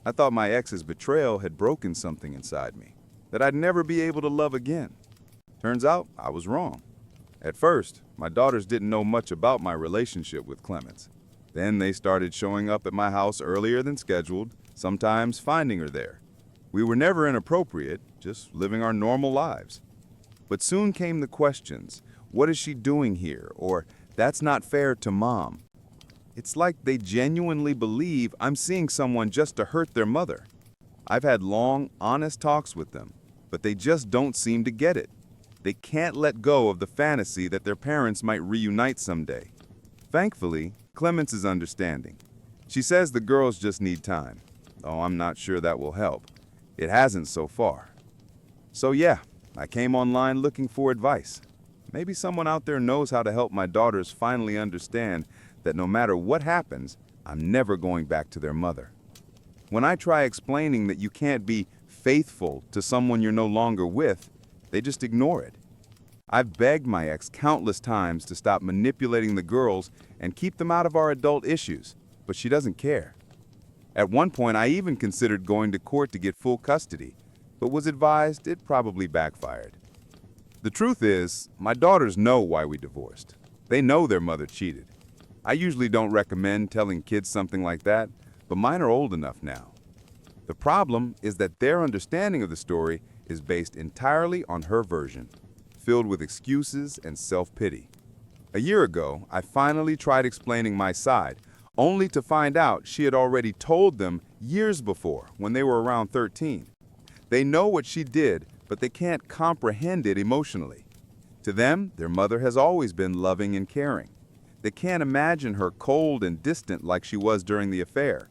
I thought my ex's betrayal had broken something inside me, that I'd never be able to love again. Turns out I was wrong. At first, my daughters didn't know much about my relationship with Clemence. Then they started showing up at my house earlier than scheduled, sometimes finding her there. We were never inappropriate, just living our normal lives. But soon came the questions, what is she doing here? Or, that's not fair to Mom. It's like they genuinely believe I'm seeing someone just to hurt their mother. I've had long, honest talks with them, but they just don't seem to get it. They can't let go of the fantasy that their parents might reunite someday. Thankfully, Clemence is understanding. She says the girls just need time, though I'm not sure that will help. It hasn't so far. So yeah, I came online looking for advice. Maybe someone out there knows how to help my daughters finally understand that no matter what happens, I'm never going back to their mother. When I try explaining that you can't be faithful to someone you're no longer with, they just ignore it. I've begged my ex countless times to stop manipulating the girls and keep them out of our adult issues, but she doesn't care. At one point, I even considered going to court to get full custody, but was advised it probably backfired. The truth is, my daughters know why we divorced. They know their mother cheated. I usually don't recommend telling kids something like that, but mine are old enough now. The problem is that their understanding of the story is based entirely on her version, filled with excuses and self-pity. A year ago, I finally tried explaining my side, only to find out she had already told them years before when they were around 13. They know what she did, but they can't comprehend it emotionally. To them, their mother has always been loving and caring. They can't imagine her cold and distant like she was during the affair.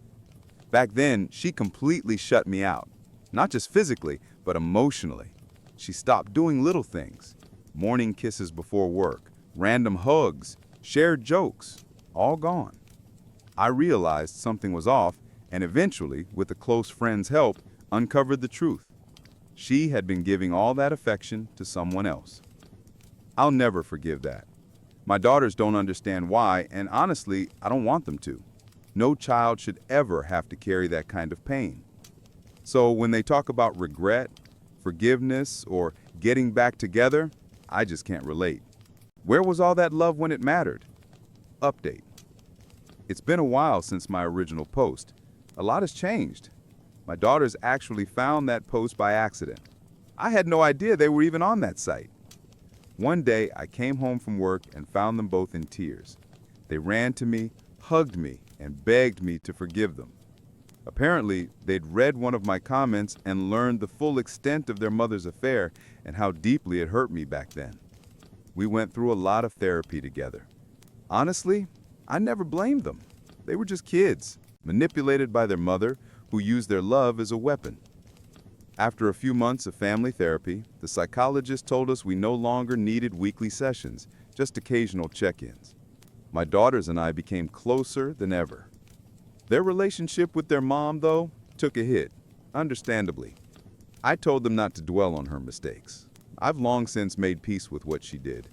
Back then, she completely shut me out. Not just physically, but emotionally. She stopped doing little things. Morning kisses before work, random hugs, shared jokes, all gone. I realized something was off and eventually, with a close friend's help, uncovered the truth. She had been giving all that affection to someone else. I'll never forgive that. My daughters don't understand why, and honestly, I don't want them to. No child should ever have to carry that kind of pain. So when they talk about regret, forgiveness, or getting back together, I just can't relate. Where was all that love when it mattered? Update. It's been a while since my original post. A lot has changed. My daughters actually found that post by accident. I had no idea they were even on that site. One day, I came home from work and found them both in tears. They ran to me, hugged me, and begged me to forgive them. Apparently, they'd read one of my comments and learned the full extent of their mother's affair and how deeply it hurt me back then. We went through a lot of therapy together. Honestly, I never blamed them. They were just kids, manipulated by their mother, who used their love as a weapon. After a few months of family therapy, the psychologist told us we no longer needed weekly sessions, just occasional check-ins. My daughters and I became closer than ever. Their relationship with their mom, though, took a hit, understandably. I told them not to dwell on her mistakes. I've long since made peace with what she did.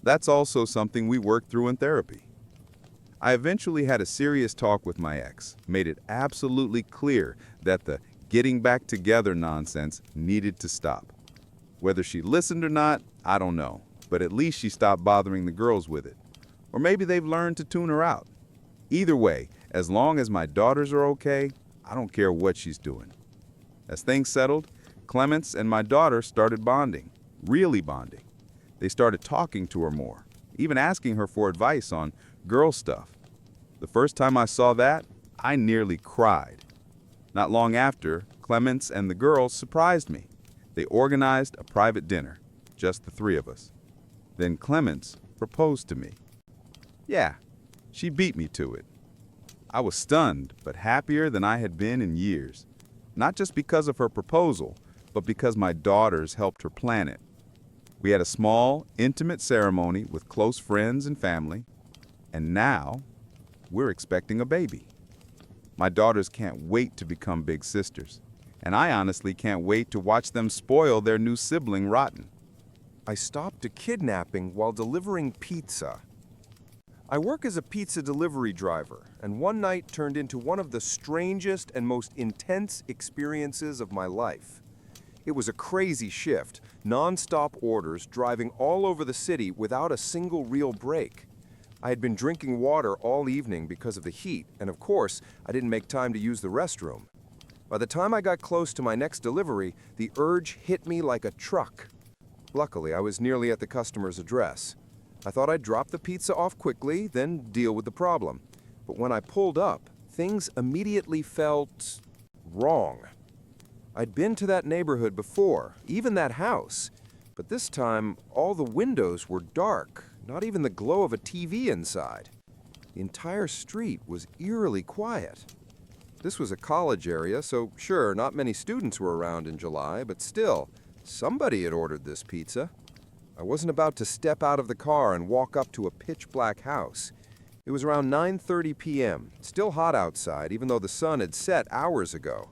That's also something we worked through in therapy. I eventually had a serious talk with my ex, made it absolutely clear that the getting back together nonsense needed to stop. Whether she listened or not, I don't know, but at least she stopped bothering the girls with it. Or maybe they've learned to tune her out. Either way, as long as my daughters are okay, I don't care what she's doing. As things settled, Clements and my daughter started bonding, really bonding. They started talking to her more, even asking her for advice on girl stuff. The first time I saw that, I nearly cried. Not long after, Clements and the girls surprised me. They organized a private dinner, just the three of us. Then Clements proposed to me. Yeah, she beat me to it. I was stunned, but happier than I had been in years. Not just because of her proposal, but because my daughters helped her plan it. We had a small, intimate ceremony with close friends and family, and now we're expecting a baby. My daughters can't wait to become big sisters, and I honestly can't wait to watch them spoil their new sibling rotten. I stopped a kidnapping while delivering pizza. I work as a pizza delivery driver, and one night turned into one of the strangest and most intense experiences of my life. It was a crazy shift, non-stop orders, driving all over the city without a single real break. I had been drinking water all evening because of the heat, and of course, I didn't make time to use the restroom. By the time I got close to my next delivery, the urge hit me like a truck. Luckily, I was nearly at the customer's address. I thought I'd drop the pizza off quickly, then deal with the problem. But when I pulled up, things immediately felt wrong. I'd been to that neighborhood before, even that house, but this time all the windows were dark. Not even the glow of a TV inside. The entire street was eerily quiet. This was a college area, so sure, not many students were around in July, but still, somebody had ordered this pizza. I wasn't about to step out of the car and walk up to a pitch-black house. It was around 9:30 p.m., still hot outside, even though the sun had set hours ago.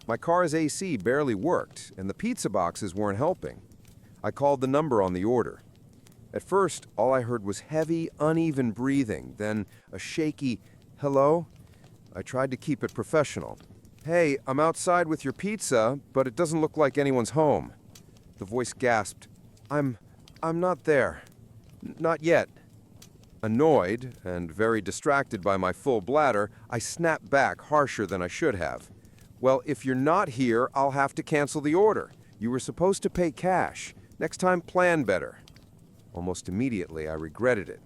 My car's AC barely worked, and the pizza boxes weren't helping. I called the number on the order. At first, all I heard was heavy, uneven breathing, then a shaky, "Hello?" I tried to keep it professional. "Hey, I'm outside with your pizza, but it doesn't look like anyone's home." The voice gasped, I'm not there. Not yet." Annoyed, and very distracted by my full bladder, I snapped back harsher than I should have. "Well, if you're not here, I'll have to cancel the order. You were supposed to pay cash. Next time, plan better." Almost immediately, I regretted it.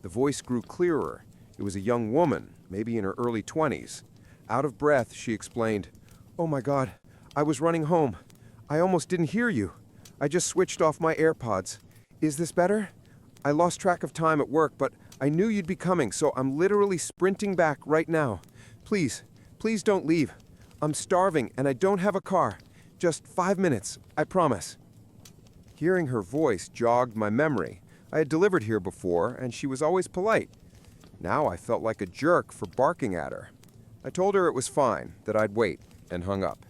The voice grew clearer. It was a young woman, maybe in her early 20s. Out of breath, she explained, "Oh my God, I was running home. I almost didn't hear you. I just switched off my AirPods. Is this better? I lost track of time at work, but I knew you'd be coming, so I'm literally sprinting back right now. Please, please don't leave. I'm starving and I don't have a car. Just 5 minutes, I promise." Hearing her voice jogged my memory. I had delivered here before, and she was always polite. Now I felt like a jerk for barking at her. I told her it was fine, that I'd wait, and hung up.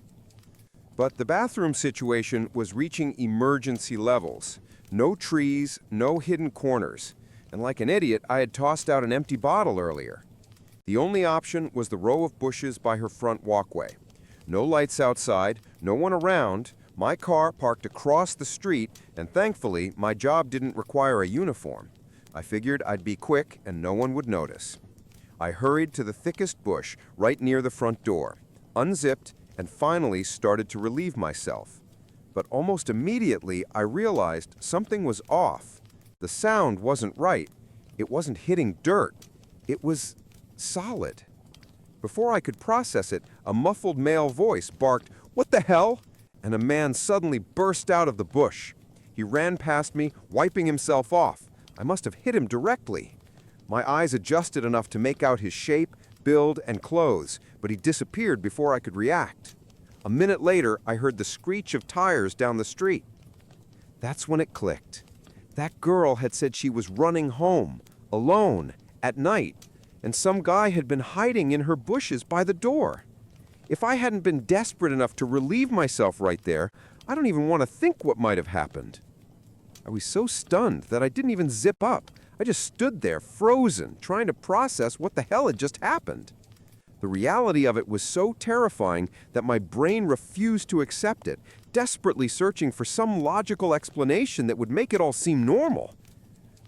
But the bathroom situation was reaching emergency levels. No trees, no hidden corners. And like an idiot, I had tossed out an empty bottle earlier. The only option was the row of bushes by her front walkway. No lights outside, no one around, my car parked across the street, and thankfully, my job didn't require a uniform. I figured I'd be quick and no one would notice. I hurried to the thickest bush right near the front door, unzipped, and finally started to relieve myself. But almost immediately, I realized something was off. The sound wasn't right. It wasn't hitting dirt. It was solid. Before I could process it, a muffled male voice barked, "What the hell?" And a man suddenly burst out of the bush. He ran past me, wiping himself off. I must have hit him directly. My eyes adjusted enough to make out his shape, build, and clothes, but he disappeared before I could react. A minute later, I heard the screech of tires down the street. That's when it clicked. That girl had said she was running home, alone, at night, and some guy had been hiding in her bushes by the door. If I hadn't been desperate enough to relieve myself right there, I don't even want to think what might have happened. I was so stunned that I didn't even zip up. I just stood there, frozen, trying to process what the hell had just happened. The reality of it was so terrifying that my brain refused to accept it, desperately searching for some logical explanation that would make it all seem normal.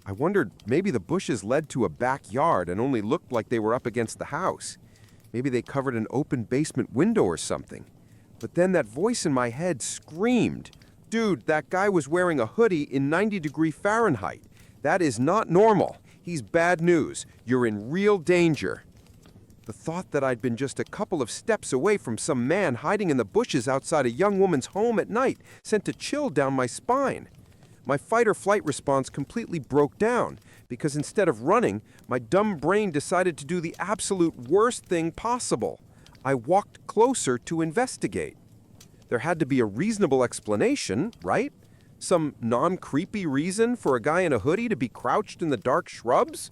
I wondered maybe the bushes led to a backyard and only looked like they were up against the house. Maybe they covered an open basement window or something. But then that voice in my head screamed, "Dude, that guy was wearing a hoodie in 90-degree Fahrenheit. That is not normal. He's bad news. You're in real danger." The thought that I'd been just a couple of steps away from some man hiding in the bushes outside a young woman's home at night sent a chill down my spine. My fight-or-flight response completely broke down because instead of running, my dumb brain decided to do the absolute worst thing possible. I walked closer to investigate. There had to be a reasonable explanation, right? Some non-creepy reason for a guy in a hoodie to be crouched in the dark shrubs?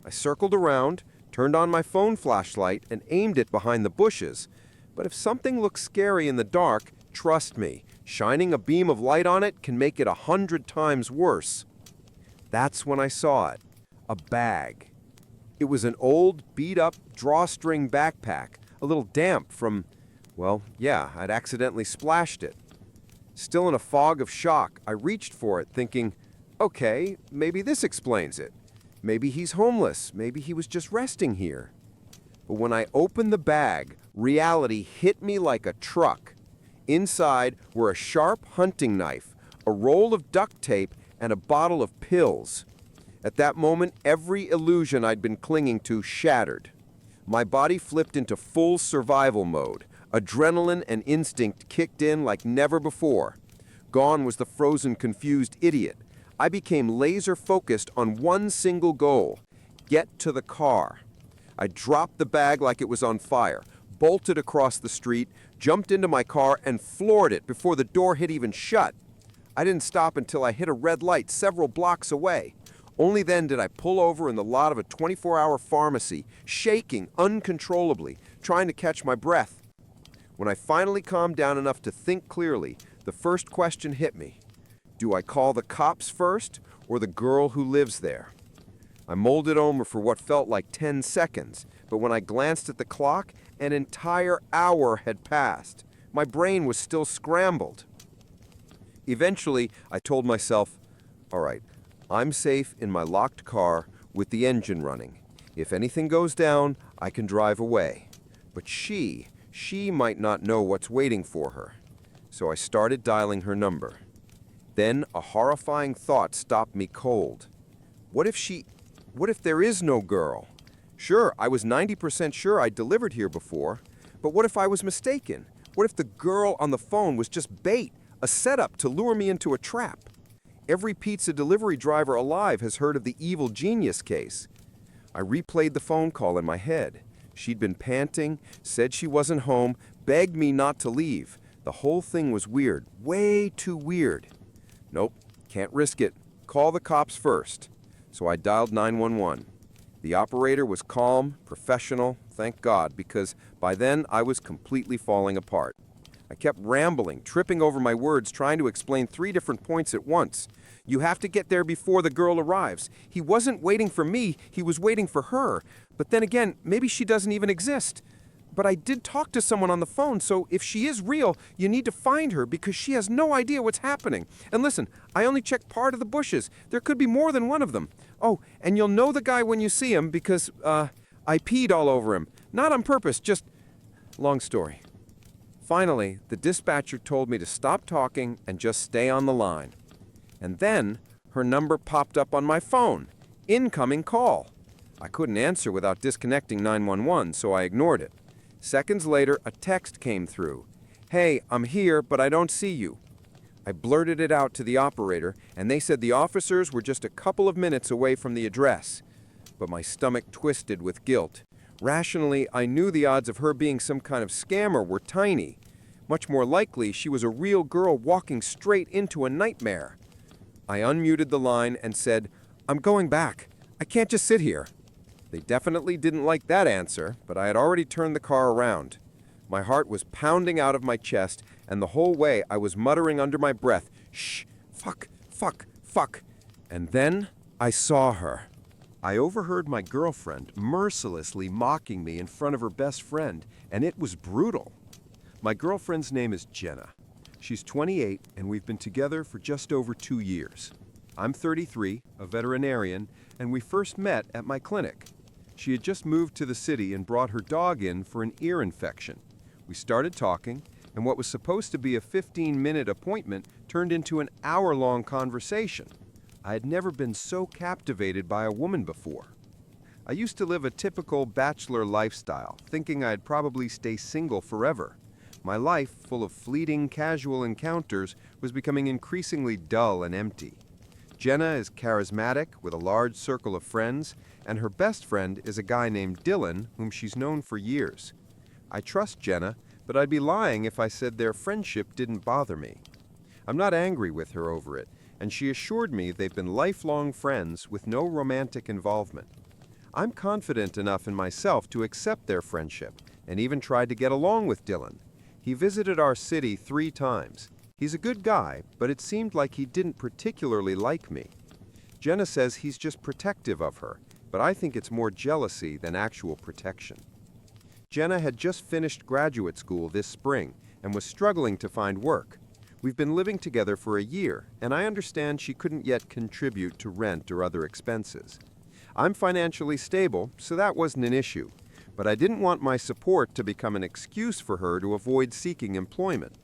I circled around, turned on my phone flashlight, and aimed it behind the bushes. But if something looks scary in the dark, trust me, shining a beam of light on it can make it 100 times worse. That's when I saw it. A bag. It was an old, beat-up drawstring backpack, a little damp from, well, yeah, I'd accidentally splashed it. Still in a fog of shock, I reached for it, thinking, okay, maybe this explains it. Maybe he's homeless. Maybe he was just resting here. But when I opened the bag, reality hit me like a truck. Inside were a sharp hunting knife, a roll of duct tape, and a bottle of pills. At that moment, every illusion I'd been clinging to shattered. My body flipped into full survival mode. Adrenaline and instinct kicked in like never before. Gone was the frozen, confused idiot. I became laser-focused on one single goal: get to the car. I dropped the bag like it was on fire, bolted across the street, jumped into my car, and floored it before the door had even shut. I didn't stop until I hit a red light several blocks away. Only then did I pull over in the lot of a 24-hour pharmacy, shaking uncontrollably, trying to catch my breath. When I finally calmed down enough to think clearly, the first question hit me. Do I call the cops first, or the girl who lives there? I mulled it over for what felt like 10 seconds, but when I glanced at the clock, an entire hour had passed. My brain was still scrambled. Eventually, I told myself, all right, I'm safe in my locked car with the engine running. If anything goes down, I can drive away. But she might not know what's waiting for her. So I started dialing her number. Then a horrifying thought stopped me cold. What if there is no girl? Sure, I was 90% sure I'd delivered here before, but what if I was mistaken? What if the girl on the phone was just bait, a setup to lure me into a trap? Every pizza delivery driver alive has heard of the evil genius case. I replayed the phone call in my head. She'd been panting, said she wasn't home, begged me not to leave. The whole thing was weird, way too weird. Nope, can't risk it. Call the cops first. So I dialed 911. The operator was calm, professional, thank God, because by then I was completely falling apart. I kept rambling, tripping over my words, trying to explain 3 different points at once. You have to get there before the girl arrives. He wasn't waiting for me, he was waiting for her. But then again, maybe she doesn't even exist. But I did talk to someone on the phone, so if she is real, you need to find her because she has no idea what's happening. And listen, I only checked part of the bushes. There could be more than one of them. Oh, and you'll know the guy when you see him because, I peed all over him. Not on purpose, just... Long story. Finally, the dispatcher told me to stop talking and just stay on the line. And then, her number popped up on my phone. Incoming call. I couldn't answer without disconnecting 911, so I ignored it. Seconds later, a text came through. Hey, I'm here, but I don't see you. I blurted it out to the operator, and they said the officers were just a couple of minutes away from the address. But my stomach twisted with guilt. Rationally, I knew the odds of her being some kind of scammer were tiny. Much more likely, she was a real girl walking straight into a nightmare. I unmuted the line and said, I'm going back. I can't just sit here. They definitely didn't like that answer, but I had already turned the car around. My heart was pounding out of my chest, and the whole way I was muttering under my breath, shh, fuck, fuck, fuck. And then I saw her. I overheard my girlfriend mercilessly mocking me in front of her best friend, and it was brutal. My girlfriend's name is Jenna. She's 28, and we've been together for just over 2 years. I'm 33, a veterinarian, and we first met at my clinic. She had just moved to the city and brought her dog in for an ear infection. We started talking, and what was supposed to be a 15-minute appointment turned into an hour-long conversation. I had never been so captivated by a woman before. I used to live a typical bachelor lifestyle, thinking I'd probably stay single forever. My life, full of fleeting, casual encounters, was becoming increasingly dull and empty. Jenna is charismatic, with a large circle of friends, and her best friend is a guy named Dylan, whom she's known for years. I trust Jenna, but I'd be lying if I said their friendship didn't bother me. I'm not angry with her over it, and she assured me they've been lifelong friends with no romantic involvement. I'm confident enough in myself to accept their friendship, and even tried to get along with Dylan. He visited our city 3 times. He's a good guy, but it seemed like he didn't particularly like me. Jenna says he's just protective of her, but I think it's more jealousy than actual protection. Jenna had just finished graduate school this spring and was struggling to find work. We've been living together for a year, and I understand she couldn't yet contribute to rent or other expenses. I'm financially stable, so that wasn't an issue, but I didn't want my support to become an excuse for her to avoid seeking employment.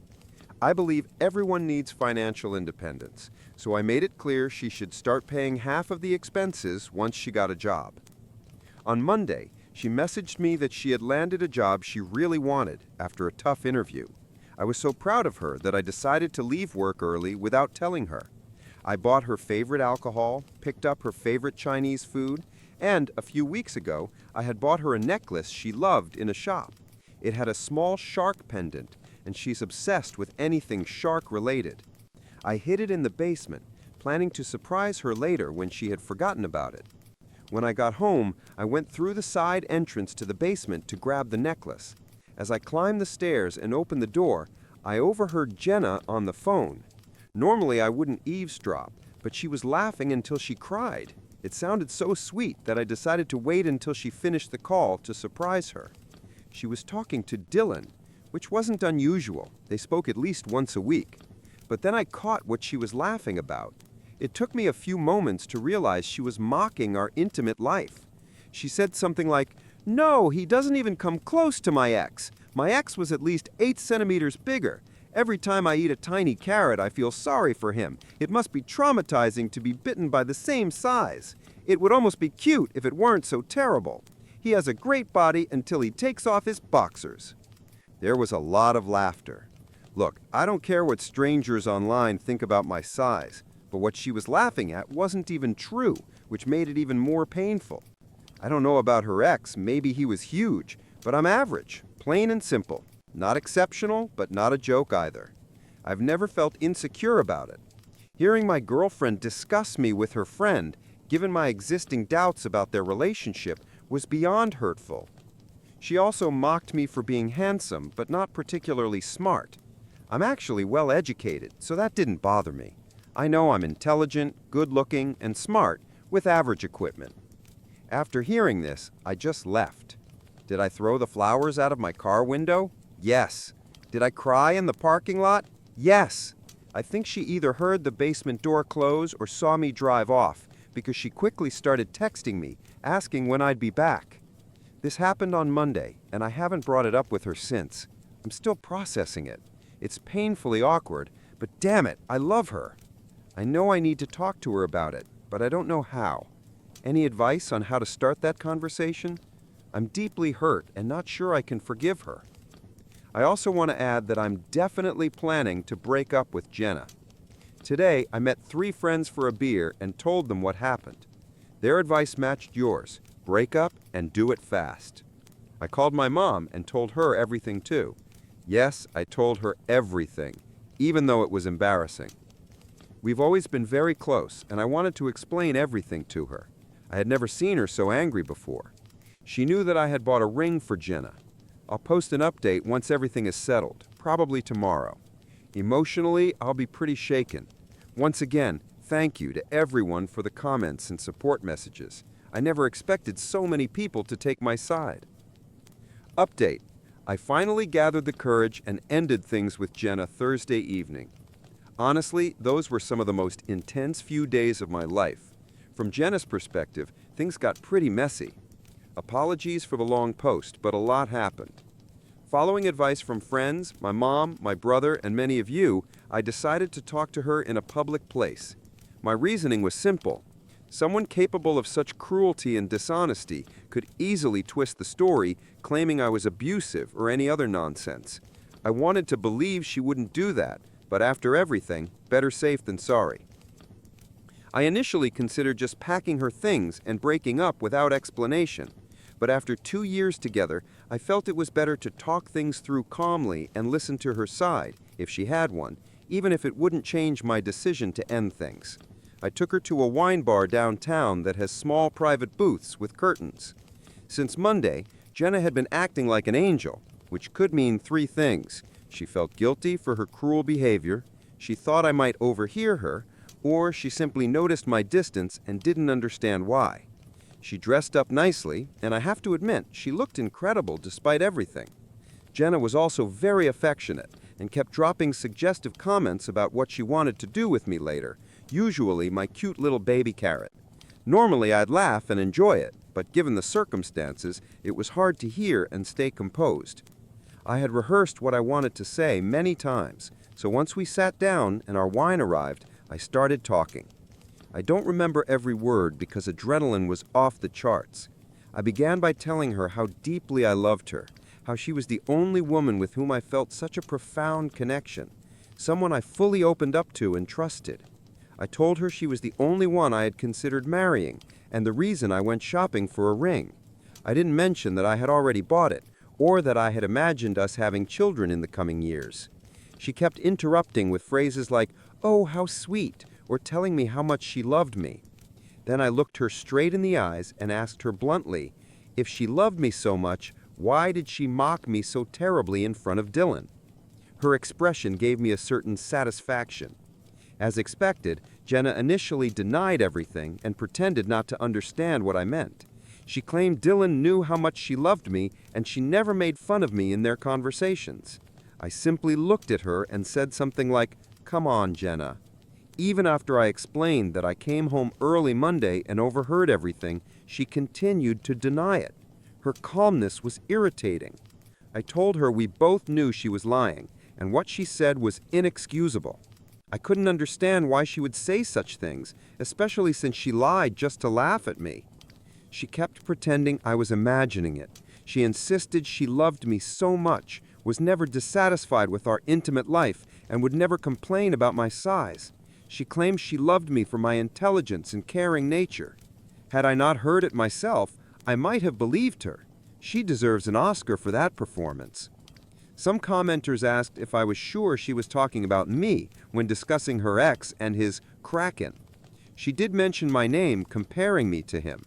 I believe everyone needs financial independence, so I made it clear she should start paying half of the expenses once she got a job. On Monday, she messaged me that she had landed a job she really wanted after a tough interview. I was so proud of her that I decided to leave work early without telling her. I bought her favorite alcohol, picked up her favorite Chinese food, and a few weeks ago, I had bought her a necklace she loved in a shop. It had a small shark pendant, and she's obsessed with anything shark-related. I hid it in the basement, planning to surprise her later when she had forgotten about it. When I got home, I went through the side entrance to the basement to grab the necklace. As I climbed the stairs and opened the door, I overheard Jenna on the phone. Normally I wouldn't eavesdrop, but she was laughing until she cried. It sounded so sweet that I decided to wait until she finished the call to surprise her. She was talking to Dylan, which wasn't unusual. They spoke at least once a week. But then I caught what she was laughing about. It took me a few moments to realize she was mocking our intimate life. She said something like, "No, he doesn't even come close to my ex. My ex was at least 8 centimeters bigger. Every time I eat a tiny carrot, I feel sorry for him. It must be traumatizing to be bitten by the same size. It would almost be cute if it weren't so terrible. He has a great body until he takes off his boxers. There was a lot of laughter. Look, I don't care what strangers online think about my size, but what she was laughing at wasn't even true, which made it even more painful. I don't know about her ex, maybe he was huge, but I'm average, plain and simple. Not exceptional, but not a joke either. I've never felt insecure about it. Hearing my girlfriend discuss me with her friend, given my existing doubts about their relationship, was beyond hurtful. She also mocked me for being handsome, but not particularly smart. I'm actually well educated, so that didn't bother me. I know I'm intelligent, good-looking, and smart, with average equipment. After hearing this, I just left. Did I throw the flowers out of my car window? Yes. Did I cry in the parking lot? Yes. I think she either heard the basement door close or saw me drive off, because she quickly started texting me, asking when I'd be back. This happened on Monday, and I haven't brought it up with her since. I'm still processing it. It's painfully awkward, but damn it, I love her. I know I need to talk to her about it, but I don't know how. Any advice on how to start that conversation? I'm deeply hurt and not sure I can forgive her. I also want to add that I'm definitely planning to break up with Jenna. Today, I met 3 friends for a beer and told them what happened. Their advice matched yours: break up and do it fast. I called my mom and told her everything too. Yes, I told her everything, even though it was embarrassing. We've always been very close, and I wanted to explain everything to her. I had never seen her so angry before. She knew that I had bought a ring for Jenna. I'll post an update once everything is settled, probably tomorrow. Emotionally, I'll be pretty shaken. Once again, thank you to everyone for the comments and support messages. I never expected so many people to take my side. Update. I finally gathered the courage and ended things with Jenna Thursday evening. Honestly, those were some of the most intense few days of my life. From Jenna's perspective, things got pretty messy. Apologies for the long post, but a lot happened. Following advice from friends, my mom, my brother, and many of you, I decided to talk to her in a public place. My reasoning was simple. Someone capable of such cruelty and dishonesty could easily twist the story, claiming I was abusive or any other nonsense. I wanted to believe she wouldn't do that, but after everything, better safe than sorry. I initially considered just packing her things and breaking up without explanation, but after 2 years together, I felt it was better to talk things through calmly and listen to her side, if she had one, even if it wouldn't change my decision to end things. I took her to a wine bar downtown that has small private booths with curtains. Since Monday, Jenna had been acting like an angel, which could mean 3 things. She felt guilty for her cruel behavior, she thought I might overhear her, or she simply noticed my distance and didn't understand why. She dressed up nicely, and I have to admit, she looked incredible despite everything. Jenna was also very affectionate and kept dropping suggestive comments about what she wanted to do with me later, usually my cute little baby carrot. Normally I'd laugh and enjoy it, but given the circumstances, it was hard to hear and stay composed. I had rehearsed what I wanted to say many times, so once we sat down and our wine arrived, I started talking. I don't remember every word because adrenaline was off the charts. I began by telling her how deeply I loved her, how she was the only woman with whom I felt such a profound connection, someone I fully opened up to and trusted. I told her she was the only one I had considered marrying, and the reason I went shopping for a ring. I didn't mention that I had already bought it, or that I had imagined us having children in the coming years. She kept interrupting with phrases like, "Oh, how sweet," or telling me how much she loved me. Then I looked her straight in the eyes and asked her bluntly, if she loved me so much, why did she mock me so terribly in front of Dylan? Her expression gave me a certain satisfaction. As expected, Jenna initially denied everything and pretended not to understand what I meant. She claimed Dylan knew how much she loved me, and she never made fun of me in their conversations. I simply looked at her and said something like, "Come on, Jenna." Even after I explained that I came home early Monday and overheard everything, she continued to deny it. Her calmness was irritating. I told her we both knew she was lying, and what she said was inexcusable. I couldn't understand why she would say such things, especially since she lied just to laugh at me. She kept pretending I was imagining it. She insisted she loved me so much, was never dissatisfied with our intimate life, and would never complain about my size. She claimed she loved me for my intelligence and caring nature. Had I not heard it myself, I might have believed her. She deserves an Oscar for that performance. Some commenters asked if I was sure she was talking about me when discussing her ex and his Kraken. She did mention my name, comparing me to him.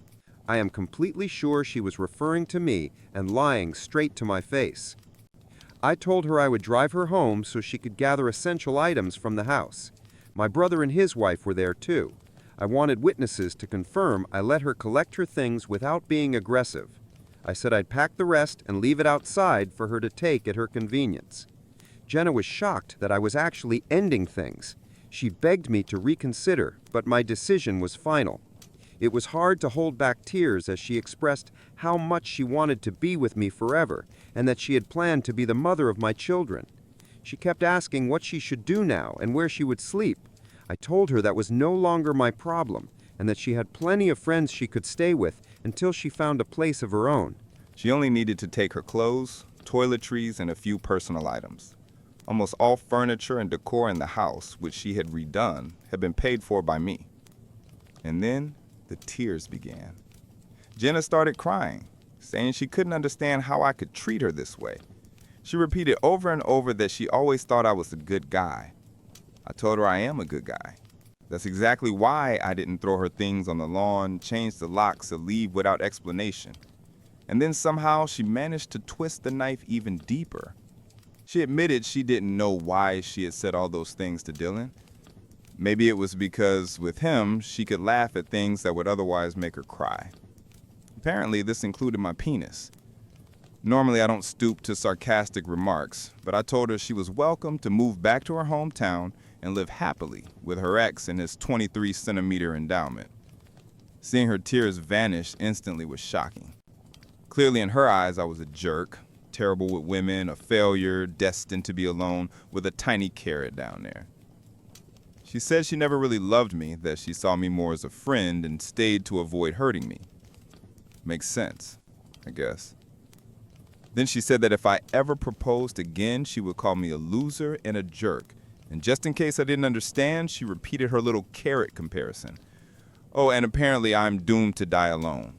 I am completely sure she was referring to me and lying straight to my face. I told her I would drive her home so she could gather essential items from the house. My brother and his wife were there too. I wanted witnesses to confirm I let her collect her things without being aggressive. I said I'd pack the rest and leave it outside for her to take at her convenience. Jenna was shocked that I was actually ending things. She begged me to reconsider, but my decision was final. It was hard to hold back tears as she expressed how much she wanted to be with me forever and that she had planned to be the mother of my children. She kept asking what she should do now and where she would sleep. I told her that was no longer my problem and that she had plenty of friends she could stay with until she found a place of her own. She only needed to take her clothes, toiletries, and a few personal items. Almost all furniture and decor in the house, which she had redone, had been paid for by me. And then the tears began. Jenna started crying, saying she couldn't understand how I could treat her this way. She repeated over and over that she always thought I was a good guy. I told her I am a good guy. That's exactly why I didn't throw her things on the lawn, change the locks, or leave without explanation. And then somehow she managed to twist the knife even deeper. She admitted she didn't know why she had said all those things to Dylan. Maybe it was because with him, she could laugh at things that would otherwise make her cry. Apparently, this included my penis. Normally, I don't stoop to sarcastic remarks, but I told her she was welcome to move back to her hometown and live happily with her ex and his 23-centimeter endowment. Seeing her tears vanish instantly was shocking. Clearly, in her eyes, I was a jerk, terrible with women, a failure, destined to be alone, with a tiny carrot down there. She said she never really loved me, that she saw me more as a friend and stayed to avoid hurting me. Makes sense, I guess. Then she said that if I ever proposed again, she would call me a loser and a jerk. And just in case I didn't understand, she repeated her little carrot comparison. Oh, and apparently I'm doomed to die alone.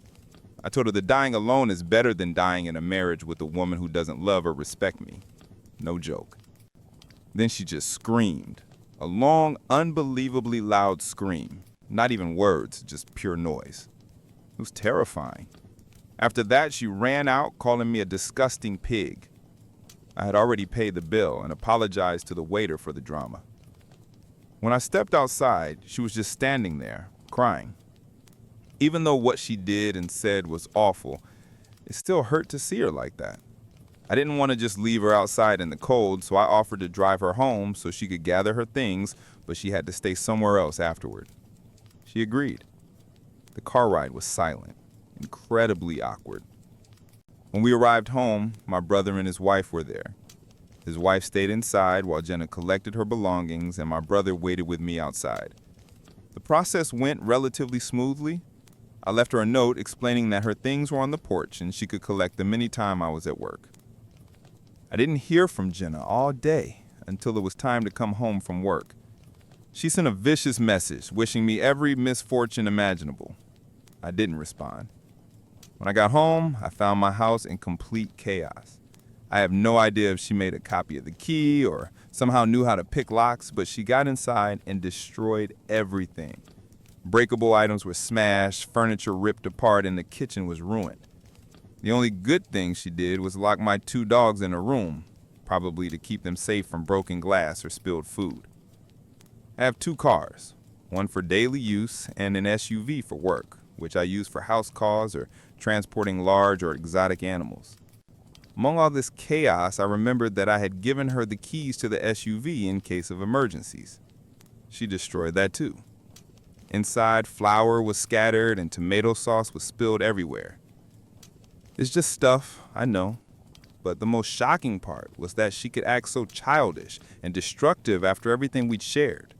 I told her that dying alone is better than dying in a marriage with a woman who doesn't love or respect me. No joke. Then she just screamed. A long, unbelievably loud scream. Not even words, just pure noise. It was terrifying. After that, she ran out, calling me a disgusting pig. I had already paid the bill and apologized to the waiter for the drama. When I stepped outside, she was just standing there, crying. Even though what she did and said was awful, it still hurt to see her like that. I didn't want to just leave her outside in the cold, so I offered to drive her home so she could gather her things, but she had to stay somewhere else afterward. She agreed. The car ride was silent, incredibly awkward. When we arrived home, my brother and his wife were there. His wife stayed inside while Jenna collected her belongings, and my brother waited with me outside. The process went relatively smoothly. I left her a note explaining that her things were on the porch and she could collect them anytime I was at work. I didn't hear from Jenna all day until it was time to come home from work. She sent a vicious message wishing me every misfortune imaginable. I didn't respond. When I got home, I found my house in complete chaos. I have no idea if she made a copy of the key or somehow knew how to pick locks, but she got inside and destroyed everything. Breakable items were smashed, furniture ripped apart, and the kitchen was ruined. The only good thing she did was lock my 2 dogs in a room, probably to keep them safe from broken glass or spilled food. I have 2 cars, one for daily use and an SUV for work, which I use for house calls or transporting large or exotic animals. Among all this chaos, I remembered that I had given her the keys to the SUV in case of emergencies. She destroyed that too. Inside, flour was scattered and tomato sauce was spilled everywhere. It's just stuff, I know, but the most shocking part was that she could act so childish and destructive after everything we'd shared.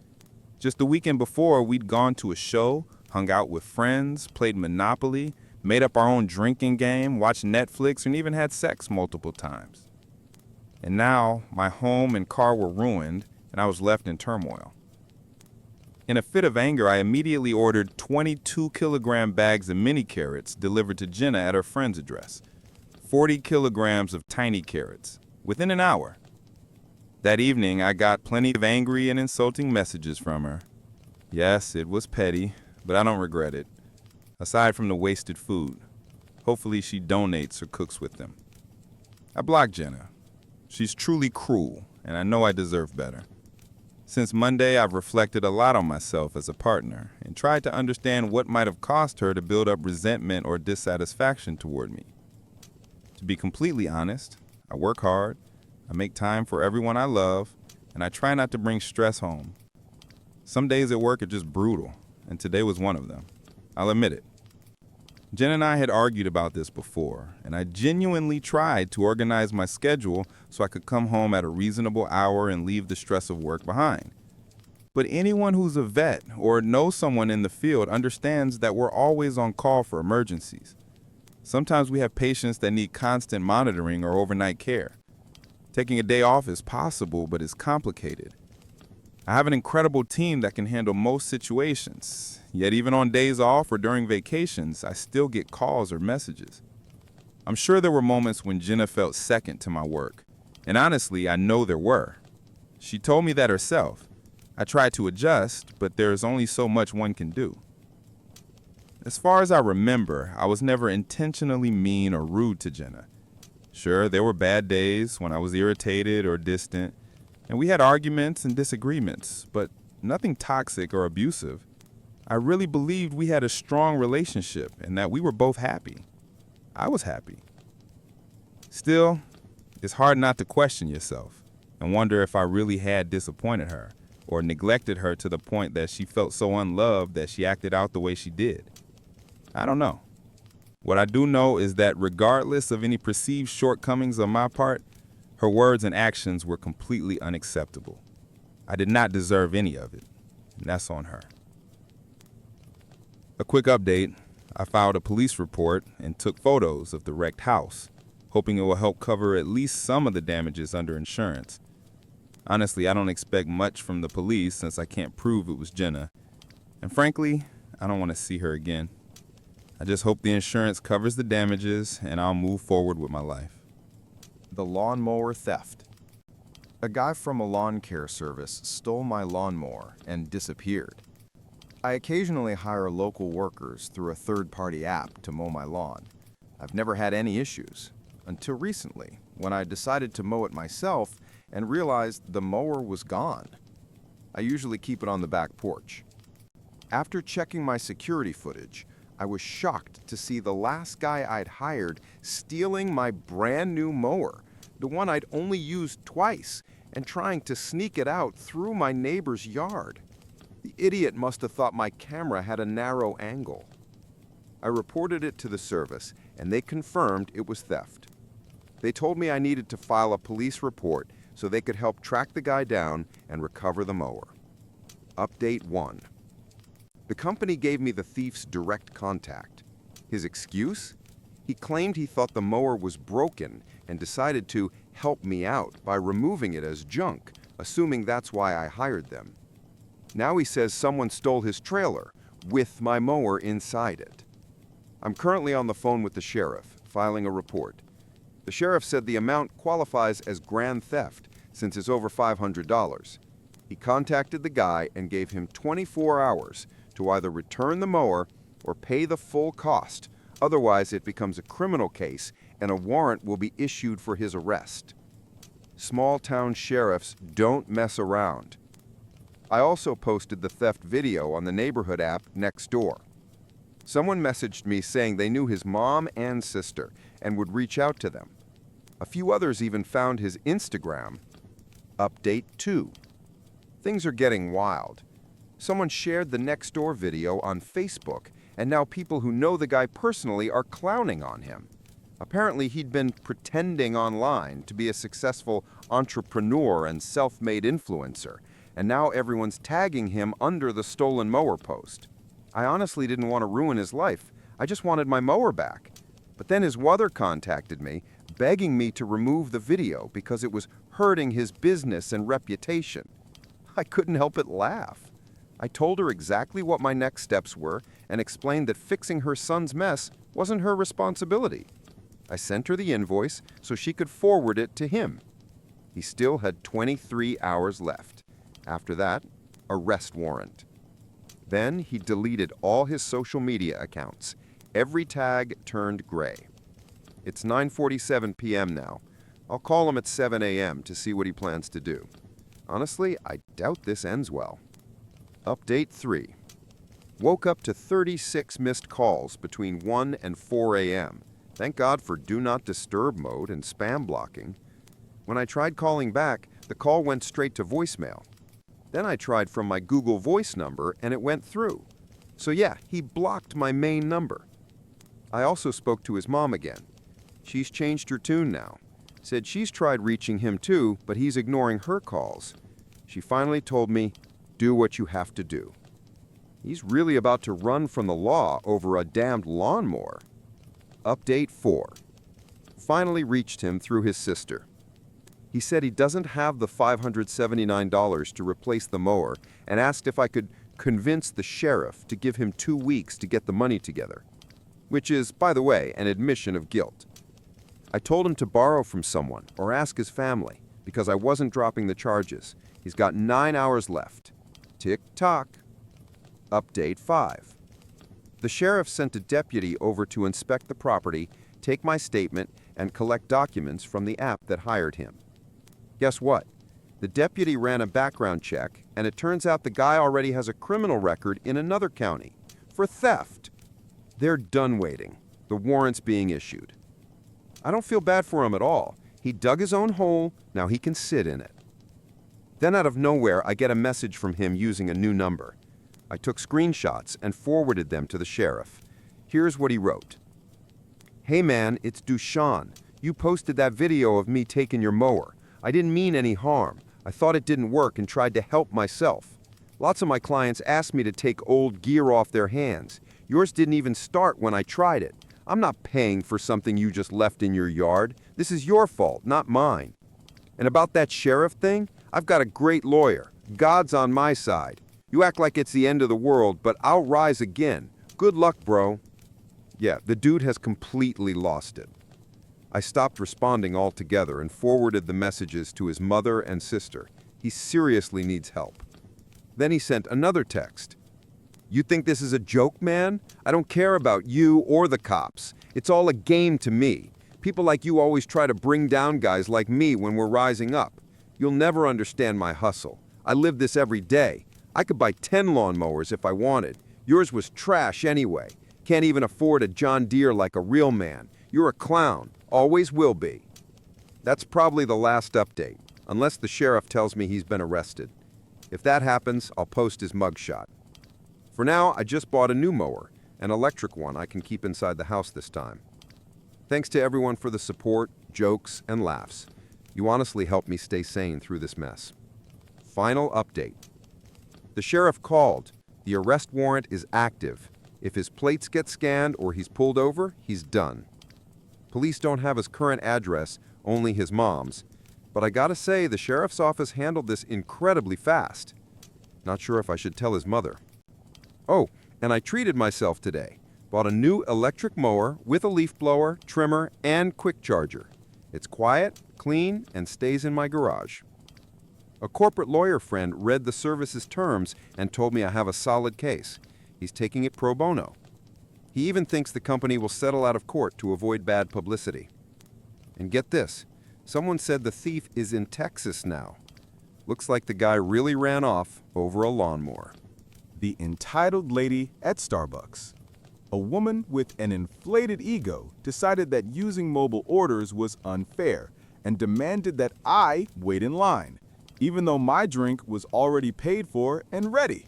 Just the weekend before, we'd gone to a show, hung out with friends, played Monopoly, made up our own drinking game, watched Netflix, and even had sex multiple times. And now my home and car were ruined, and I was left in turmoil. In a fit of anger, I immediately ordered 22-kilogram bags of mini carrots delivered to Jenna at her friend's address. 40 kilograms of tiny carrots, within an hour. That evening, I got plenty of angry and insulting messages from her. Yes, it was petty, but I don't regret it. Aside from the wasted food, hopefully she donates or cooks with them. I blocked Jenna. She's truly cruel, and I know I deserve better. Since Monday, I've reflected a lot on myself as a partner and tried to understand what might have caused her to build up resentment or dissatisfaction toward me. To be completely honest, I work hard, I make time for everyone I love, and I try not to bring stress home. Some days at work are just brutal, and today was one of them. I'll admit it. Jen and I had argued about this before, and I genuinely tried to organize my schedule so I could come home at a reasonable hour and leave the stress of work behind. But anyone who's a vet or knows someone in the field understands that we're always on call for emergencies. Sometimes we have patients that need constant monitoring or overnight care. Taking a day off is possible, but it's complicated. I have an incredible team that can handle most situations, yet even on days off or during vacations, I still get calls or messages. I'm sure there were moments when Jenna felt second to my work, and honestly, I know there were. She told me that herself. I tried to adjust, but there's only so much one can do. As far as I remember, I was never intentionally mean or rude to Jenna. Sure, there were bad days when I was irritated or distant, and we had arguments and disagreements, but nothing toxic or abusive. I really believed we had a strong relationship and that we were both happy. I was happy. Still, it's hard not to question yourself and wonder if I really had disappointed her or neglected her to the point that she felt so unloved that she acted out the way she did. I don't know. What I do know is that regardless of any perceived shortcomings on my part, her words and actions were completely unacceptable. I did not deserve any of it, and that's on her. A quick update, I filed a police report and took photos of the wrecked house, hoping it will help cover at least some of the damages under insurance. Honestly, I don't expect much from the police since I can't prove it was Jenna. And frankly, I don't want to see her again. I just hope the insurance covers the damages and I'll move forward with my life. The lawnmower theft. A guy from a lawn care service stole my lawnmower and disappeared. I occasionally hire local workers through a third-party app to mow my lawn. I've never had any issues, until recently, when I decided to mow it myself and realized the mower was gone. I usually keep it on the back porch. After checking my security footage, I was shocked to see the last guy I'd hired stealing my brand new mower, the one I'd only used twice, and trying to sneak it out through my neighbor's yard. The idiot must have thought my camera had a narrow angle. I reported it to the service, and they confirmed it was theft. They told me I needed to file a police report so they could help track the guy down and recover the mower. Update 1. The company gave me the thief's direct contact. His excuse? He claimed he thought the mower was broken and decided to help me out by removing it as junk, assuming that's why I hired them. Now he says someone stole his trailer with my mower inside it. I'm currently on the phone with the sheriff, filing a report. The sheriff said the amount qualifies as grand theft since it's over $500. He contacted the guy and gave him 24 hours to either return the mower or pay the full cost. Otherwise, it becomes a criminal case and a warrant will be issued for his arrest. Small-town sheriffs don't mess around. I also posted the theft video on the neighborhood app next door. Someone messaged me saying they knew his mom and sister and would reach out to them. A few others even found his Instagram. Update 2. Things are getting wild. Someone shared the next door video on Facebook, and now people who know the guy personally are clowning on him. Apparently, he'd been pretending online to be a successful entrepreneur and self-made influencer, and now everyone's tagging him under the stolen mower post. I honestly didn't want to ruin his life. I just wanted my mower back. But then his mother contacted me, begging me to remove the video because it was hurting his business and reputation. I couldn't help but laugh. I told her exactly what my next steps were and explained that fixing her son's mess wasn't her responsibility. I sent her the invoice so she could forward it to him. He still had 23 hours left. After that, arrest warrant. Then he deleted all his social media accounts. Every tag turned gray. It's 9:47 p.m. now. I'll call him at 7 a.m. to see what he plans to do. Honestly, I doubt this ends well. Update 3. Woke up to 36 missed calls between 1 and 4 a.m. Thank God for Do Not Disturb mode and spam blocking. When I tried calling back, the call went straight to voicemail. Then I tried from my Google Voice number and it went through. So yeah, he blocked my main number. I also spoke to his mom again. She's changed her tune now. Said she's tried reaching him too, but he's ignoring her calls. She finally told me, do what you have to do. He's really about to run from the law over a damned lawnmower. Update 4. Finally reached him through his sister. He said he doesn't have the $579 to replace the mower and asked if I could convince the sheriff to give him 2 weeks to get the money together, which is, by the way, an admission of guilt. I told him to borrow from someone or ask his family because I wasn't dropping the charges. He's got 9 hours left. Tick-tock. Update 5. The sheriff sent a deputy over to inspect the property, take my statement, and collect documents from the app that hired him. Guess what? The deputy ran a background check, and it turns out the guy already has a criminal record in another county for theft. They're done waiting. The warrant's being issued. I don't feel bad for him at all. He dug his own hole, now he can sit in it. Then out of nowhere, I get a message from him using a new number. I took screenshots and forwarded them to the sheriff. Here's what he wrote. Hey man, it's Dushan. You posted that video of me taking your mower. I didn't mean any harm. I thought it didn't work and tried to help myself. Lots of my clients asked me to take old gear off their hands. Yours didn't even start when I tried it. I'm not paying for something you just left in your yard. This is your fault, not mine. And about that sheriff thing, I've got a great lawyer. God's on my side. You act like it's the end of the world, but I'll rise again. Good luck, bro. Yeah, the dude has completely lost it. I stopped responding altogether and forwarded the messages to his mother and sister. He seriously needs help. Then he sent another text. You think this is a joke, man? I don't care about you or the cops. It's all a game to me. People like you always try to bring down guys like me when we're rising up. You'll never understand my hustle. I live this every day. I could buy 10 lawnmowers if I wanted. Yours was trash anyway. Can't even afford a John Deere like a real man. You're a clown. Always will be. That's probably the last update, unless the sheriff tells me he's been arrested. If that happens, I'll post his mugshot. For now, I just bought a new mower, an electric one I can keep inside the house this time. Thanks to everyone for the support, jokes, and laughs. You honestly helped me stay sane through this mess. Final update. The sheriff called. The arrest warrant is active. If his plates get scanned or he's pulled over, he's done. Police don't have his current address, only his mom's. But I gotta say, the sheriff's office handled this incredibly fast. Not sure if I should tell his mother. Oh, and I treated myself today. Bought a new electric mower with a leaf blower, trimmer, and quick charger. It's quiet, clean, and stays in my garage. A corporate lawyer friend read the service's terms and told me I have a solid case. He's taking it pro bono. He even thinks the company will settle out of court to avoid bad publicity. And get this, someone said the thief is in Texas now. Looks like the guy really ran off over a lawnmower. The entitled lady at Starbucks. A woman with an inflated ego decided that using mobile orders was unfair and demanded that I wait in line, even though my drink was already paid for and ready.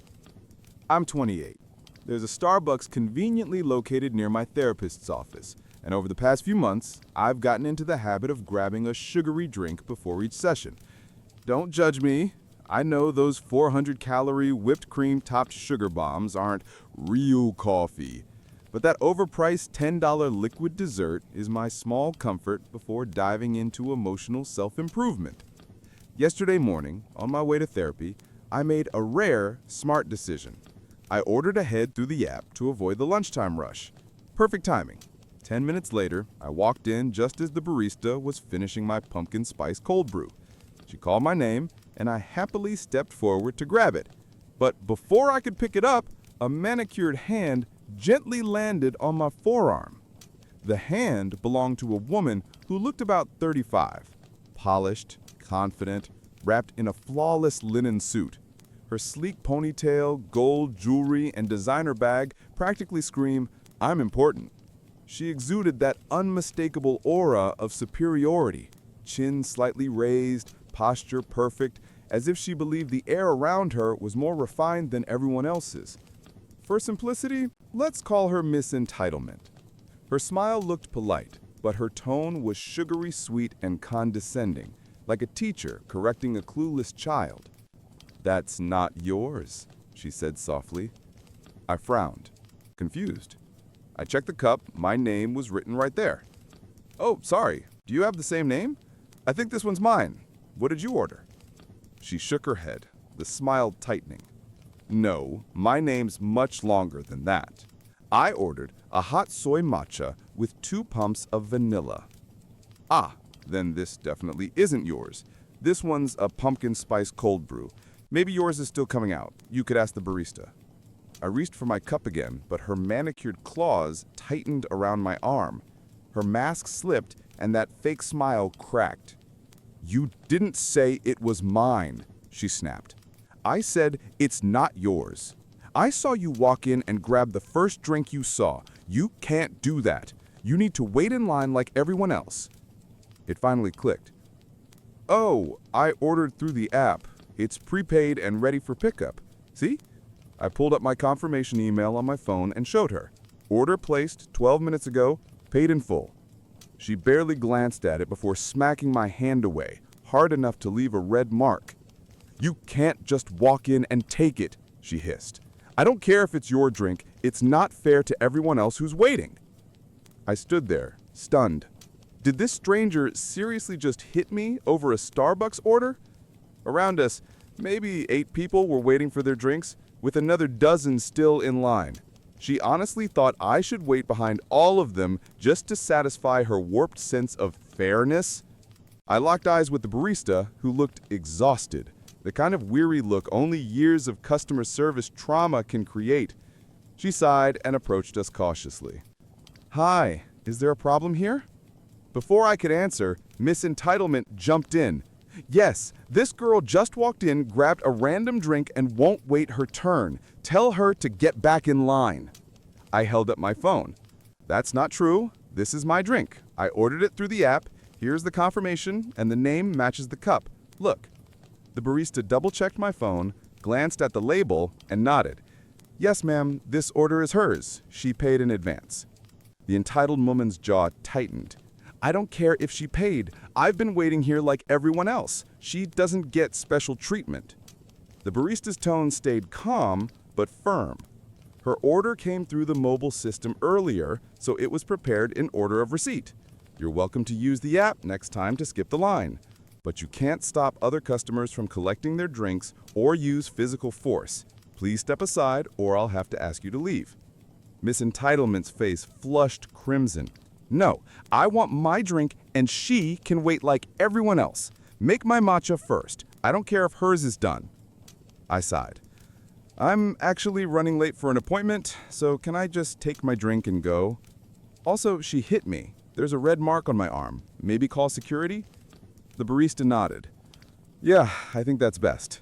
I'm 28. There's a Starbucks conveniently located near my therapist's office, and over the past few months, I've gotten into the habit of grabbing a sugary drink before each session. Don't judge me. I know those 400-calorie whipped cream-topped sugar bombs aren't real coffee. But that overpriced $10 liquid dessert is my small comfort before diving into emotional self-improvement. Yesterday morning, on my way to therapy, I made a rare, smart decision. I ordered ahead through the app to avoid the lunchtime rush. Perfect timing. 10 minutes later, I walked in just as the barista was finishing my pumpkin spice cold brew. She called my name, and I happily stepped forward to grab it. But before I could pick it up, a manicured hand gently landed on my forearm. The hand belonged to a woman who looked about 35, polished, confident, wrapped in a flawless linen suit. Her sleek ponytail, gold jewelry, and designer bag practically scream, "I'm important." She exuded that unmistakable aura of superiority, chin slightly raised, posture perfect, as if she believed the air around her was more refined than everyone else's. For simplicity, let's call her Miss Entitlement. Her smile looked polite, but her tone was sugary sweet and condescending, like a teacher correcting a clueless child. "That's not yours," she said softly. I frowned, confused. I checked the cup. My name was written right there. "Oh, sorry. Do you have the same name? I think this one's mine. What did you order?" She shook her head, the smile tightening. "No, my name's much longer than that. I ordered a hot soy matcha with 2 pumps of vanilla." "Ah, then this definitely isn't yours. This one's a pumpkin spice cold brew. Maybe yours is still coming out. You could ask the barista." I reached for my cup again, but her manicured claws tightened around my arm. Her mask slipped, and that fake smile cracked. "You didn't say it was mine," she snapped. "I said it's not yours. I saw you walk in and grab the first drink you saw. You can't do that. You need to wait in line like everyone else." It finally clicked. "Oh, I ordered through the app. It's prepaid and ready for pickup. See?" I pulled up my confirmation email on my phone and showed her. "Order placed 12 minutes ago, paid in full." She barely glanced at it before smacking my hand away, hard enough to leave a red mark. "You can't just walk in and take it," she hissed. "I don't care if it's your drink. It's not fair to everyone else who's waiting." I stood there, stunned. Did this stranger seriously just hit me over a Starbucks order? Around us, maybe 8 people were waiting for their drinks, with another dozen still in line. She honestly thought I should wait behind all of them just to satisfy her warped sense of fairness? I locked eyes with the barista, who looked exhausted, the kind of weary look only years of customer service trauma can create. She sighed and approached us cautiously. "Hi, is there a problem here?" Before I could answer, Miss Entitlement jumped in. "Yes, this girl just walked in, grabbed a random drink, and won't wait her turn. Tell her to get back in line." I held up my phone. "That's not true. This is my drink. I ordered it through the app. Here's the confirmation, and the name matches the cup. Look." The barista double-checked my phone, glanced at the label, and nodded. "Yes, ma'am, this order is hers. She paid in advance." The entitled woman's jaw tightened. "I don't care if she paid. I've been waiting here like everyone else. She doesn't get special treatment." The barista's tone stayed calm, but firm. Her order came through the mobile system earlier, so it was prepared in order of receipt. You're welcome to use the app next time to skip the line. But you can't stop other customers from collecting their drinks or use physical force. Please step aside, or I'll have to ask you to leave. Miss Entitlement's face flushed crimson. "No, I want my drink, and she can wait like everyone else. Make my matcha first. I don't care if hers is done." I sighed. "I'm actually running late for an appointment, so can I just take my drink and go?" Also, she hit me. There's a red mark on my arm. Maybe call security? The barista nodded. "Yeah, I think that's best."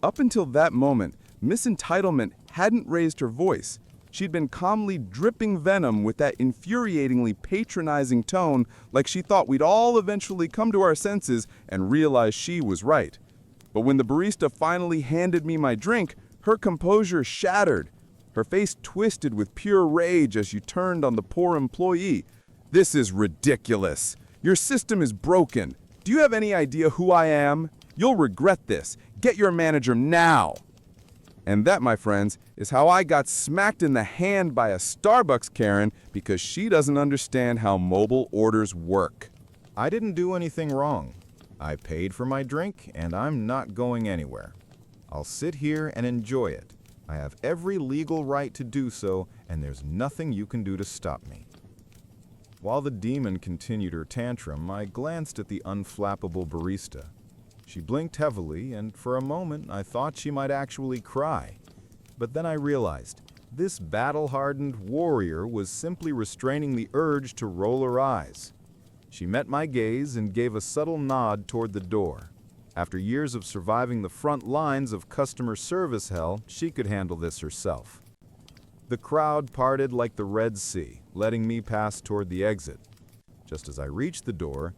Up until that moment, Miss Entitlement hadn't raised her voice. She'd been calmly dripping venom with that infuriatingly patronizing tone, like she thought we'd all eventually come to our senses and realize she was right. But when the barista finally handed me my drink, her composure shattered. Her face twisted with pure rage as she turned on the poor employee. "This is ridiculous. Your system is broken. Do you have any idea who I am? You'll regret this. Get your manager now." And that, my friends, is how I got smacked in the hand by a Starbucks Karen because she doesn't understand how mobile orders work. I didn't do anything wrong. I paid for my drink, and I'm not going anywhere. I'll sit here and enjoy it. I have every legal right to do so, and there's nothing you can do to stop me. While the demon continued her tantrum, I glanced at the unflappable barista. She blinked heavily, and for a moment I thought she might actually cry. But then I realized, this battle-hardened warrior was simply restraining the urge to roll her eyes. She met my gaze and gave a subtle nod toward the door. After years of surviving the front lines of customer service hell, she could handle this herself. The crowd parted like the Red Sea, letting me pass toward the exit. Just as I reached the door,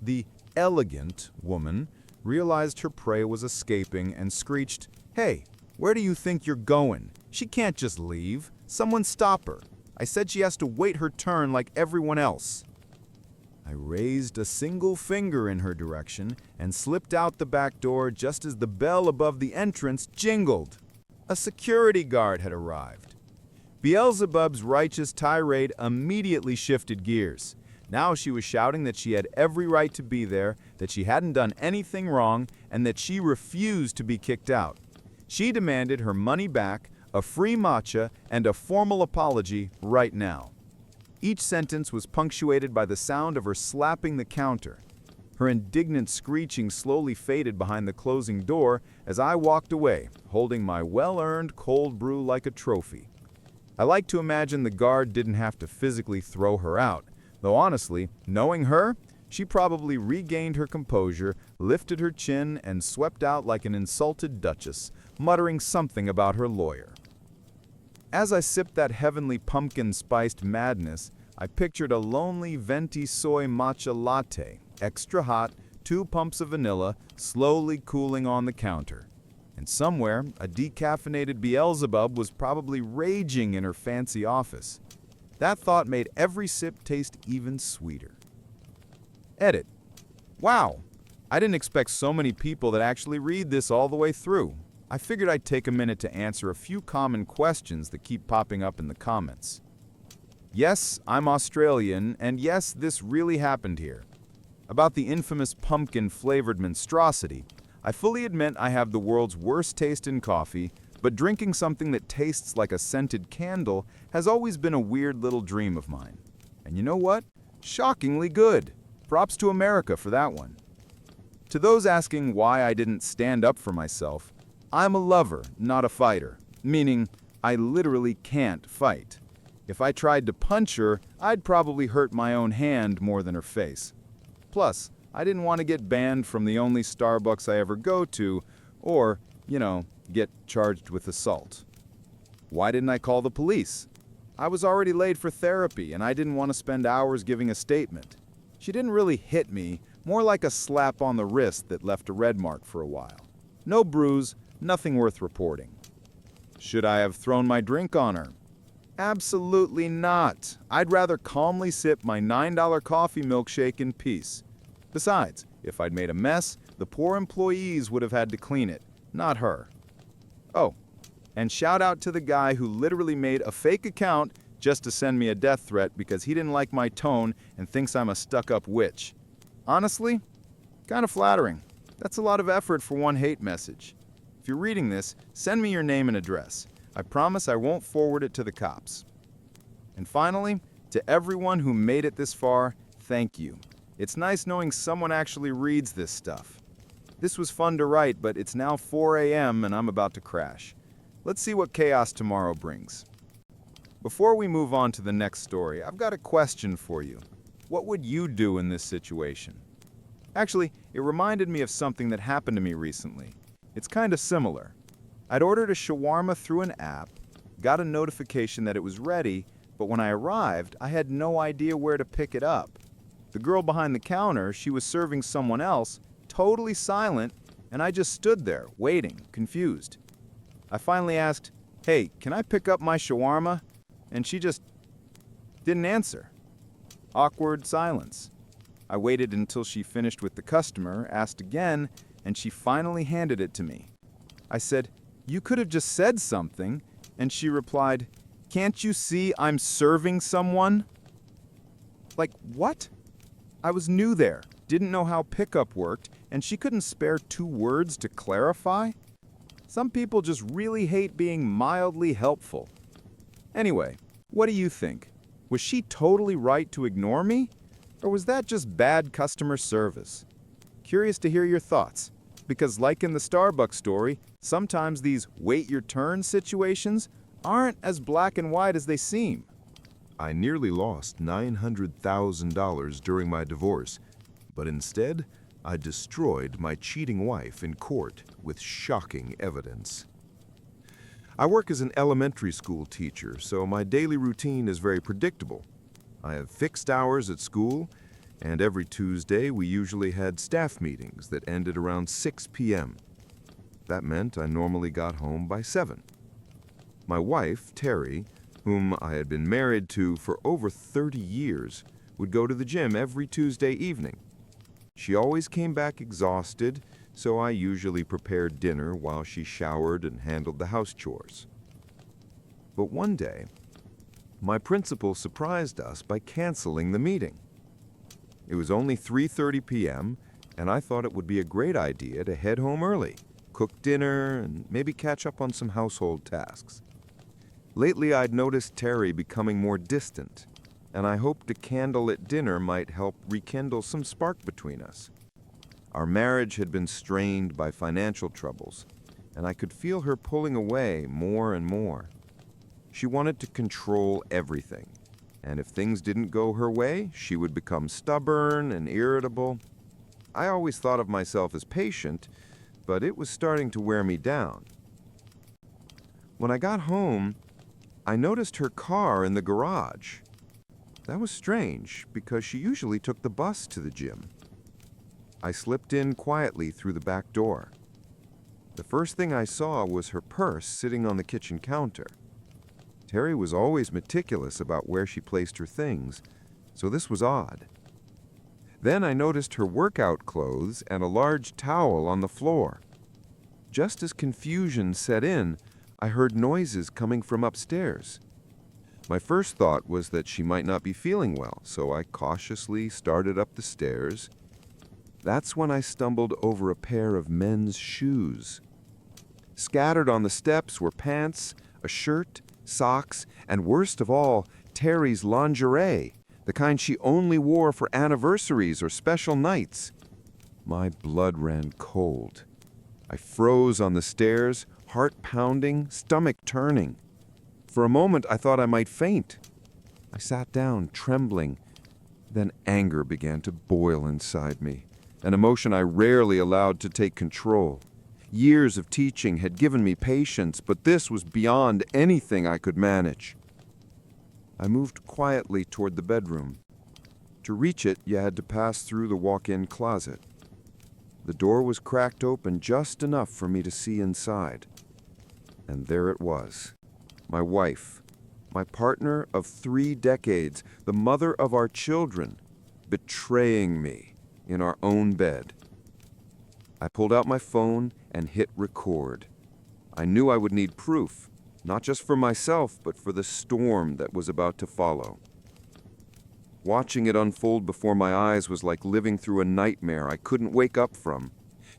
the elegant woman realized her prey was escaping and screeched, "Hey, where do you think you're going? She can't just leave. Someone stop her. I said she has to wait her turn like everyone else." I raised a single finger in her direction and slipped out the back door just as the bell above the entrance jingled. A security guard had arrived. Beelzebub's righteous tirade immediately shifted gears. Now she was shouting that she had every right to be there, that she hadn't done anything wrong, and that she refused to be kicked out. She demanded her money back, a free matcha, and a formal apology right now. Each sentence was punctuated by the sound of her slapping the counter. Her indignant screeching slowly faded behind the closing door as I walked away, holding my well-earned cold brew like a trophy. I like to imagine the guard didn't have to physically throw her out, though honestly, knowing her, she probably regained her composure, lifted her chin, and swept out like an insulted duchess, muttering something about her lawyer. As I sipped that heavenly pumpkin-spiced madness, I pictured a lonely venti soy matcha latte, extra hot, 2 pumps of vanilla, slowly cooling on the counter. And somewhere, a decaffeinated Beelzebub was probably raging in her fancy office. That thought made every sip taste even sweeter. Edit. Wow, I didn't expect so many people that actually read this all the way through. I figured I'd take a minute to answer a few common questions that keep popping up in the comments. Yes, I'm Australian, and yes, this really happened here. About the infamous pumpkin-flavored monstrosity, I fully admit I have the world's worst taste in coffee, but drinking something that tastes like a scented candle has always been a weird little dream of mine. And you know what? Shockingly good. Props to America for that one. To those asking why I didn't stand up for myself, I'm a lover, not a fighter, meaning I literally can't fight. If I tried to punch her, I'd probably hurt my own hand more than her face. Plus, I didn't want to get banned from the only Starbucks I ever go to, or, get charged with assault. Why didn't I call the police? I was already late for therapy, and I didn't want to spend hours giving a statement. She didn't really hit me, more like a slap on the wrist that left a red mark for a while. No bruise, nothing worth reporting. Should I have thrown my drink on her? Absolutely not. I'd rather calmly sip my $9 coffee milkshake in peace. Besides, if I'd made a mess, the poor employees would have had to clean it, not her. Oh, and shout out to the guy who literally made a fake account just to send me a death threat because he didn't like my tone and thinks I'm a stuck-up witch. Honestly, kind of flattering. That's a lot of effort for one hate message. If you're reading this, send me your name and address. I promise I won't forward it to the cops. And finally, to everyone who made it this far, thank you. It's nice knowing someone actually reads this stuff. This was fun to write, but it's now 4 a.m. and I'm about to crash. Let's see what chaos tomorrow brings. Before we move on to the next story, I've got a question for you. What would you do in this situation? Actually, it reminded me of something that happened to me recently. It's kind of similar. I'd ordered a shawarma through an app, got a notification that it was ready, but when I arrived, I had no idea where to pick it up. The girl behind the counter, she was serving someone else, totally silent, and I just stood there, waiting, confused. I finally asked, "Hey, can I pick up my shawarma?" And she just didn't answer. Awkward silence. I waited until she finished with the customer, asked again, and she finally handed it to me. I said, "You could have just said something," and she replied, "Can't you see I'm serving someone?" Like, what? I was new there, didn't know how pickup worked, and she couldn't spare 2 words to clarify? Some people just really hate being mildly helpful. Anyway, what do you think? Was she totally right to ignore me? Or was that just bad customer service? Curious to hear your thoughts, because like in the Starbucks story, sometimes these wait your turn situations aren't as black and white as they seem. I nearly lost $900,000 during my divorce, but instead, I destroyed my cheating wife in court with shocking evidence. I work as an elementary school teacher, so my daily routine is very predictable. I have fixed hours at school, and every Tuesday we usually had staff meetings that ended around 6 p.m. That meant I normally got home by 7. My wife, Terry, whom I had been married to for over 30 years, would go to the gym every Tuesday evening. She always came back exhausted, so I usually prepared dinner while she showered and handled the house chores. But one day, my principal surprised us by canceling the meeting. It was only 3:30 p.m., and I thought it would be a great idea to head home early, cook dinner, and maybe catch up on some household tasks. Lately, I'd noticed Terry becoming more distant, and I hoped a candle at dinner might help rekindle some spark between us. Our marriage had been strained by financial troubles, and I could feel her pulling away more and more. She wanted to control everything, and if things didn't go her way, she would become stubborn and irritable. I always thought of myself as patient, but it was starting to wear me down. When I got home, I noticed her car in the garage. That was strange, because she usually took the bus to the gym. I slipped in quietly through the back door. The first thing I saw was her purse sitting on the kitchen counter. Terry was always meticulous about where she placed her things, so this was odd. Then I noticed her workout clothes and a large towel on the floor. Just as confusion set in, I heard noises coming from upstairs. My first thought was that she might not be feeling well, so I cautiously started up the stairs. That's when I stumbled over a pair of men's shoes. Scattered on the steps were pants, a shirt, socks, and worst of all, Terry's lingerie, the kind she only wore for anniversaries or special nights. My blood ran cold. I froze on the stairs, heart pounding, stomach turning. For a moment, I thought I might faint. I sat down, trembling. Then anger began to boil inside me, an emotion I rarely allowed to take control. Years of teaching had given me patience, but this was beyond anything I could manage. I moved quietly toward the bedroom. To reach it, you had to pass through the walk-in closet. The door was cracked open just enough for me to see inside. And there it was. My wife, my partner of 3 decades, the mother of our children, betraying me in our own bed. I pulled out my phone and hit record. I knew I would need proof, not just for myself, but for the storm that was about to follow. Watching it unfold before my eyes was like living through a nightmare I couldn't wake up from.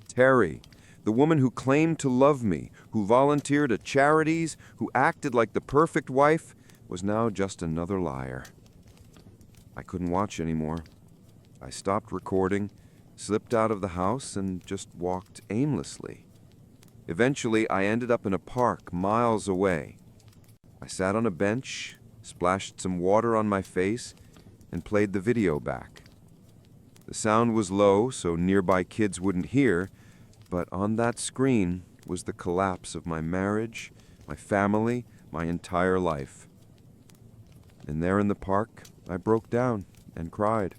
Terry, the woman who claimed to love me, who volunteered at charities, who acted like the perfect wife, was now just another liar. I couldn't watch anymore. I stopped recording, slipped out of the house, and just walked aimlessly. Eventually, I ended up in a park miles away. I sat on a bench, splashed some water on my face, and played the video back. The sound was low, so nearby kids wouldn't hear, but on that screen was the collapse of my marriage, my family, my entire life. And there in the park, I broke down and cried.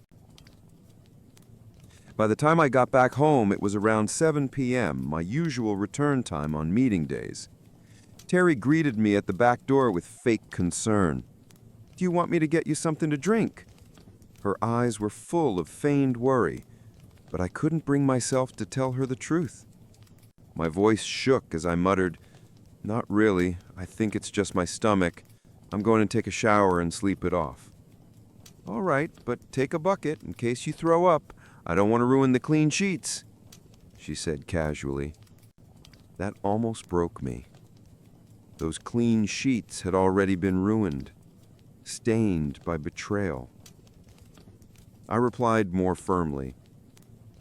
By the time I got back home, it was around 7 p.m., my usual return time on meeting days. Terry greeted me at the back door with fake concern. "Do you want me to get you something to drink?" Her eyes were full of feigned worry. but I couldn't bring myself to tell her the truth. My voice shook as I muttered, "Not really. I think it's just my stomach. I'm going to take a shower and sleep it off." "All right, but take a bucket in case you throw up. I don't want to ruin the clean sheets," she said casually. That almost broke me. Those clean sheets had already been ruined, stained by betrayal. I replied more firmly,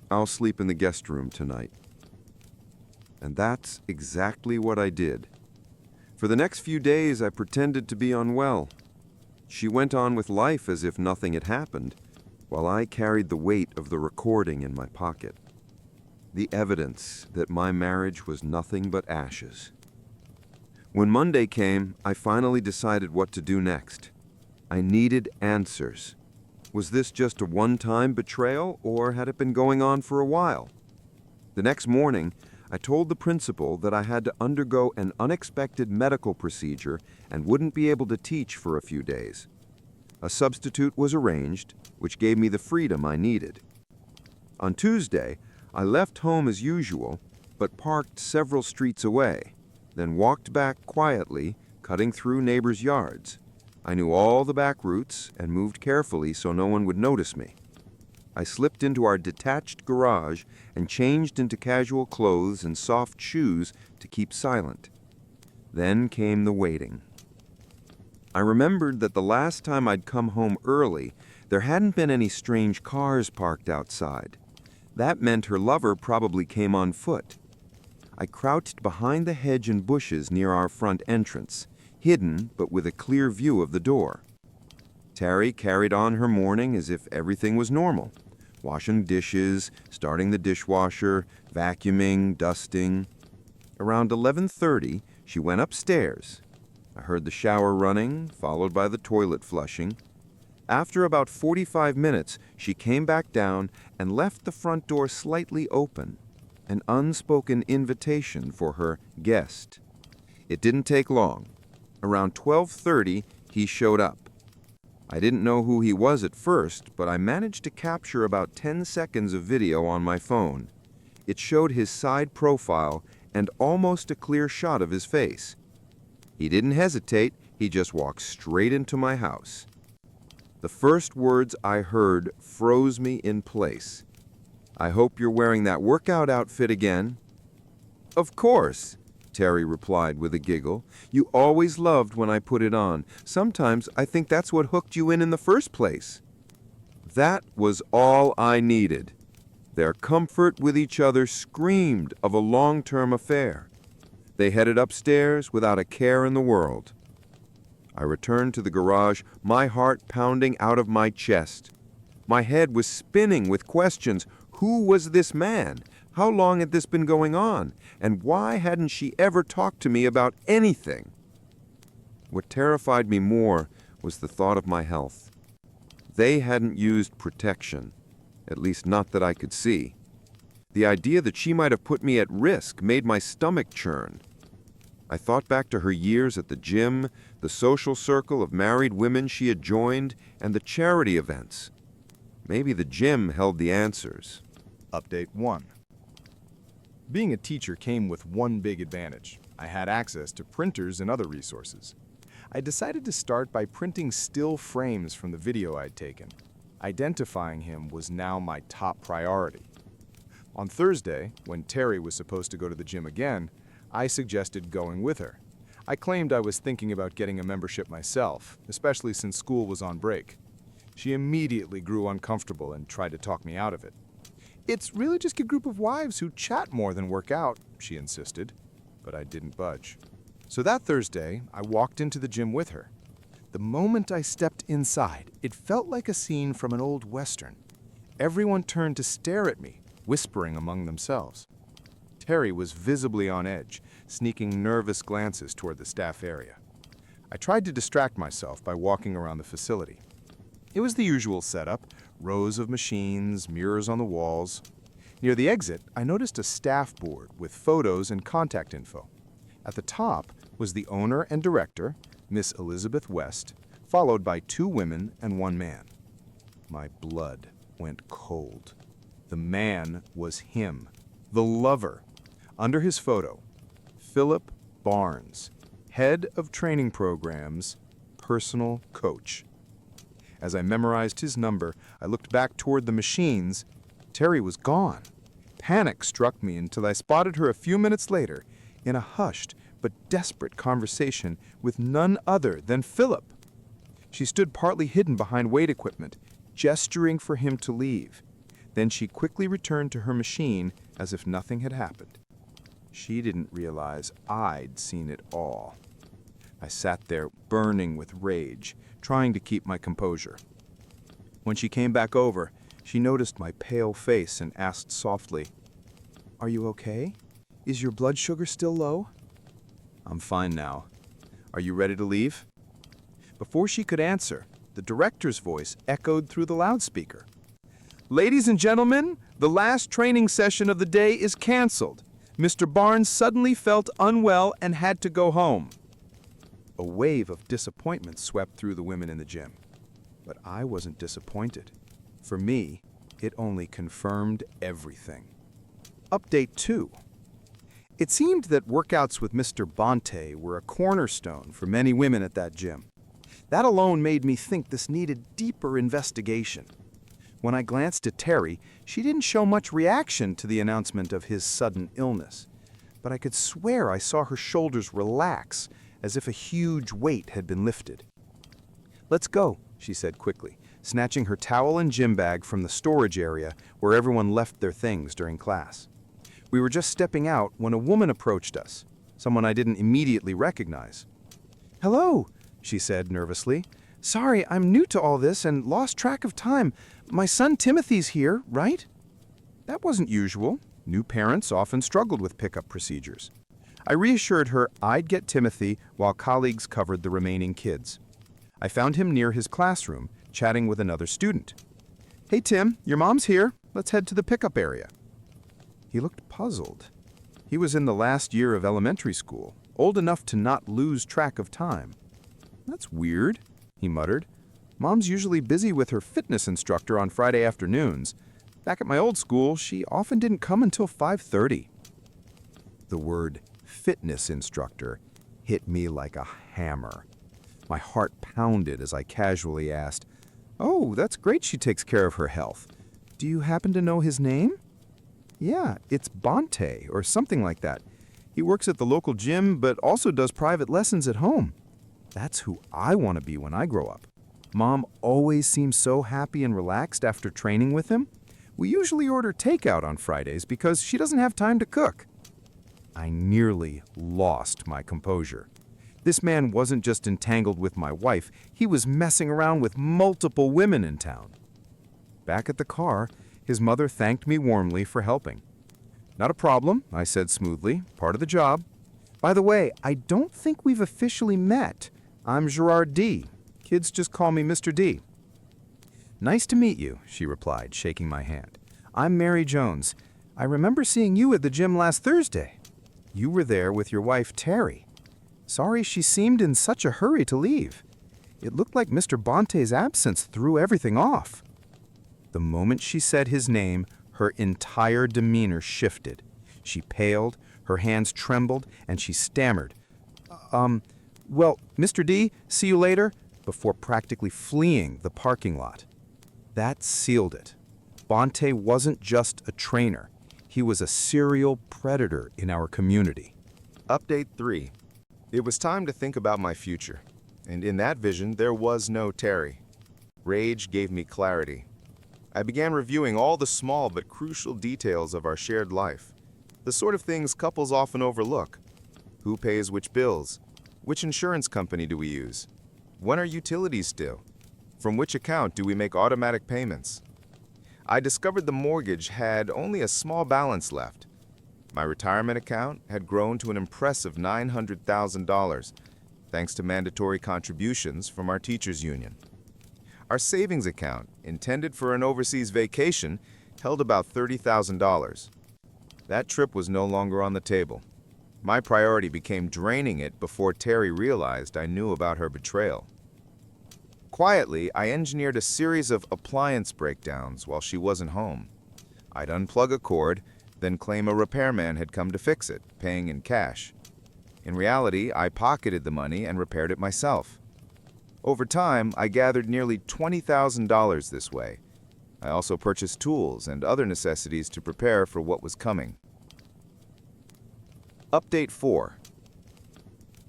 "I'll sleep in the guest room tonight." And that's exactly what I did. For the next few days, I pretended to be unwell. She went on with life as if nothing had happened, while I carried the weight of the recording in my pocket. The evidence that my marriage was nothing but ashes. When Monday came, I finally decided what to do next. I needed answers. Was this just a one-time betrayal, or had it been going on for a while? The next morning, I told the principal that I had to undergo an unexpected medical procedure and wouldn't be able to teach for a few days. A substitute was arranged, which gave me the freedom I needed. On Tuesday, I left home as usual, but parked several streets away, then walked back quietly, cutting through neighbors' yards. I knew all the back routes and moved carefully so no one would notice me. I slipped into our detached garage and changed into casual clothes and soft shoes to keep silent. Then came the waiting. I remembered that the last time I'd come home early, there hadn't been any strange cars parked outside. That meant her lover probably came on foot. I crouched behind the hedge and bushes near our front entrance, hidden but with a clear view of the door. Terry carried on her morning as if everything was normal. Washing dishes, starting the dishwasher, vacuuming, dusting. Around 11:30, she went upstairs. I heard the shower running, followed by the toilet flushing. After about 45 minutes, she came back down and left the front door slightly open, an unspoken invitation for her guest. It didn't take long. Around 12:30, he showed up. I didn't know who he was at first, but I managed to capture about 10 seconds of video on my phone. It showed his side profile and almost a clear shot of his face. He didn't hesitate, he just walked straight into my house. The first words I heard froze me in place. "I hope you're wearing that workout outfit again." "Of course," Terry replied with a giggle. "You always loved when I put it on. Sometimes I think that's what hooked you in the first place." That was all I needed. Their comfort with each other screamed of a long-term affair. They headed upstairs without a care in the world. I returned to the garage, my heart pounding out of my chest. My head was spinning with questions. Who was this man? How long had this been going on? And why hadn't she ever talked to me about anything? What terrified me more was the thought of my health. They hadn't used protection, at least not that I could see. The idea that she might have put me at risk made my stomach churn. I thought back to her years at the gym, the social circle of married women she had joined, and the charity events. Maybe the gym held the answers. Update 1. Being a teacher came with one big advantage. I had access to printers and other resources. I decided to start by printing still frames from the video I'd taken. Identifying him was now my top priority. On Thursday, when Terry was supposed to go to the gym again, I suggested going with her. I claimed I was thinking about getting a membership myself, especially since school was on break. She immediately grew uncomfortable and tried to talk me out of it. "It's really just a group of wives who chat more than work out," she insisted, but I didn't budge. So that Thursday, I walked into the gym with her. The moment I stepped inside, it felt like a scene from an old Western. Everyone turned to stare at me, whispering among themselves. Terry was visibly on edge, sneaking nervous glances toward the staff area. I tried to distract myself by walking around the facility. It was the usual setup, rows of machines, mirrors on the walls. Near the exit, I noticed a staff board with photos and contact info. At the top was the owner and director, Miss Elizabeth West, followed by 2 women and 1 man. My blood went cold. The man was him, the lover. Under his photo, Philip Barnes, head of training programs, personal coach. As I memorized his number, I looked back toward the machines. Terry was gone. Panic struck me until I spotted her a few minutes later in a hushed but desperate conversation with none other than Philip. She stood partly hidden behind weight equipment, gesturing for him to leave. Then she quickly returned to her machine as if nothing had happened. She didn't realize I'd seen it all. I sat there burning with rage, trying to keep my composure. When she came back over, she noticed my pale face and asked softly, "Are you okay? Is your blood sugar still low?" "I'm fine now. Are you ready to leave?" Before she could answer, the director's voice echoed through the loudspeaker. "Ladies and gentlemen, the last training session of the day is canceled. Mr. Barnes suddenly felt unwell and had to go home." A wave of disappointment swept through the women in the gym. But I wasn't disappointed. For me, it only confirmed everything. Update 2. It seemed that workouts with Mr. Bonte were a cornerstone for many women at that gym. That alone made me think this needed deeper investigation. When I glanced at Terry, she didn't show much reaction to the announcement of his sudden illness. But I could swear I saw her shoulders relax, as if a huge weight had been lifted. "Let's go," she said quickly, snatching her towel and gym bag from the storage area where everyone left their things during class. We were just stepping out when a woman approached us, someone I didn't immediately recognize. "Hello," she said nervously. "Sorry, I'm new to all this and lost track of time. My son Timothy's here, right?" That wasn't usual. New parents often struggled with pickup procedures. I reassured her I'd get Timothy while colleagues covered the remaining kids. I found him near his classroom, chatting with another student. "Hey Tim, your mom's here. Let's head to the pickup area." He looked puzzled. He was in the last year of elementary school, old enough to not lose track of time. "That's weird," he muttered. "Mom's usually busy with her fitness instructor on Friday afternoons. Back at my old school, she often didn't come until 5:30. The word fitness instructor hit me like a hammer. My heart pounded as I casually asked, "Oh, that's great she takes care of her health. Do you happen to know his name?" "Yeah, it's Bonte or something like that. He works at the local gym but also does private lessons at home." That's who I want to be when I grow up. Mom always seems so happy and relaxed after training with him. We usually order takeout on Fridays because she doesn't have time to cook. I nearly lost my composure. This man wasn't just entangled with my wife, he was messing around with multiple women in town. Back at the car, his mother thanked me warmly for helping. "Not a problem," I said smoothly, "part of the job. By the way, I don't think we've officially met. I'm Gerard D. Kids just call me Mr. D." "Nice to meet you," she replied, shaking my hand. "I'm Mary Jones. I remember seeing you at the gym last Thursday. You were there with your wife, Terry. Sorry she seemed in such a hurry to leave. It looked like Mr. Bonte's absence threw everything off." The moment she said his name, her entire demeanor shifted. She paled, her hands trembled, and she stammered, Well, Mr. D, see you later," before practically fleeing the parking lot. That sealed it. Bonte wasn't just a trainer. He was a serial predator in our community. Update 3. It was time to think about my future, and in that vision there was no Terry. Rage gave me clarity. I began reviewing all the small but crucial details of our shared life, the sort of things couples often overlook. Who pays which bills? Which insurance company do we use? When are utilities due? From which account do we make automatic payments? I discovered the mortgage had only a small balance left. My retirement account had grown to an impressive $900,000, thanks to mandatory contributions from our teachers' union. Our savings account, intended for an overseas vacation, held about $30,000. That trip was no longer on the table. My priority became draining it before Terry realized I knew about her betrayal. Quietly, I engineered a series of appliance breakdowns while she wasn't home. I'd unplug a cord, then claim a repairman had come to fix it, paying in cash. In reality, I pocketed the money and repaired it myself. Over time, I gathered nearly $20,000 this way. I also purchased tools and other necessities to prepare for what was coming. Update 4.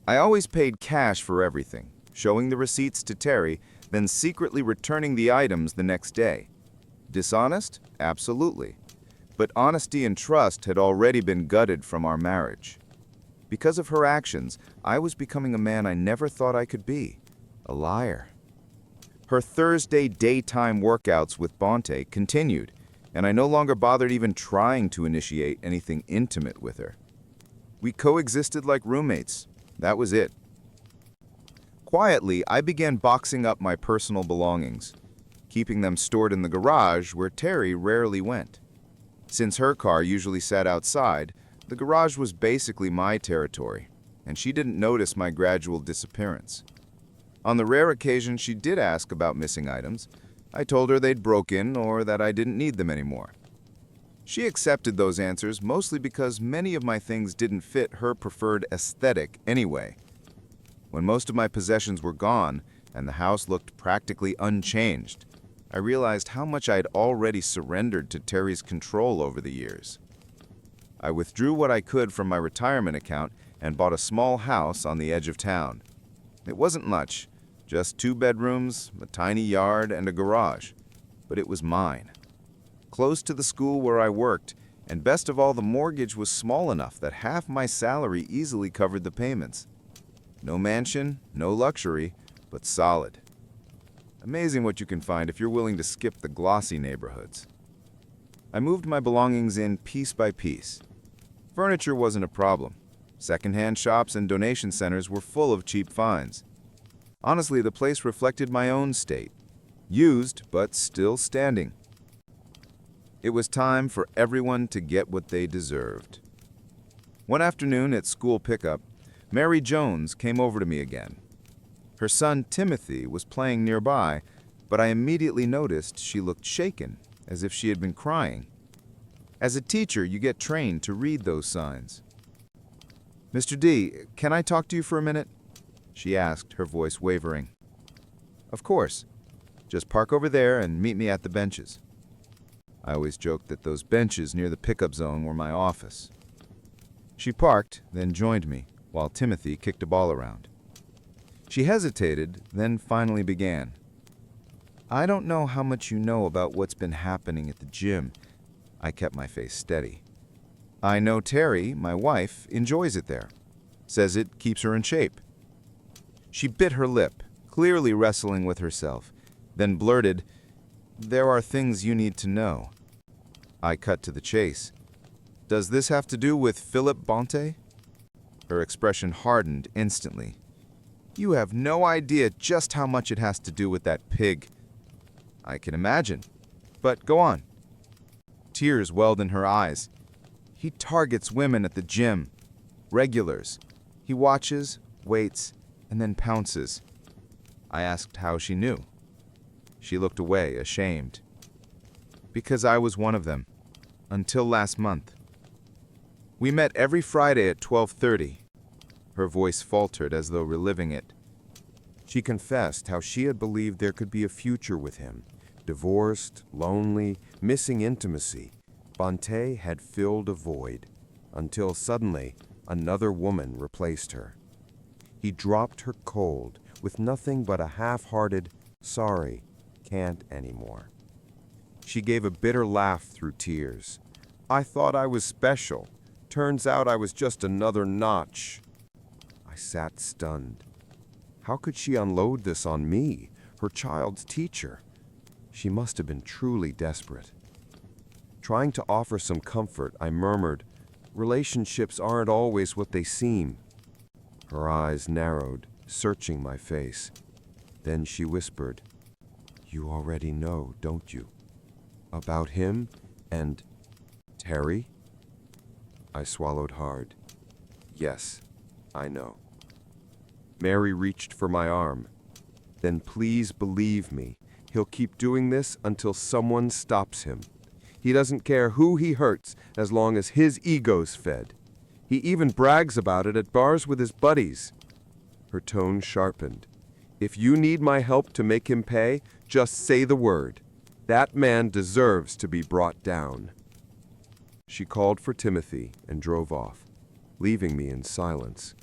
I always paid cash for everything, showing the receipts to Terry, then secretly returning the items the next day. Dishonest? Absolutely. But honesty and trust had already been gutted from our marriage. Because of her actions, I was becoming a man I never thought I could be, a liar. Her Thursday daytime workouts with Bonte continued, and I no longer bothered even trying to initiate anything intimate with her. We coexisted like roommates. That was it. Quietly, I began boxing up my personal belongings, keeping them stored in the garage where Terry rarely went. Since her car usually sat outside, the garage was basically my territory, and she didn't notice my gradual disappearance. On the rare occasion she did ask about missing items, I told her they'd broken or that I didn't need them anymore. She accepted those answers mostly because many of my things didn't fit her preferred aesthetic anyway. When most of my possessions were gone and the house looked practically unchanged, I realized how much I had already surrendered to Terry's control over the years. I withdrew what I could from my retirement account and bought a small house on the edge of town. It wasn't much, just 2 bedrooms, a tiny yard, and a garage, but it was mine. Close to the school where I worked, and best of all, the mortgage was small enough that half my salary easily covered the payments. No mansion, no luxury, but solid. Amazing what you can find if you're willing to skip the glossy neighborhoods. I moved my belongings in piece by piece. Furniture wasn't a problem. Secondhand shops and donation centers were full of cheap finds. Honestly, the place reflected my own state. Used, but still standing. It was time for everyone to get what they deserved. One afternoon at school pickup, Mary Jones came over to me again. Her son Timothy was playing nearby, but I immediately noticed she looked shaken, as if she had been crying. As a teacher, you get trained to read those signs. "Mr. D, can I talk to you for a minute?" she asked, her voice wavering. "Of course. Just park over there and meet me at the benches." I always joked that those benches near the pickup zone were my office. She parked, then joined me, while Timothy kicked a ball around. She hesitated, then finally began. "I don't know how much you know about what's been happening at the gym." I kept my face steady. "I know Terry, my wife, enjoys it there. Says it keeps her in shape." She bit her lip, clearly wrestling with herself, then blurted, "There are things you need to know." I cut to the chase. "Does this have to do with Philip Bonte?" Her expression hardened instantly. "You have no idea just how much it has to do with that pig." "I can imagine. But go on." Tears welled in her eyes. "He targets women at the gym. Regulars. He watches, waits, and then pounces." I asked how she knew. She looked away, ashamed. "Because I was one of them. Until last month. We met every Friday at 12:30. Her voice faltered as though reliving it. She confessed how she had believed there could be a future with him. Divorced, lonely, missing intimacy. Bonte had filled a void, until suddenly another woman replaced her. He dropped her cold, with nothing but a half-hearted, "Sorry, can't anymore." She gave a bitter laugh through tears. "I thought I was special. Turns out I was just another notch." I sat stunned. How could she unload this on me, her child's teacher? She must have been truly desperate. Trying to offer some comfort, I murmured, "Relationships aren't always what they seem." Her eyes narrowed, searching my face. Then she whispered, "You already know, don't you? About him and Terry?" I swallowed hard. "Yes, I know." Mary reached for my arm. "Then please believe me. He'll keep doing this until someone stops him. He doesn't care who he hurts as long as his ego's fed. He even brags about it at bars with his buddies. Her tone sharpened. If you need my help to make him pay, just say the word. That man deserves to be brought down. She called for Timothy and drove off, leaving me in silence.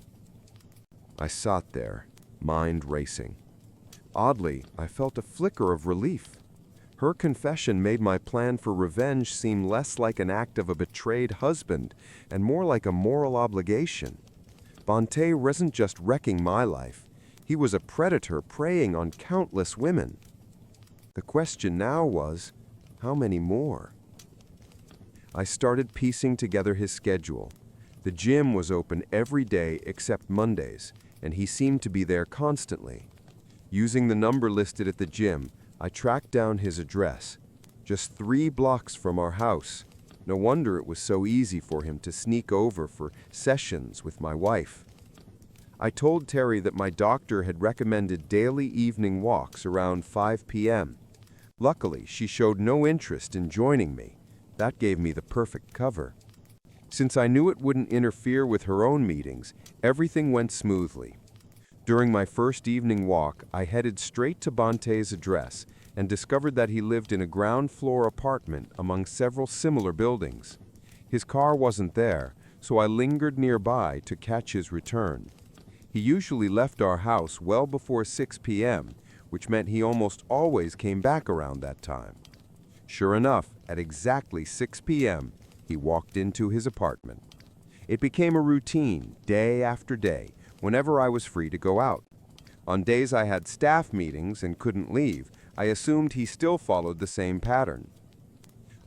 I sat there, mind racing. Oddly, I felt a flicker of relief. Her confession made my plan for revenge seem less like an act of a betrayed husband and more like a moral obligation. Bonte wasn't just wrecking my life. He was a predator preying on countless women. The question now was, how many more? I started piecing together his schedule. The gym was open every day except Mondays, and he seemed to be there constantly. Using the number listed at the gym, I tracked down his address. Just 3 blocks from our house. No wonder it was so easy for him to sneak over for sessions with my wife. I told Terry that my doctor had recommended daily evening walks around 5 p.m. Luckily, she showed no interest in joining me. That gave me the perfect cover. Since I knew it wouldn't interfere with her own meetings, everything went smoothly. During my first evening walk, I headed straight to Bonte's address and discovered that he lived in a ground-floor apartment among several similar buildings. His car wasn't there, so I lingered nearby to catch his return. He usually left our house well before 6 p.m., which meant he almost always came back around that time. Sure enough, at exactly 6 p.m., he walked into his apartment. It became a routine, day after day, whenever I was free to go out. On days I had staff meetings and couldn't leave, I assumed he still followed the same pattern.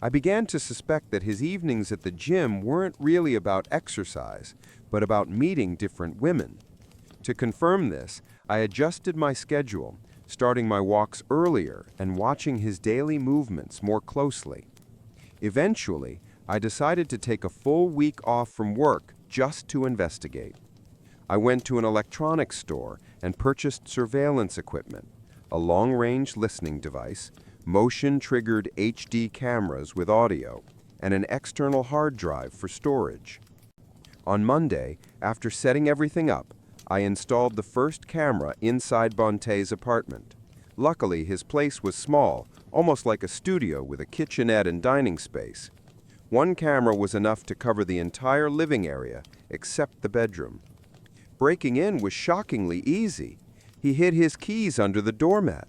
I began to suspect that his evenings at the gym weren't really about exercise, but about meeting different women. To confirm this, I adjusted my schedule, starting my walks earlier and watching his daily movements more closely. Eventually, I decided to take a full week off from work just to investigate. I went to an electronics store and purchased surveillance equipment, a long-range listening device, motion-triggered HD cameras with audio, and an external hard drive for storage. On Monday, after setting everything up, I installed the first camera inside Bonte's apartment. Luckily, his place was small, almost like a studio with a kitchenette and dining space. One camera was enough to cover the entire living area, except the bedroom. Breaking in was shockingly easy. He hid his keys under the doormat.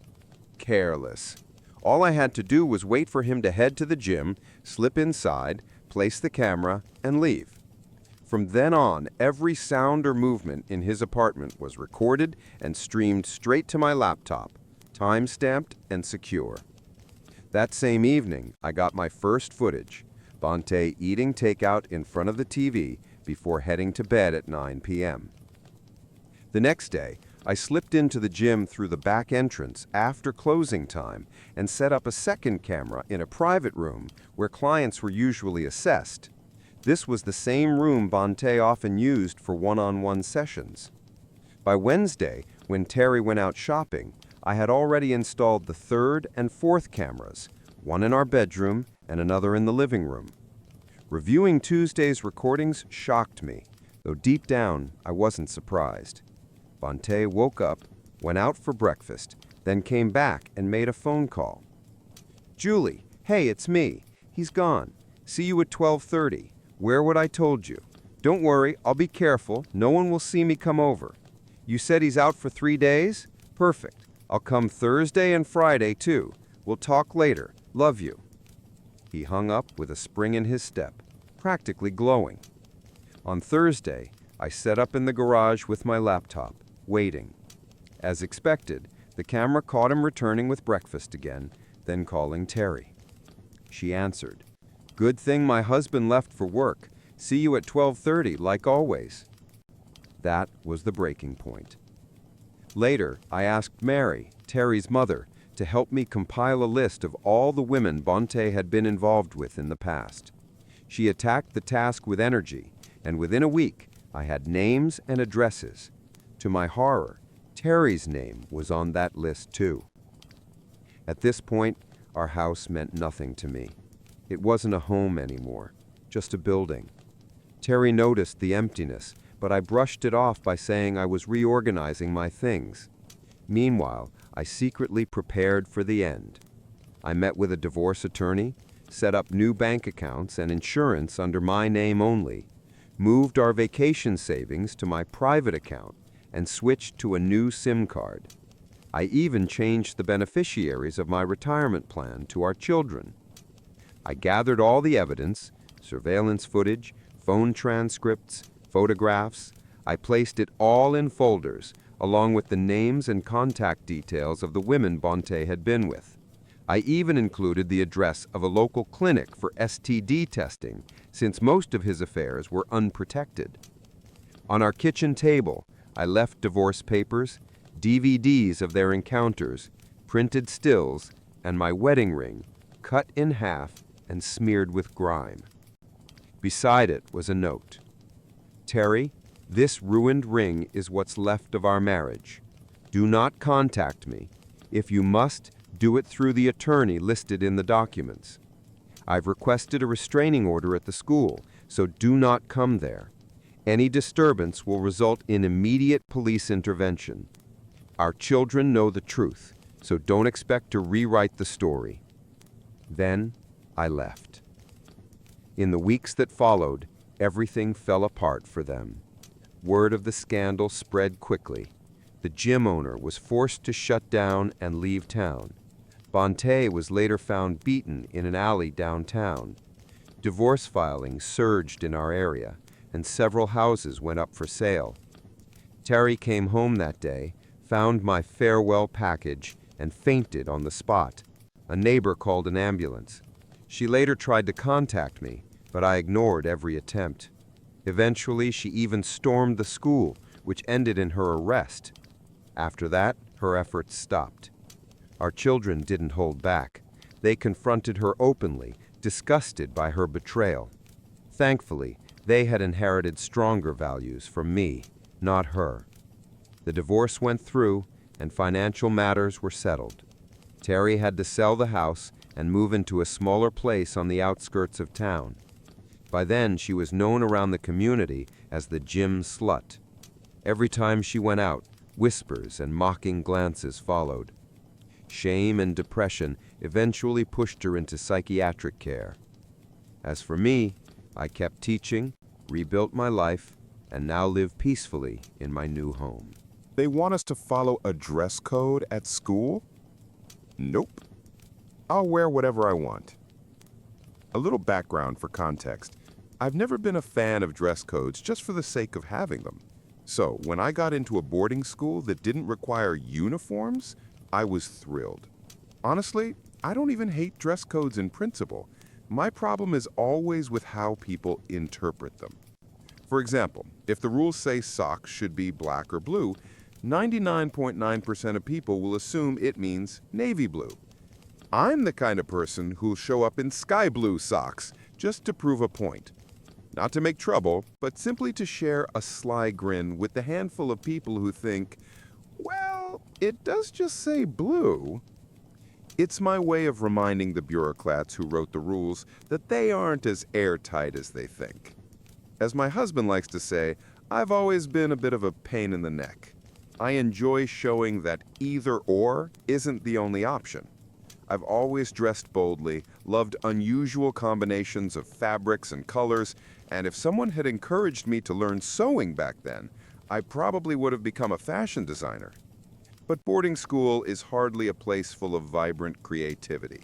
Careless. All I had to do was wait for him to head to the gym, slip inside, place the camera, and leave. From then on, every sound or movement in his apartment was recorded and streamed straight to my laptop, time-stamped and secure. That same evening, I got my first footage, Bonte eating takeout in front of the TV before heading to bed at 9 p.m. The next day, I slipped into the gym through the back entrance after closing time and set up a second camera in a private room where clients were usually assessed. This was the same room Bonte often used for one-on-one sessions. By Wednesday, when Terry went out shopping, I had already installed the third and fourth cameras, one in our bedroom and another in the living room. Reviewing Tuesday's recordings shocked me, though deep down I wasn't surprised. Bonte woke up, went out for breakfast, then came back and made a phone call. "Julie, hey, it's me. He's gone. See you at 12:30. Wear what I told you. Don't worry, I'll be careful. No one will see me come over. You said he's out for 3 days? Perfect. I'll come Thursday and Friday, too. We'll talk later. Love you." He hung up with a spring in his step, practically glowing. On Thursday, I set up in the garage with my laptop, waiting. As expected, the camera caught him returning with breakfast again, then calling Terry. She answered. "Good thing my husband left for work. See you at 12:30, like always." That was the breaking point. Later, I asked Mary, Terry's mother, to help me compile a list of all the women Bonte had been involved with in the past. She attacked the task with energy, and within a week, I had names and addresses. To my horror, Terry's name was on that list too. At this point, our house meant nothing to me. It wasn't a home anymore, just a building. Terry noticed the emptiness, but I brushed it off by saying I was reorganizing my things. Meanwhile, I secretly prepared for the end. I met with a divorce attorney, set up new bank accounts and insurance under my name only, moved our vacation savings to my private account, and switched to a new SIM card. I even changed the beneficiaries of my retirement plan to our children. I gathered all the evidence, surveillance footage, phone transcripts, photographs. I placed it all in folders, along with the names and contact details of the women Bonte had been with. I even included the address of a local clinic for STD testing, since most of his affairs were unprotected. On our kitchen table, I left divorce papers, DVDs of their encounters, printed stills, and my wedding ring, cut in half and smeared with grime. Beside it was a note. Terry, this ruined ring is what's left of our marriage. Do not contact me. If you must, do it through the attorney listed in the documents. I've requested a restraining order at the school, so do not come there. Any disturbance will result in immediate police intervention. Our children know the truth, so don't expect to rewrite the story. Then I left. In the weeks that followed, everything fell apart for them. Word of the scandal spread quickly. The gym owner was forced to shut down and leave town. Bonte was later found beaten in an alley downtown. Divorce filings surged in our area, and several houses went up for sale. Terry came home that day, found my farewell package, and fainted on the spot. A neighbor called an ambulance. She later tried to contact me, but I ignored every attempt. Eventually, she even stormed the school, which ended in her arrest. After that, her efforts stopped. Our children didn't hold back. They confronted her openly, disgusted by her betrayal. Thankfully, they had inherited stronger values from me, not her. The divorce went through, and financial matters were settled. Terry had to sell the house and move into a smaller place on the outskirts of town. By then, she was known around the community as the gym slut. Every time she went out, whispers and mocking glances followed. Shame and depression eventually pushed her into psychiatric care. As for me, I kept teaching, rebuilt my life, and now live peacefully in my new home. They want us to follow a dress code at school? Nope. I'll wear whatever I want. A little background for context. I've never been a fan of dress codes just for the sake of having them. So, when I got into a boarding school that didn't require uniforms, I was thrilled. Honestly, I don't even hate dress codes in principle. My problem is always with how people interpret them. For example, if the rules say socks should be black or blue, 99.9% of people will assume it means navy blue. I'm the kind of person who'll show up in sky blue socks just to prove a point. Not to make trouble, but simply to share a sly grin with the handful of people who think, well, it does just say blue. It's my way of reminding the bureaucrats who wrote the rules that they aren't as airtight as they think. As my husband likes to say, I've always been a bit of a pain in the neck. I enjoy showing that either or isn't the only option. I've always dressed boldly, loved unusual combinations of fabrics and colors, and if someone had encouraged me to learn sewing back then, I probably would have become a fashion designer. But boarding school is hardly a place full of vibrant creativity.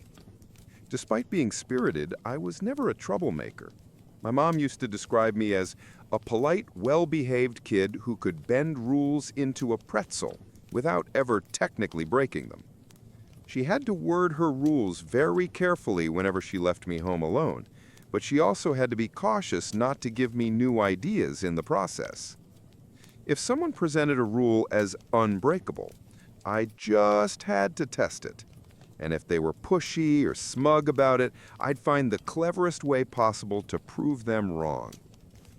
Despite being spirited, I was never a troublemaker. My mom used to describe me as a polite, well-behaved kid who could bend rules into a pretzel without ever technically breaking them. She had to word her rules very carefully whenever she left me home alone, but she also had to be cautious not to give me new ideas in the process. If someone presented a rule as unbreakable, I just had to test it. And if they were pushy or smug about it, I'd find the cleverest way possible to prove them wrong.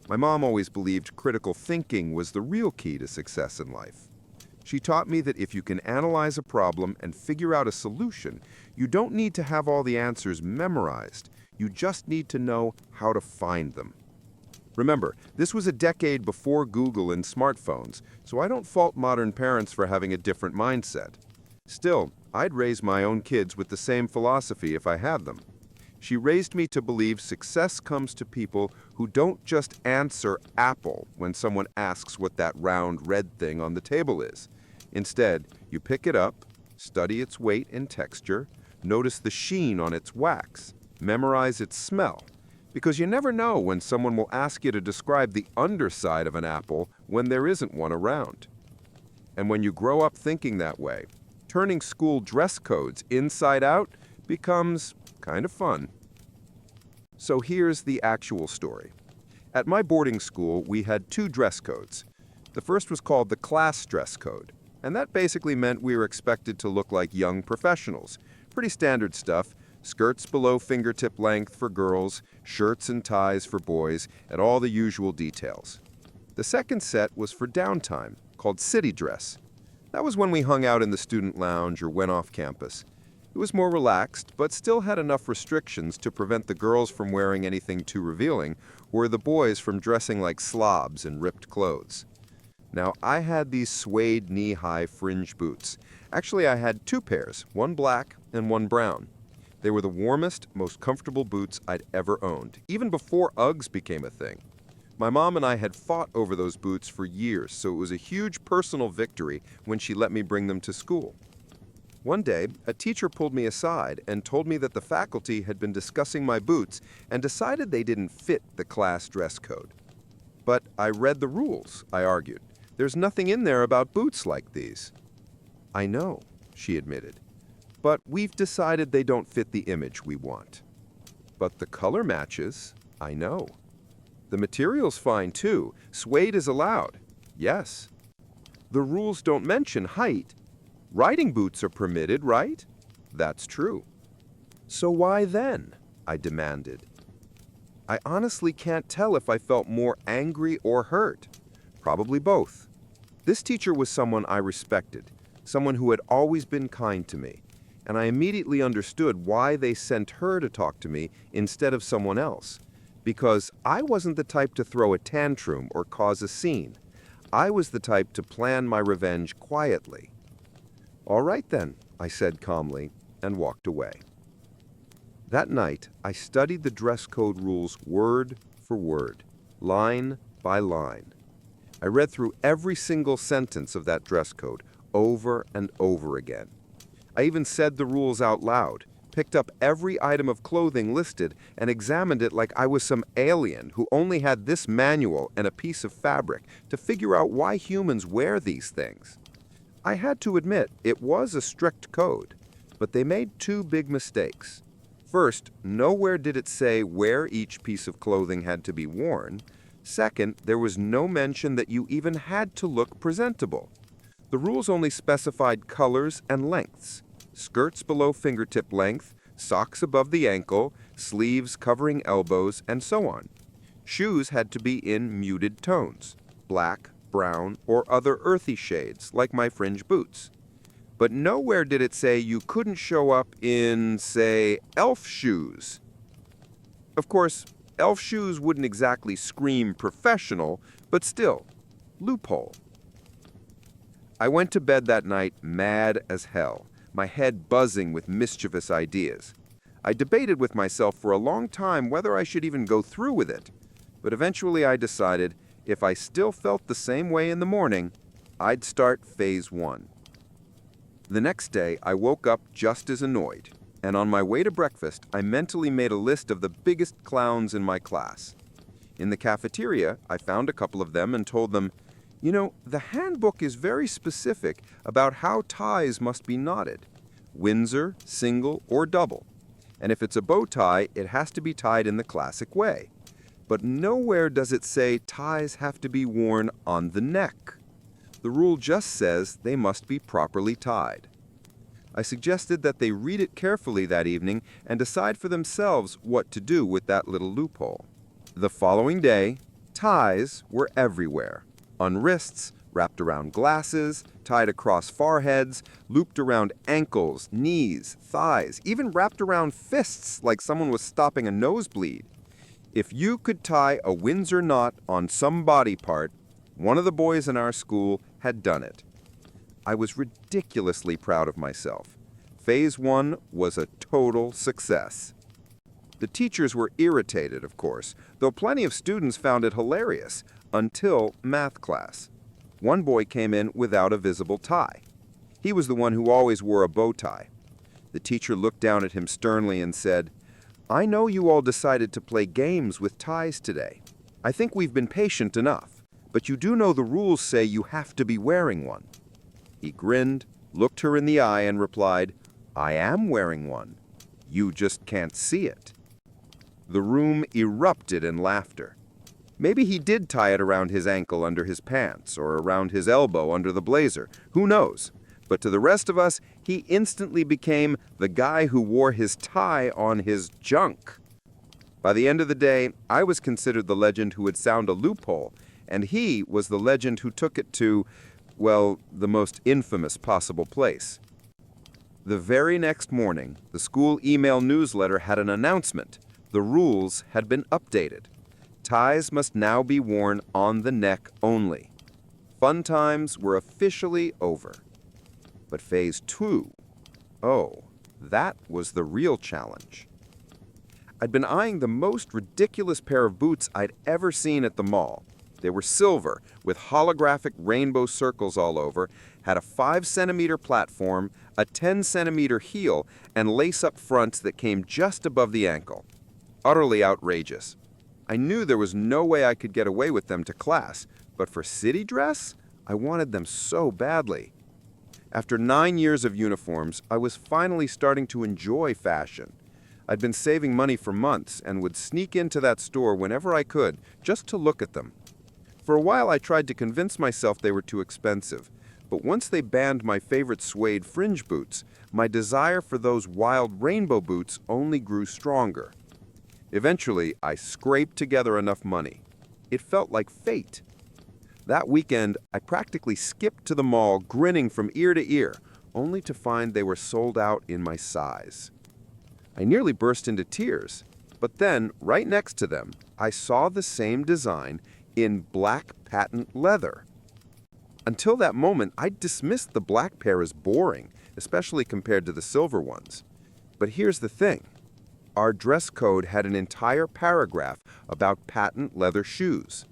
My mom always believed critical thinking was the real key to success in life. She taught me that if you can analyze a problem and figure out a solution, you don't need to have all the answers memorized. You just need to know how to find them. Remember, this was a decade before Google and smartphones, so I don't fault modern parents for having a different mindset. Still, I'd raise my own kids with the same philosophy if I had them. She raised me to believe success comes to people who don't just answer apple when someone asks what that round red thing on the table is. Instead, you pick it up, study its weight and texture, notice the sheen on its wax, memorize its smell, because you never know when someone will ask you to describe the underside of an apple when there isn't one around. And when you grow up thinking that way, turning school dress codes inside out becomes kind of fun. So here's the actual story. At my boarding school, we had 2 dress codes. The first was called the class dress code, and that basically meant we were expected to look like young professionals. Pretty standard stuff. Skirts below fingertip length for girls, shirts and ties for boys, and all the usual details. The second set was for downtime, called city dress. That was when we hung out in the student lounge or went off campus. It was more relaxed, but still had enough restrictions to prevent the girls from wearing anything too revealing, or the boys from dressing like slobs in ripped clothes. Now, I had these suede knee-high fringe boots. Actually, I had 2 pairs, one black and one brown. They were the warmest, most comfortable boots I'd ever owned, even before Uggs became a thing. My mom and I had fought over those boots for years, so it was a huge personal victory when she let me bring them to school. One day, a teacher pulled me aside and told me that the faculty had been discussing my boots and decided they didn't fit the class dress code. But I read the rules, I argued. There's nothing in there about boots like these. I know, she admitted. But we've decided they don't fit the image we want. But the color matches, I know. The material's fine too. Suede is allowed. Yes. The rules don't mention height. Riding boots are permitted, right? That's true. So why then? I demanded. I honestly can't tell if I felt more angry or hurt. Probably both. This teacher was someone I respected, someone who had always been kind to me, and I immediately understood why they sent her to talk to me instead of someone else. Because I wasn't the type to throw a tantrum or cause a scene. I was the type to plan my revenge quietly. All right then, I said calmly, and walked away. That night, I studied the dress code rules word for word, line by line. I read through every single sentence of that dress code over and over again. I even said the rules out loud, picked up every item of clothing listed, and examined it like I was some alien who only had this manual and a piece of fabric to figure out why humans wear these things. I had to admit, it was a strict code, but they made 2 big mistakes. First, nowhere did it say where each piece of clothing had to be worn. Second, there was no mention that you even had to look presentable. The rules only specified colors and lengths. Skirts below fingertip length, socks above the ankle, sleeves covering elbows, and so on. Shoes had to be in muted tones, black, brown, or other earthy shades, like my fringe boots. But nowhere did it say you couldn't show up in, say, elf shoes. Of course, elf shoes wouldn't exactly scream professional, but still, loophole. I went to bed that night mad as hell, my head buzzing with mischievous ideas. I debated with myself for a long time whether I should even go through with it, but eventually I decided if I still felt the same way in the morning, I'd start phase 1. The next day, I woke up just as annoyed, and on my way to breakfast, I mentally made a list of the biggest clowns in my class. In the cafeteria, I found a couple of them and told them, "You know, the handbook is very specific about how ties must be knotted, Windsor, single, or double. And if it's a bow tie, it has to be tied in the classic way. But nowhere does it say ties have to be worn on the neck. The rule just says they must be properly tied." I suggested that they read it carefully that evening and decide for themselves what to do with that little loophole. The following day, ties were everywhere, on wrists, wrapped around glasses, tied across foreheads, looped around ankles, knees, thighs, even wrapped around fists like someone was stopping a nosebleed. If you could tie a Windsor knot on some body part, one of the boys in our school had done it. I was ridiculously proud of myself. Phase 1 was a total success. The teachers were irritated, of course, though plenty of students found it hilarious, until math class. One boy came in without a visible tie. He was the one who always wore a bow tie. The teacher looked down at him sternly and said, "I know you all decided to play games with ties today. I think we've been patient enough, but you do know the rules say you have to be wearing one." He grinned, looked her in the eye, and replied, "I am wearing one. You just can't see it." The room erupted in laughter. Maybe he did tie it around his ankle under his pants, or around his elbow under the blazer. Who knows? But to the rest of us, he instantly became the guy who wore his tie on his junk. By the end of the day, I was considered the legend who had found a loophole, and he was the legend who took it to, well, the most infamous possible place. The very next morning, the school email newsletter had an announcement. The rules had been updated. Ties must now be worn on the neck only. Fun times were officially over. But phase 2, oh, that was the real challenge. I'd been eyeing the most ridiculous pair of boots I'd ever seen at the mall. They were silver, with holographic rainbow circles all over, had a 5-centimeter platform, a 10-centimeter heel, and lace-up fronts that came just above the ankle. Utterly outrageous. I knew there was no way I could get away with them to class, but for city dress, I wanted them so badly. After 9 years of uniforms, I was finally starting to enjoy fashion. I'd been saving money for months and would sneak into that store whenever I could, just to look at them. For a while, I tried to convince myself they were too expensive, but once they banned my favorite suede fringe boots, my desire for those wild rainbow boots only grew stronger. Eventually, I scraped together enough money. It felt like fate. That weekend, I practically skipped to the mall, grinning from ear to ear, only to find they were sold out in my size. I nearly burst into tears, but then, right next to them, I saw the same design in black patent leather. Until that moment, I'd dismissed the black pair as boring, especially compared to the silver ones. But here's the thing. Our dress code had an entire paragraph about patent leather shoes.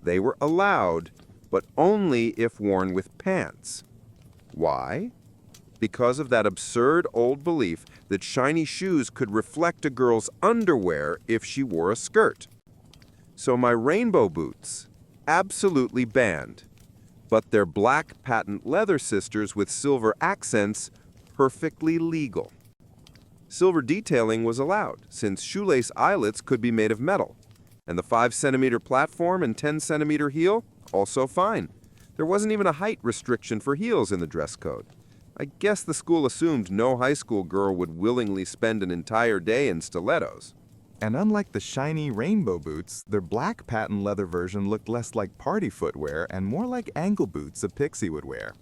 They were allowed, but only if worn with pants. Why? Because of that absurd old belief that shiny shoes could reflect a girl's underwear if she wore a skirt. So my rainbow boots, absolutely banned. But their black patent leather sisters with silver accents, perfectly legal. Silver detailing was allowed, since shoelace eyelets could be made of metal. And the 5-centimeter platform and 10-centimeter heel, also fine. There wasn't even a height restriction for heels in the dress code. I guess the school assumed no high school girl would willingly spend an entire day in stilettos. And unlike the shiny rainbow boots, their black patent leather version looked less like party footwear and more like ankle boots a pixie would wear.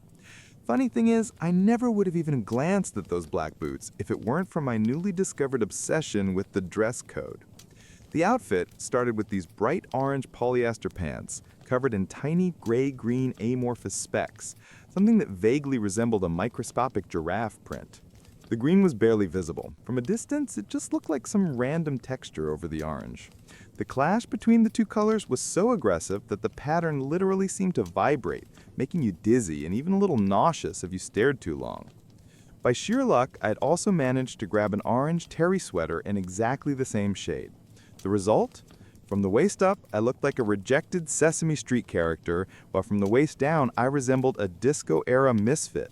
Funny thing is, I never would have even glanced at those black boots if it weren't for my newly discovered obsession with the dress code. The outfit started with these bright orange polyester pants, covered in tiny gray-green amorphous specks, something that vaguely resembled a microscopic giraffe print. The green was barely visible. From a distance, it just looked like some random texture over the orange. The clash between the two colors was so aggressive that the pattern literally seemed to vibrate, making you dizzy and even a little nauseous if you stared too long. By sheer luck, I had also managed to grab an orange terry sweater in exactly the same shade. The result? From the waist up, I looked like a rejected Sesame Street character, while from the waist down, I resembled a disco-era misfit.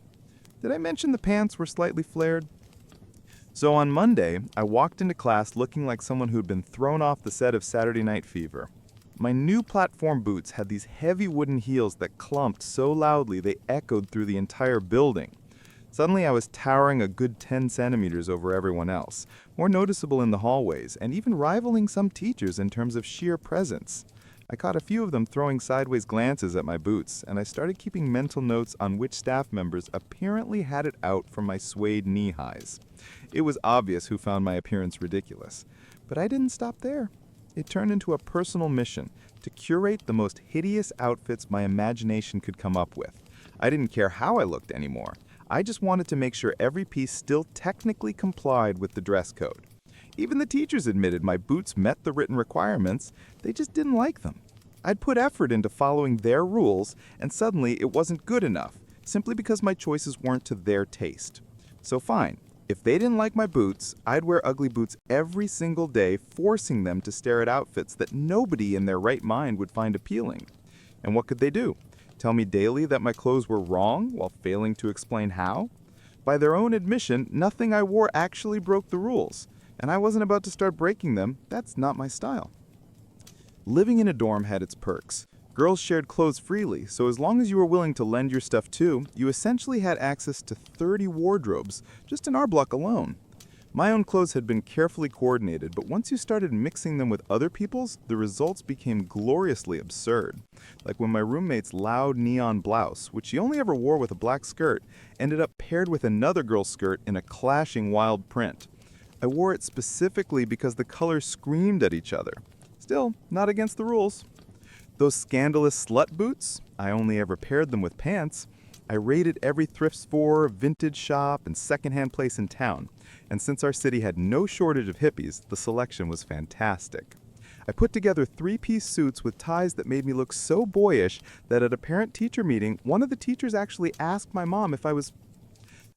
Did I mention the pants were slightly flared? So on Monday, I walked into class looking like someone who'd been thrown off the set of Saturday Night Fever. My new platform boots had these heavy wooden heels that clumped so loudly they echoed through the entire building. Suddenly I was towering a good 10 centimeters over everyone else, more noticeable in the hallways, and even rivaling some teachers in terms of sheer presence. I caught a few of them throwing sideways glances at my boots, and I started keeping mental notes on which staff members apparently had it out for my suede knee-highs. It was obvious who found my appearance ridiculous. But I didn't stop there. It turned into a personal mission to curate the most hideous outfits my imagination could come up with. I didn't care how I looked anymore. I just wanted to make sure every piece still technically complied with the dress code. Even the teachers admitted my boots met the written requirements, they just didn't like them. I'd put effort into following their rules, and suddenly it wasn't good enough, simply because my choices weren't to their taste. So fine, if they didn't like my boots, I'd wear ugly boots every single day, forcing them to stare at outfits that nobody in their right mind would find appealing. And what could they do? Tell me daily that my clothes were wrong while failing to explain how? By their own admission, nothing I wore actually broke the rules, and I wasn't about to start breaking them. That's not my style. Living in a dorm had its perks. Girls shared clothes freely, so as long as you were willing to lend your stuff too, you essentially had access to 30 wardrobes, just in our block alone. My own clothes had been carefully coordinated, but once you started mixing them with other people's, the results became gloriously absurd. Like when my roommate's loud neon blouse, which she only ever wore with a black skirt, ended up paired with another girl's skirt in a clashing wild print. I wore it specifically because the colors screamed at each other. Still, not against the rules. Those scandalous slut boots, I only ever paired them with pants. I raided every thrift store, vintage shop, and secondhand place in town. And since our city had no shortage of hippies, the selection was fantastic. I put together 3-piece suits with ties that made me look so boyish that at a parent-teacher meeting, one of the teachers actually asked my mom if I was...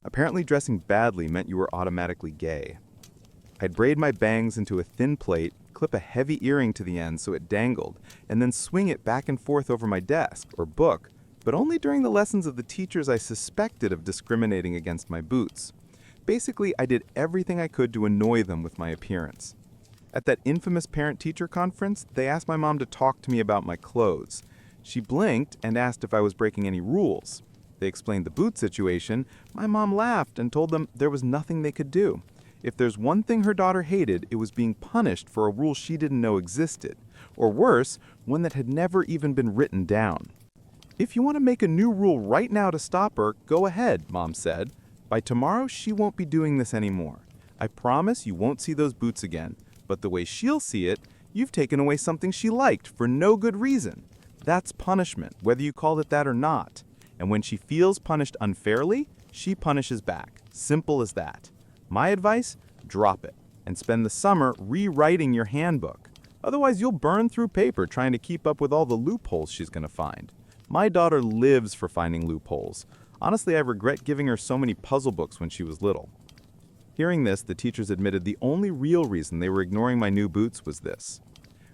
Apparently dressing badly meant you were automatically gay. I'd braid my bangs into a thin plait, clip a heavy earring to the end so it dangled, and then swing it back and forth over my desk, or book, but only during the lessons of the teachers I suspected of discriminating against my boots. Basically, I did everything I could to annoy them with my appearance. At that infamous parent-teacher conference, they asked my mom to talk to me about my clothes. She blinked and asked if I was breaking any rules. They explained the boot situation. My mom laughed and told them there was nothing they could do. If there's one thing her daughter hated, it was being punished for a rule she didn't know existed. Or worse, one that had never even been written down. If you want to make a new rule right now to stop her, go ahead, Mom said. By tomorrow, she won't be doing this anymore. I promise you won't see those boots again. But the way she'll see it, you've taken away something she liked for no good reason. That's punishment, whether you called it that or not. And when she feels punished unfairly, she punishes back. Simple as that. My advice? Drop it, and spend the summer rewriting your handbook. Otherwise, you'll burn through paper trying to keep up with all the loopholes she's going to find. My daughter lives for finding loopholes. Honestly, I regret giving her so many puzzle books when she was little. Hearing this, the teachers admitted the only real reason they were ignoring my new boots was this.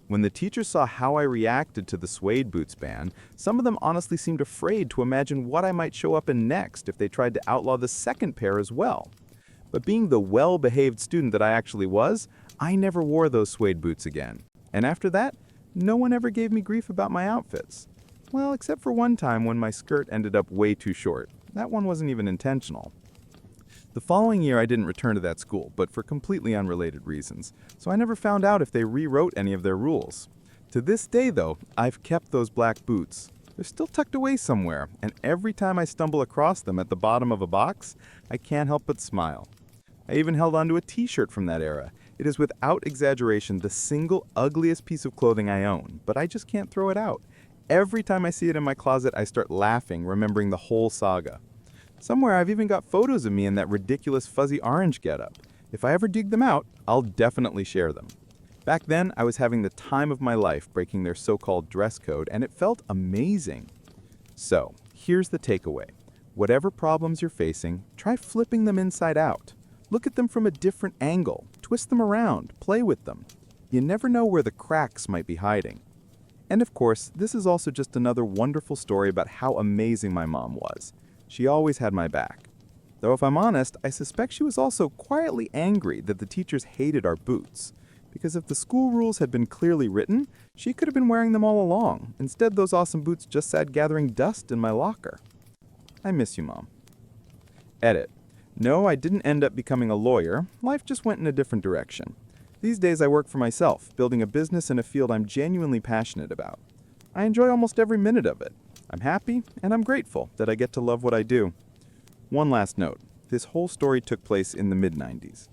When the teachers saw how I reacted to the suede boots ban, some of them honestly seemed afraid to imagine what I might show up in next if they tried to outlaw the second pair as well. But being the well-behaved student that I actually was, I never wore those suede boots again. And after that, no one ever gave me grief about my outfits. Well, except for one time when my skirt ended up way too short. That one wasn't even intentional. The following year, I didn't return to that school, but for completely unrelated reasons, so I never found out if they rewrote any of their rules. To this day, though, I've kept those black boots. They're still tucked away somewhere, and every time I stumble across them at the bottom of a box, I can't help but smile. I even held onto a t-shirt from that era. It is without exaggeration the single ugliest piece of clothing I own, but I just can't throw it out. Every time I see it in my closet, I start laughing, remembering the whole saga. Somewhere I've even got photos of me in that ridiculous fuzzy orange getup. If I ever dig them out, I'll definitely share them. Back then, I was having the time of my life breaking their so-called dress code, and it felt amazing. So, here's the takeaway. Whatever problems you're facing, try flipping them inside out. Look at them from a different angle, twist them around, play with them. You never know where the cracks might be hiding. And of course, this is also just another wonderful story about how amazing my mom was. She always had my back. Though if I'm honest, I suspect she was also quietly angry that the teachers hated our boots. Because if the school rules had been clearly written, she could have been wearing them all along. Instead, those awesome boots just sat gathering dust in my locker. I miss you, Mom. Edit. No, I didn't end up becoming a lawyer. Life just went in a different direction. These days I work for myself, building a business in a field I'm genuinely passionate about. I enjoy almost every minute of it. I'm happy and I'm grateful that I get to love what I do. One last note. This whole story took place in the mid-90s.